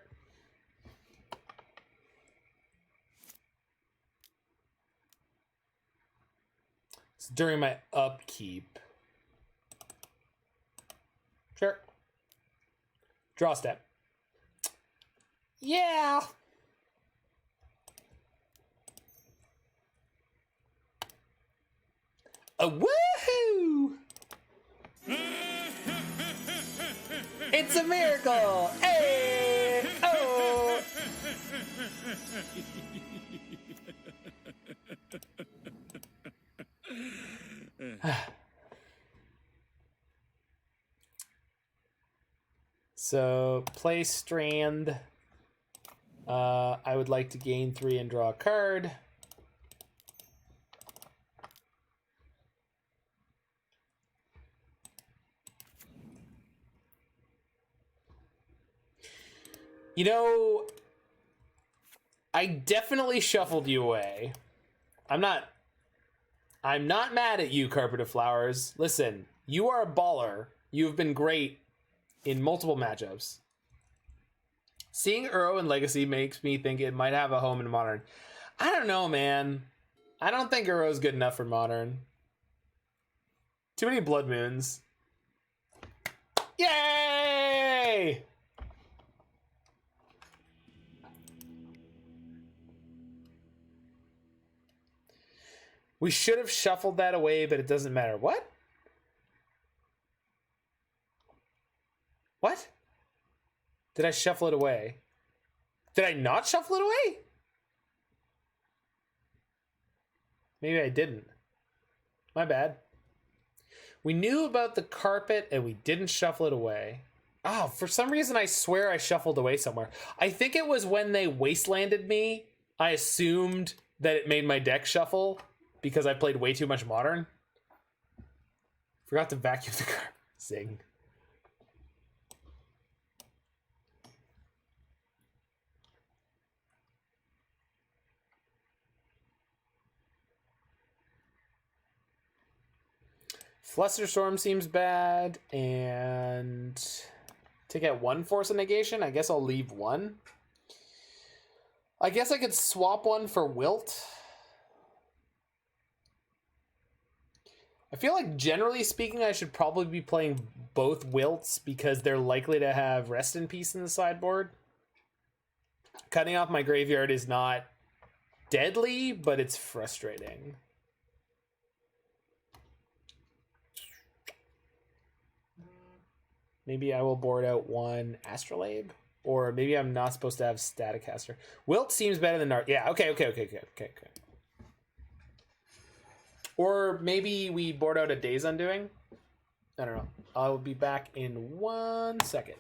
It's during my upkeep. Sure. Draw step. Yeah. A woohoo! It's a miracle! Hey! Oh! So, play Strand. I would like to gain 3 and draw a card. You know, I definitely shuffled you away. I'm not mad at you, Carpet of Flowers. Listen, you are a baller. You've been great in multiple matchups. Seeing Uro in Legacy makes me think it might have a home in Modern. I don't know, man. I don't think Uro's good enough for Modern. Too many Blood Moons. Yay! We should have shuffled that away, but it doesn't matter. What? What? Did I shuffle it away? Did I not shuffle it away? Maybe I didn't. My bad. We knew about the carpet and we didn't shuffle it away. Oh, for some reason I swear I shuffled away somewhere. I think it was when they wastelanded me. I assumed that it made my deck shuffle because I played way too much Modern. Forgot to vacuum the carpet. Zing. Flusterstorm seems bad, and to get one Force of Negation, I guess I'll leave one. I guess I could swap one for Wilt. I feel like generally speaking, I should probably be playing both Wilts because they're likely to have Rest in Peace in the sideboard. Cutting off my graveyard is not deadly, but it's frustrating. Maybe I will board out one Astrolabe, or maybe I'm not supposed to have Staticaster. Wilt seems better than Narset. Yeah, okay. Or maybe we board out a Days Undoing. I don't know. I'll be back in 1 second.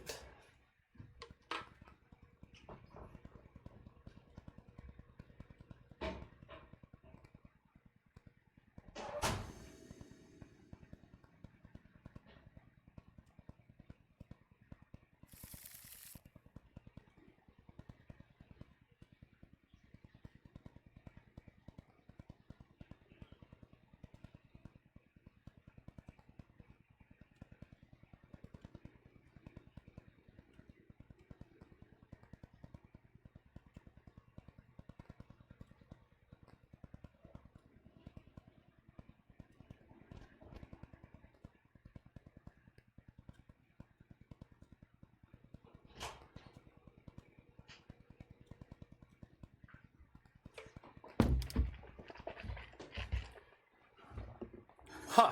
Huh.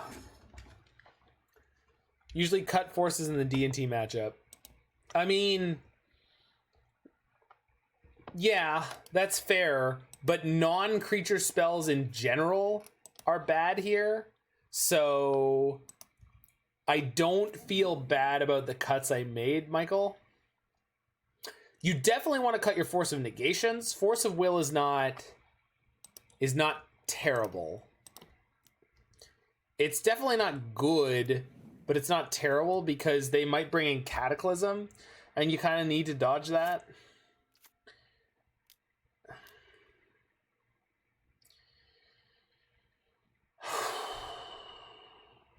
Usually cut forces in the D&T matchup. I mean, yeah, that's fair, but non-creature spells in general are bad here. So I don't feel bad about the cuts I made, Michael. You definitely want to cut your Force of Negations. Force of Will is not terrible. It's definitely not good, but it's not terrible because they might bring in Cataclysm, and you kind of need to dodge that.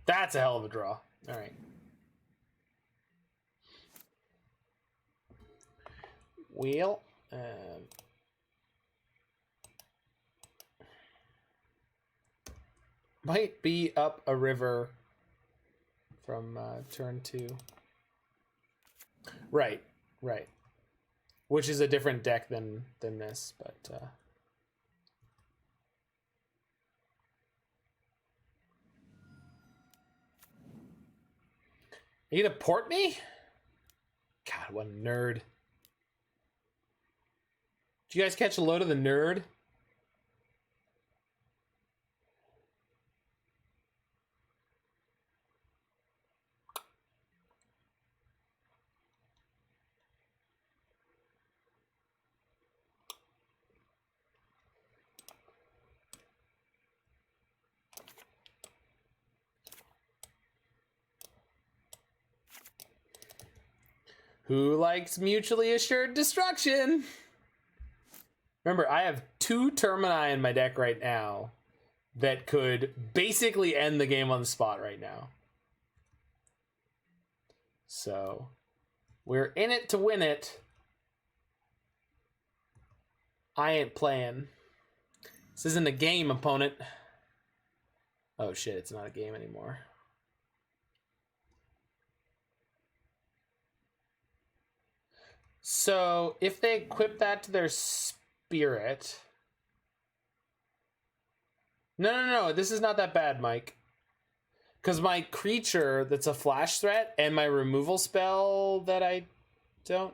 That's a hell of a draw. All right. Wheel. Might be up a river from turn 2. Right. Which is a different deck than this, but are you gonna port me? God, what a nerd. Did you guys catch a load of the nerd? Who likes mutually assured destruction? Remember, I have 2 Termini in my deck right now that could basically end the game on the spot right now. So, we're in it to win it. I ain't playing. This isn't a game, opponent. Oh shit, it's not a game anymore. So, if they equip that to their spirit... No, this is not that bad, Mike. Because my creature that's a flash threat and my removal spell that I don't...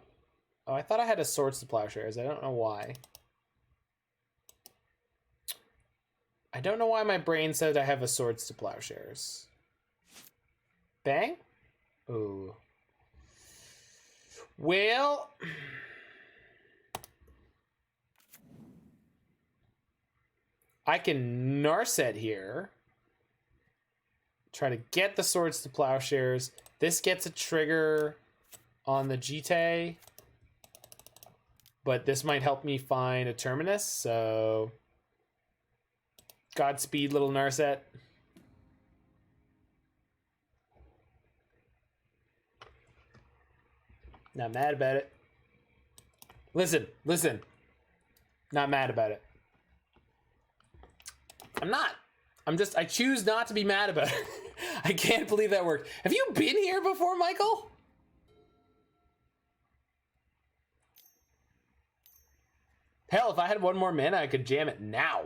Oh, I thought I had a Swords to Plowshares. I don't know why. I don't know why my brain said I have a Swords to Plowshares. Bang? Ooh. Well... I can Narset here. Try to get the Swords to Plowshares. This gets a trigger on the GT. But this might help me find a Terminus, so... Godspeed, little Narset. Not mad about it. Listen. Not mad about it. I'm not. I choose not to be mad about it. I can't believe that worked. Have you been here before, Michael? Hell, if I had 1 more mana, I could jam it now.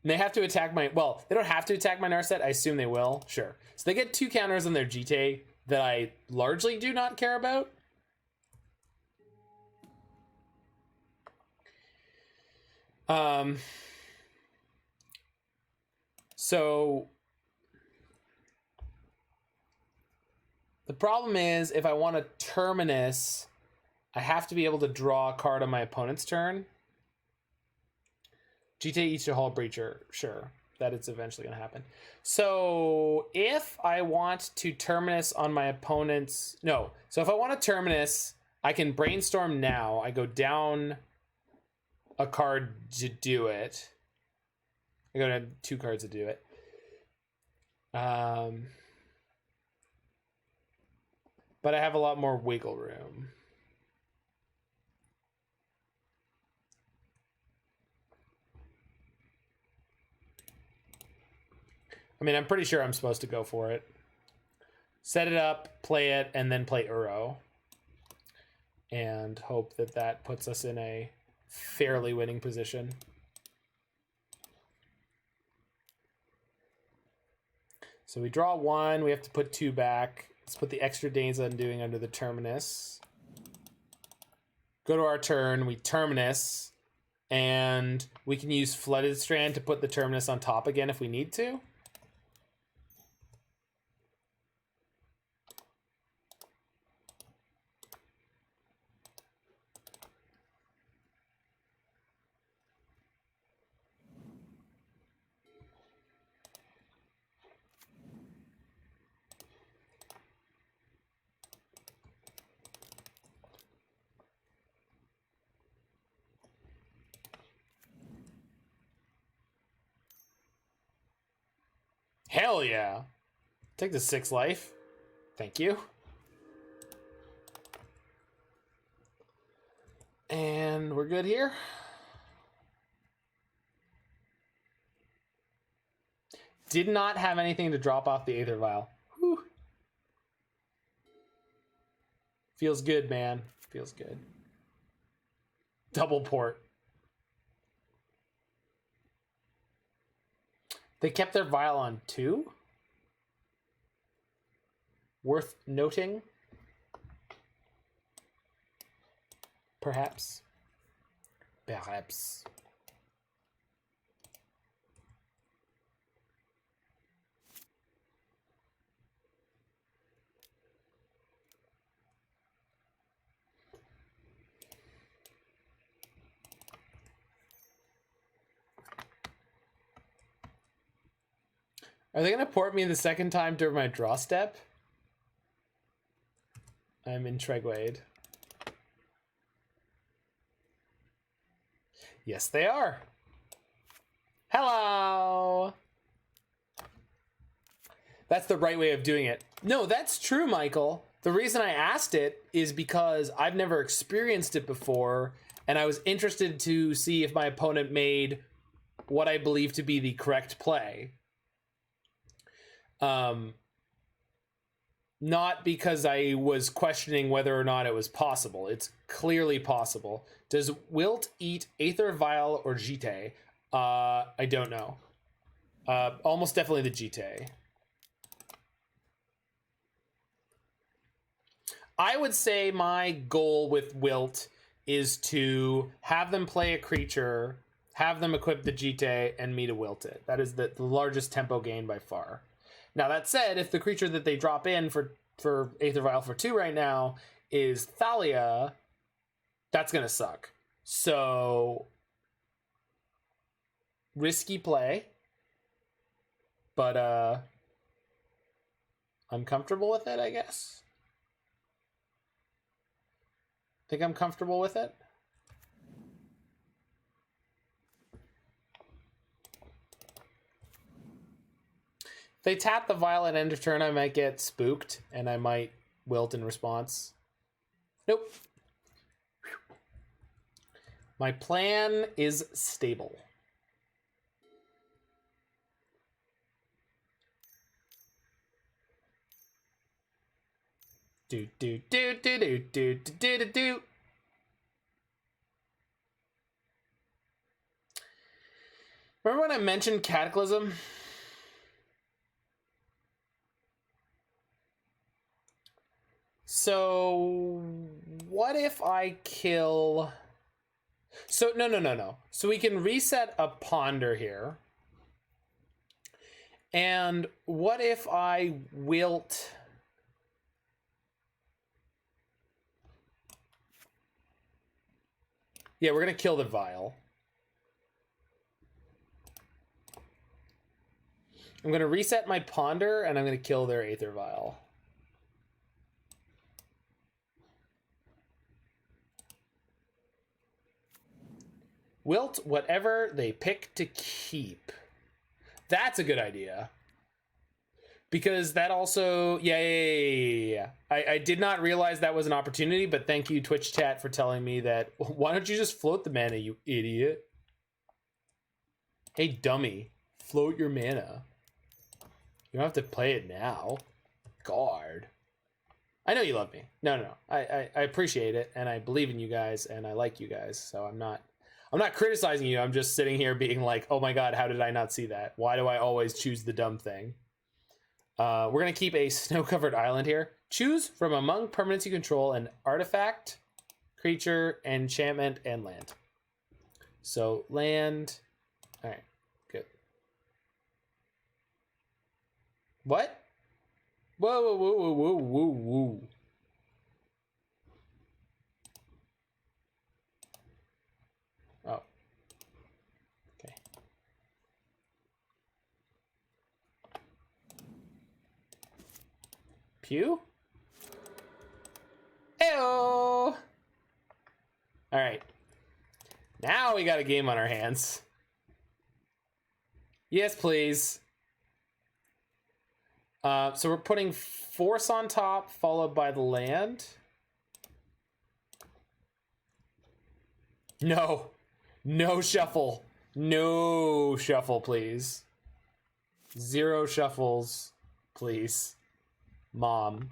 And they have to attack my... Well, they don't have to attack my Narset. I assume they will. Sure. So they get 2 counters on their GT that I largely do not care about. So the problem is if I want a Terminus, I have to be able to draw a card on my opponent's turn. GT each a Hullbreacher, sure. That it's eventually going to happen. So if I want to Terminus on my opponent's... No. So if I want a Terminus, I can Brainstorm now. I go down a card to do it. I go to 2 cards to do it. But I have a lot more wiggle room. I mean, I'm pretty sure I'm supposed to go for it. Set it up, play it, and then play Uro. And hope that that puts us in a fairly winning position. So we draw 1, we have to put 2 back. Let's put the extra Danes Undoing under the Terminus. Go to our turn, we Terminus, and we can use Flooded Strand to put the Terminus on top again if we need to. Hell yeah. Take the 6 life. Thank you. And we're good here. Did not have anything to drop off the Aether Vial. Whew. Feels good, man. Feels good. Double port. They kept their vial on 2? Worth noting? Perhaps. Perhaps. Are they going to port me the second time during my draw step? I'm intrigued. Yes, they are. Hello. That's the right way of doing it. No, that's true, Michael. The reason I asked it is because I've never experienced it before, and I was interested to see if my opponent made what I believe to be the correct play. Not because I was questioning whether or not it was possible. It's clearly possible. Does Wilt eat Aether, Vial, or Jite? I don't know. Almost definitely the Jite. I would say my goal with Wilt is to have them play a creature, have them equip the Jite, and me to wilt it. That is the largest tempo gain by far. Now, that said, if the creature that they drop in for Aether Vial for 2 right now is Thalia, that's going to suck. So, risky play. But, I'm comfortable with it, I guess. Think I'm comfortable with it? If they tap the Vial at end of turn, I might get spooked, and I might wilt in response. Nope. My plan is stable. Do do do do do do do do do. Remember when I mentioned Cataclysm? So what if I kill? So no. So we can reset a Ponder here. And what if I wilt? Yeah, we're going to kill the Vial. I'm going to reset my Ponder, and I'm going to kill their Aether Vial. Wilt whatever they pick to keep. That's a good idea. Because that also... Yeah. I did not realize that was an opportunity, but thank you, Twitch chat, for telling me that. Why don't you just float the mana, you idiot? Hey, dummy. Float your mana. You don't have to play it now. Guard. I know you love me. No. I appreciate it, and I believe in you guys, and I like you guys, so I'm not criticizing you. I'm just sitting here being like, oh my god, how did I not see that? Why do I always choose the dumb thing? We're going to keep a snow-covered island here. Choose from among permanents you control an artifact, creature, enchantment, and land. So, land. All right, good. What? Whoa. Oh. Okay. Pew? Heyo! Alright. Now we got a game on our hands. Yes, please. So we're putting Force on top, followed by the land. No. No shuffle. No shuffle, please. 0 shuffles, please. Mom.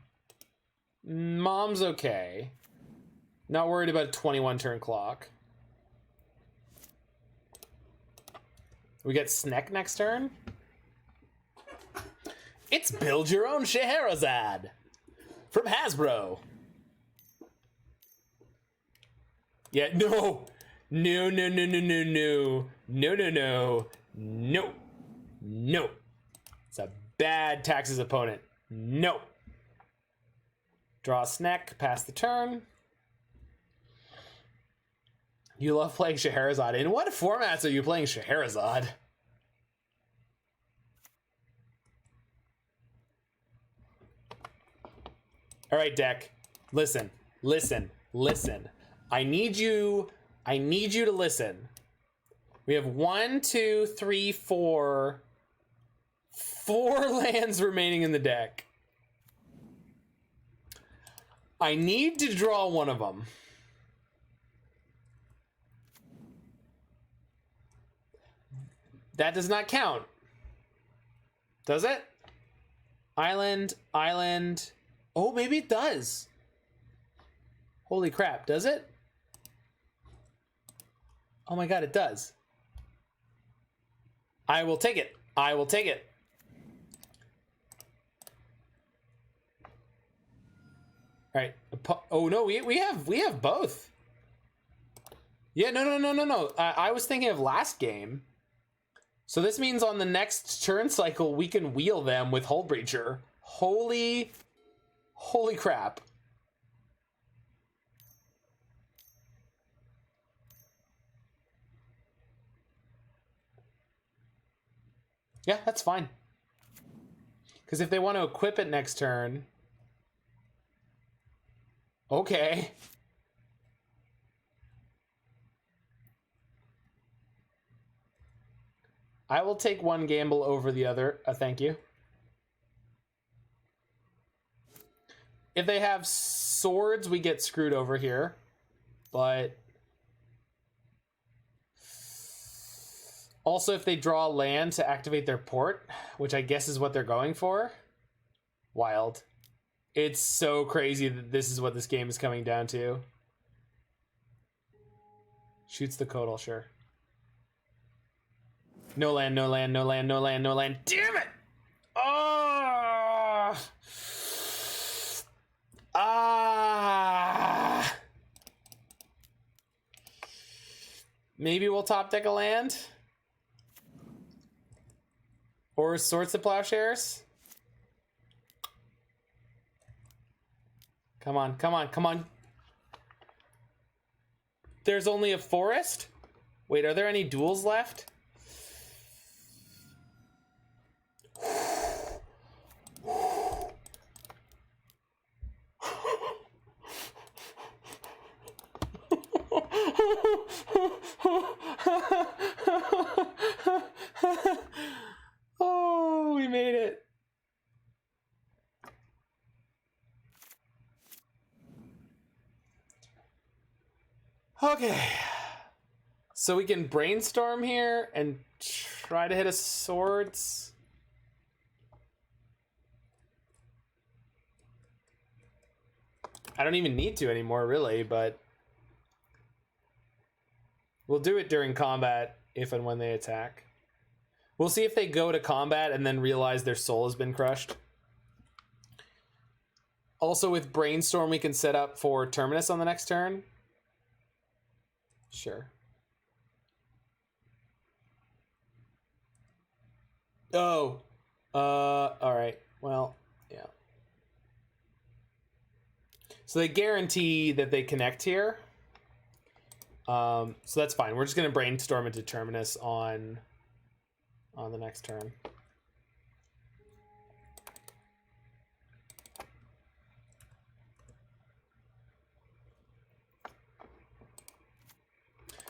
Mom's okay. Not worried about a 21 turn clock. We get Sneck next turn. It's Build Your Own Scheherazade from Hasbro. Yeah, no. No. It's a bad Taxes opponent. No. Draw a Sneck, pass the turn. You love playing Scheherazade. In what formats are you playing Scheherazade? All right, deck. Listen. I need you to listen. We have 1, 2, 3, 4 lands remaining in the deck. I need to draw one of them. That does not count. Does it? Island. Oh, maybe it does. Holy crap, does it? Oh my god, it does. I will take it. All right. Oh no, we have both. Yeah, no. I was thinking of last game. So this means on the next turn cycle, we can wheel them with Hullbreacher. Holy crap. Yeah, that's fine. Because if they want to equip it next turn... Okay. I will take one gamble over the other. Thank you. If they have swords, we get screwed over here. But... also, if they draw land to activate their port, which I guess is what they're going for. Wild. It's so crazy that this is what this game is coming down to. Shoots the Coatl, sure. No land. Damn it! Oh! Ah! Maybe we'll top deck a land? Or Swords to Plowshares? Come on. There's only a forest? Wait, are there any duels left? Oh, we made it. Okay. So we can brainstorm here and try to hit a swords. I don't even need to anymore, really, but we'll do it during combat if and when they attack. We'll see if they go to combat and then realize their soul has been crushed. Also, with Brainstorm, we can set up for Terminus on the next turn. Sure. Oh. All right. Well, yeah. So they guarantee that they connect here. So that's fine. We're just going to Brainstorm into Terminus on the next turn.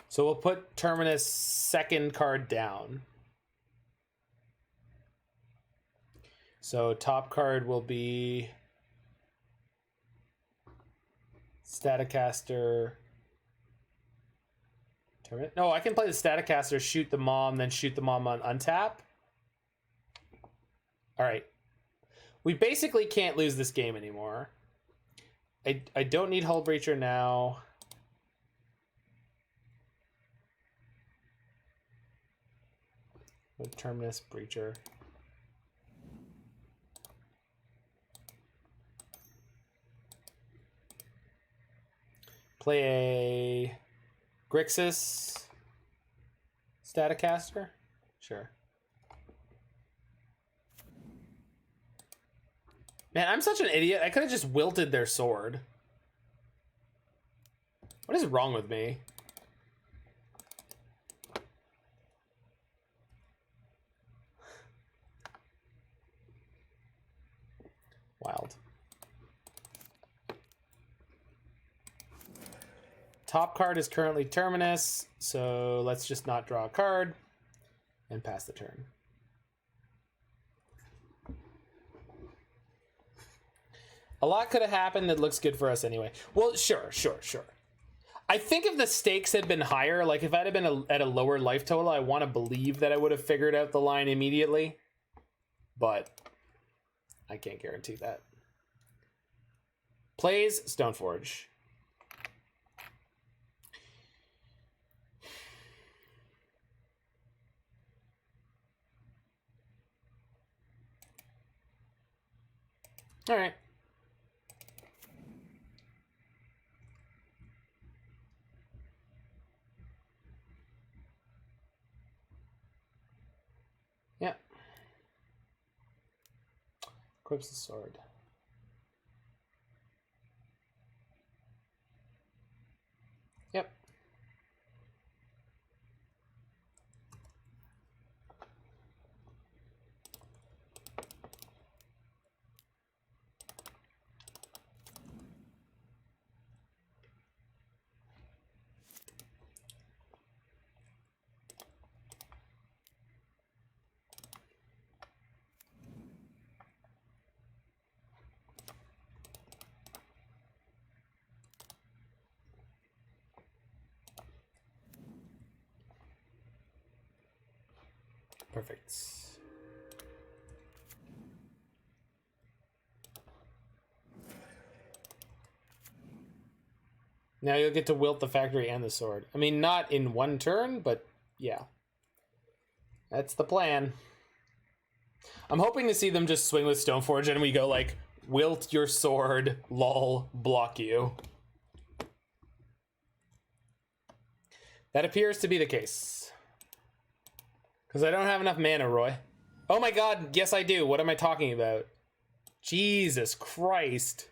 So we'll put Terminus second card down. So top card will be Staticaster. Terminus. No, I can play the Staticaster, shoot the mom, then shoot the mom on untap. All right. We basically can't lose this game anymore. I don't need Hullbreacher now. With Terminus Breacher. Play a Grixis Staticaster? Sure. Man, I'm such an idiot. I could have just wilted their sword. What is wrong with me? Wild. Top card is currently Terminus, so let's just not draw a card and pass the turn. A lot could have happened that looks good for us anyway. Well, sure. I think if the stakes had been higher, like if I'd have been at a lower life total, I want to believe that I would have figured out the line immediately. But I can't guarantee that. Plays Stoneforge. All right. Yeah. Equips the sword. Yep. Perfect. Now you'll get to wilt the factory and the sword. I mean, not in one turn, but yeah. That's the plan. I'm hoping to see them just swing with Stoneforge and we go like, wilt your sword, lol, block you. That appears to be the case. Because I don't have enough mana, Roy. Oh my god, yes I do. What am I talking about? Jesus Christ.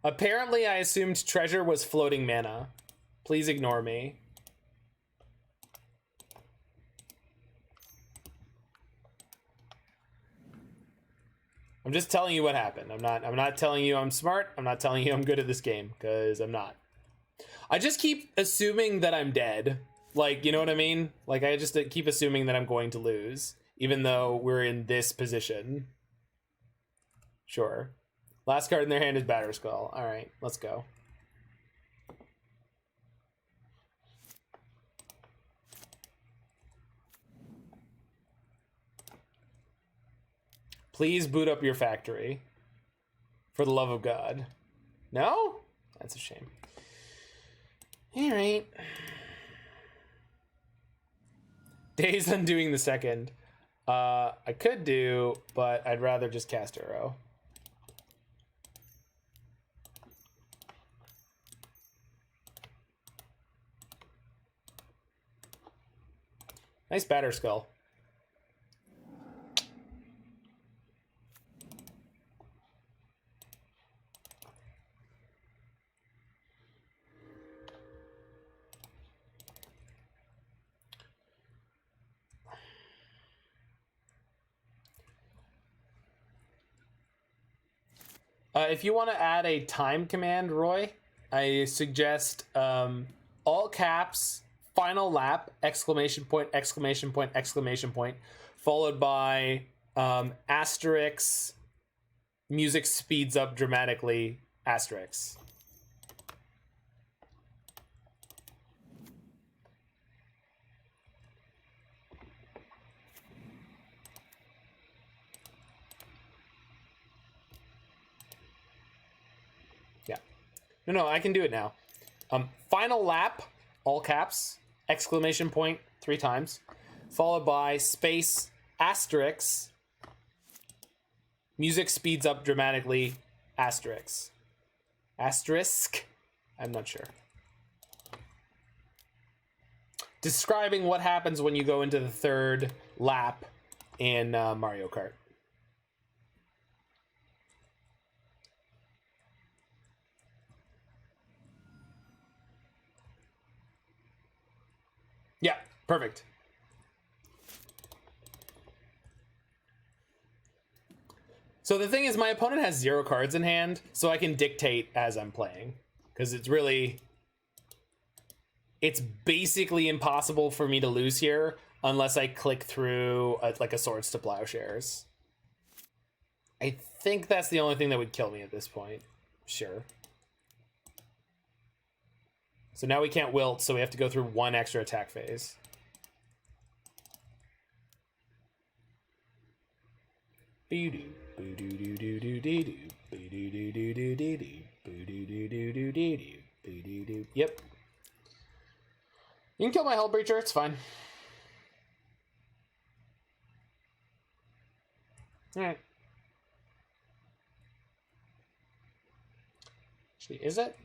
Apparently I assumed treasure was floating mana. Please ignore me. I'm just telling you what happened. I'm not telling you I'm smart. I'm not telling you I'm good at this game, because I'm not. I just keep assuming that I'm dead. Like, you know what I mean? Like, I just keep assuming that I'm going to lose, even though we're in this position. Sure. Last card in their hand is Batterskull. All right, let's go. Please boot up your factory. For the love of God. No? That's a shame. All right. Days Undoing the Second. I could do, but I'd rather just cast Arrow. Nice Batterskull. If you want to add a time command, Roy, I suggest all caps, final lap, exclamation point, exclamation point, exclamation point, followed by asterisk, music speeds up dramatically, asterisk. No, I can do it now. Final lap, all caps, exclamation point 3 times, followed by space, asterisk, music speeds up dramatically, asterisk. Asterisk? I'm not sure. Describing what happens when you go into the 3rd lap in Mario Kart. Yeah, perfect. So the thing is, my opponent has 0 cards in hand, so I can dictate as I'm playing. Because it's really... it's basically impossible for me to lose here unless I click through like a Swords to Plowshares. I think that's the only thing that would kill me at this point. Sure. So now we can't wilt, so we have to go through one extra attack phase. Yep. You can kill my Hullbreacher, it's fine. Alright. Actually, is it?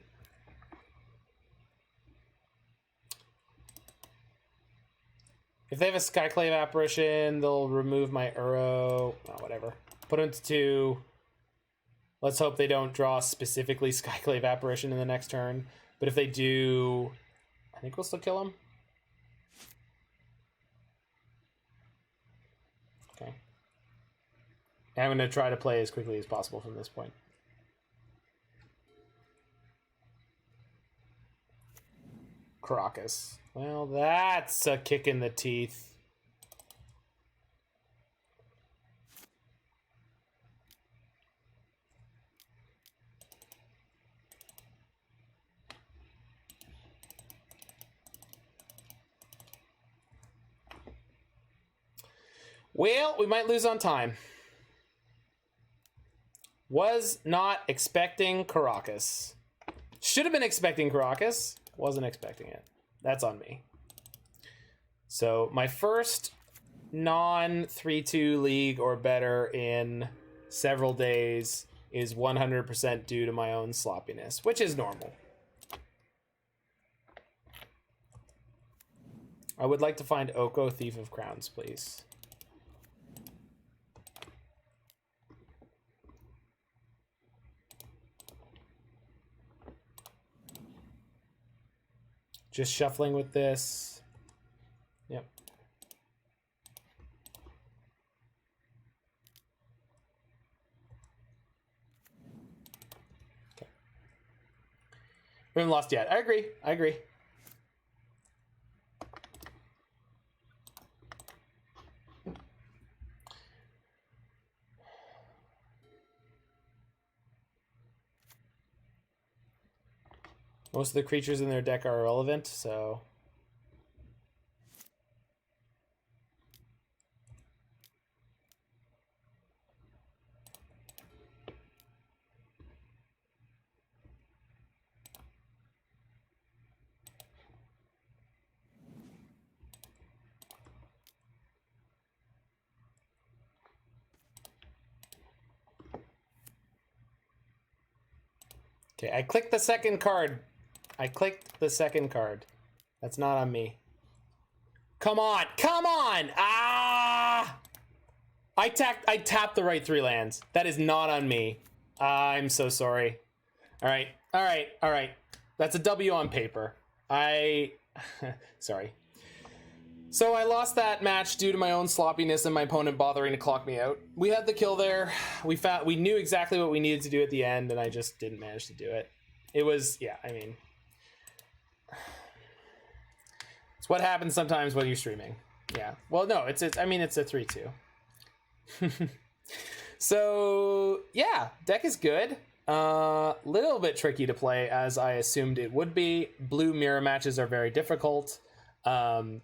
If they have a Skyclave Apparition, they'll remove my Uro. Oh, whatever. Put them to 2. Let's hope they don't draw specifically Skyclave Apparition in the next turn. But if they do, I think we'll still kill them. Okay. And I'm going to try to play as quickly as possible from this point. Caracas. Well, that's a kick in the teeth. Well, we might lose on time. Was not expecting Caracas. Should have been expecting Caracas. Wasn't expecting it. That's on me. So my first non-3-2 league or better in several days is 100% due to my own sloppiness, which is normal. I would like to find Oko, Thief of Crowns, please. Just shuffling with this. Yep. Okay. We haven't lost yet. I agree. I agree. Most of the creatures in their deck are irrelevant, so... Okay, I clicked the second card. I clicked the second card. That's not on me. Come on! Come on! Ah! I tapped the right 3 lands. That is not on me. I'm so sorry. Alright. Alright. Alright. That's a W on paper. Sorry. So I lost that match due to my own sloppiness and my opponent bothering to clock me out. We had the kill there. We knew exactly what we needed to do at the end, and I just didn't manage to do it. It was, yeah, I mean... It's what happens sometimes when you're streaming. Yeah. Well, no, it's a 3-2. So, yeah, deck is good. Little bit tricky to play, as I assumed it would be. Blue mirror matches are very difficult. The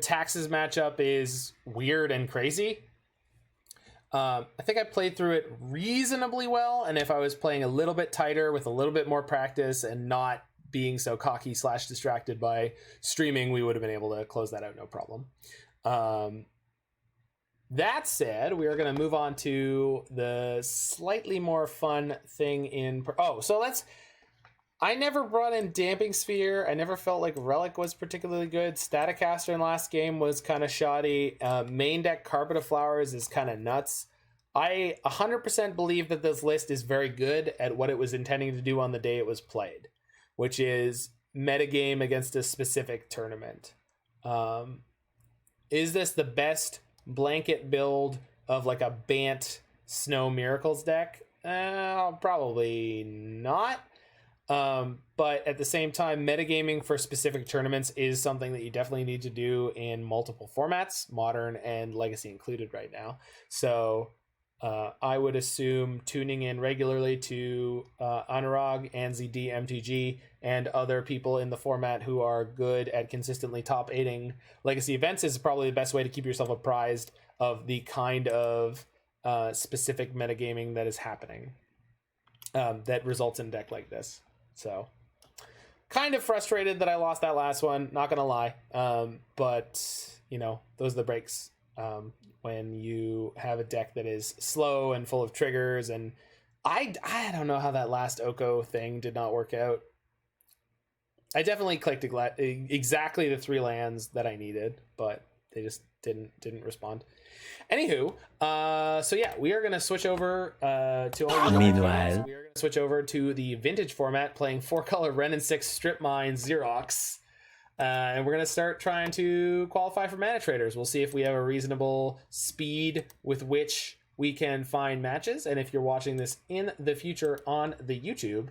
taxes matchup is weird and crazy. I think I played through it reasonably well, and if I was playing a little bit tighter with a little bit more practice and not being so cocky / distracted by streaming, we would have been able to close that out no problem. That said, we are going to move on to the slightly more fun thing in... I never brought in Damping Sphere. I never felt like Relic was particularly good. Staticaster in last game was kind of shoddy. Main deck Carpet of Flowers is kind of nuts. I 100% believe that this list is very good at what it was intending to do on the day it was played, which is metagame against a specific tournament. Is this the best blanket build of like a Bant Snow Miracles deck? Probably not. But at the same time, metagaming for specific tournaments is something that you definitely need to do in multiple formats, modern and legacy included right now. So I would assume tuning in regularly to Anurag, Anzidmtg, and other people in the format who are good at consistently top 8ing legacy events is probably the best way to keep yourself apprised of the kind of specific metagaming that is happening that results in a deck like this. So kind of frustrated that I lost that last one, not gonna lie. But you know, those are the breaks when you have a deck that is slow and full of triggers. And I don't know how that last Oko thing did not work out. I definitely clicked exactly the 3 lands that I needed, but they just didn't respond. Anywho, so yeah, we are gonna switch over to all. Meanwhile, we are gonna switch over to the vintage format, playing 4-color Wrenn and 6 Strip Mine Xerox, and we're gonna start trying to qualify for mana traders. We'll see if we have a reasonable speed with which we can find matches. And if you're watching this in the future on the YouTube,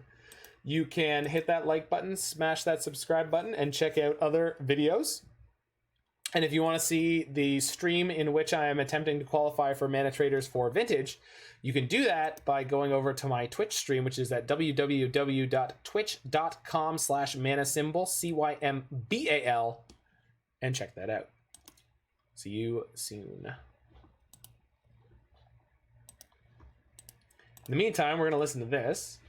you can hit that like button, smash that subscribe button, and check out other videos. And if you want to see the stream in which I am attempting to qualify for mana traders for vintage, you can do that by going over to my Twitch stream, which is at www.twitch.com/manasymbol, CYMBAL, and check that out. See you soon. In the meantime, we're going to listen to this.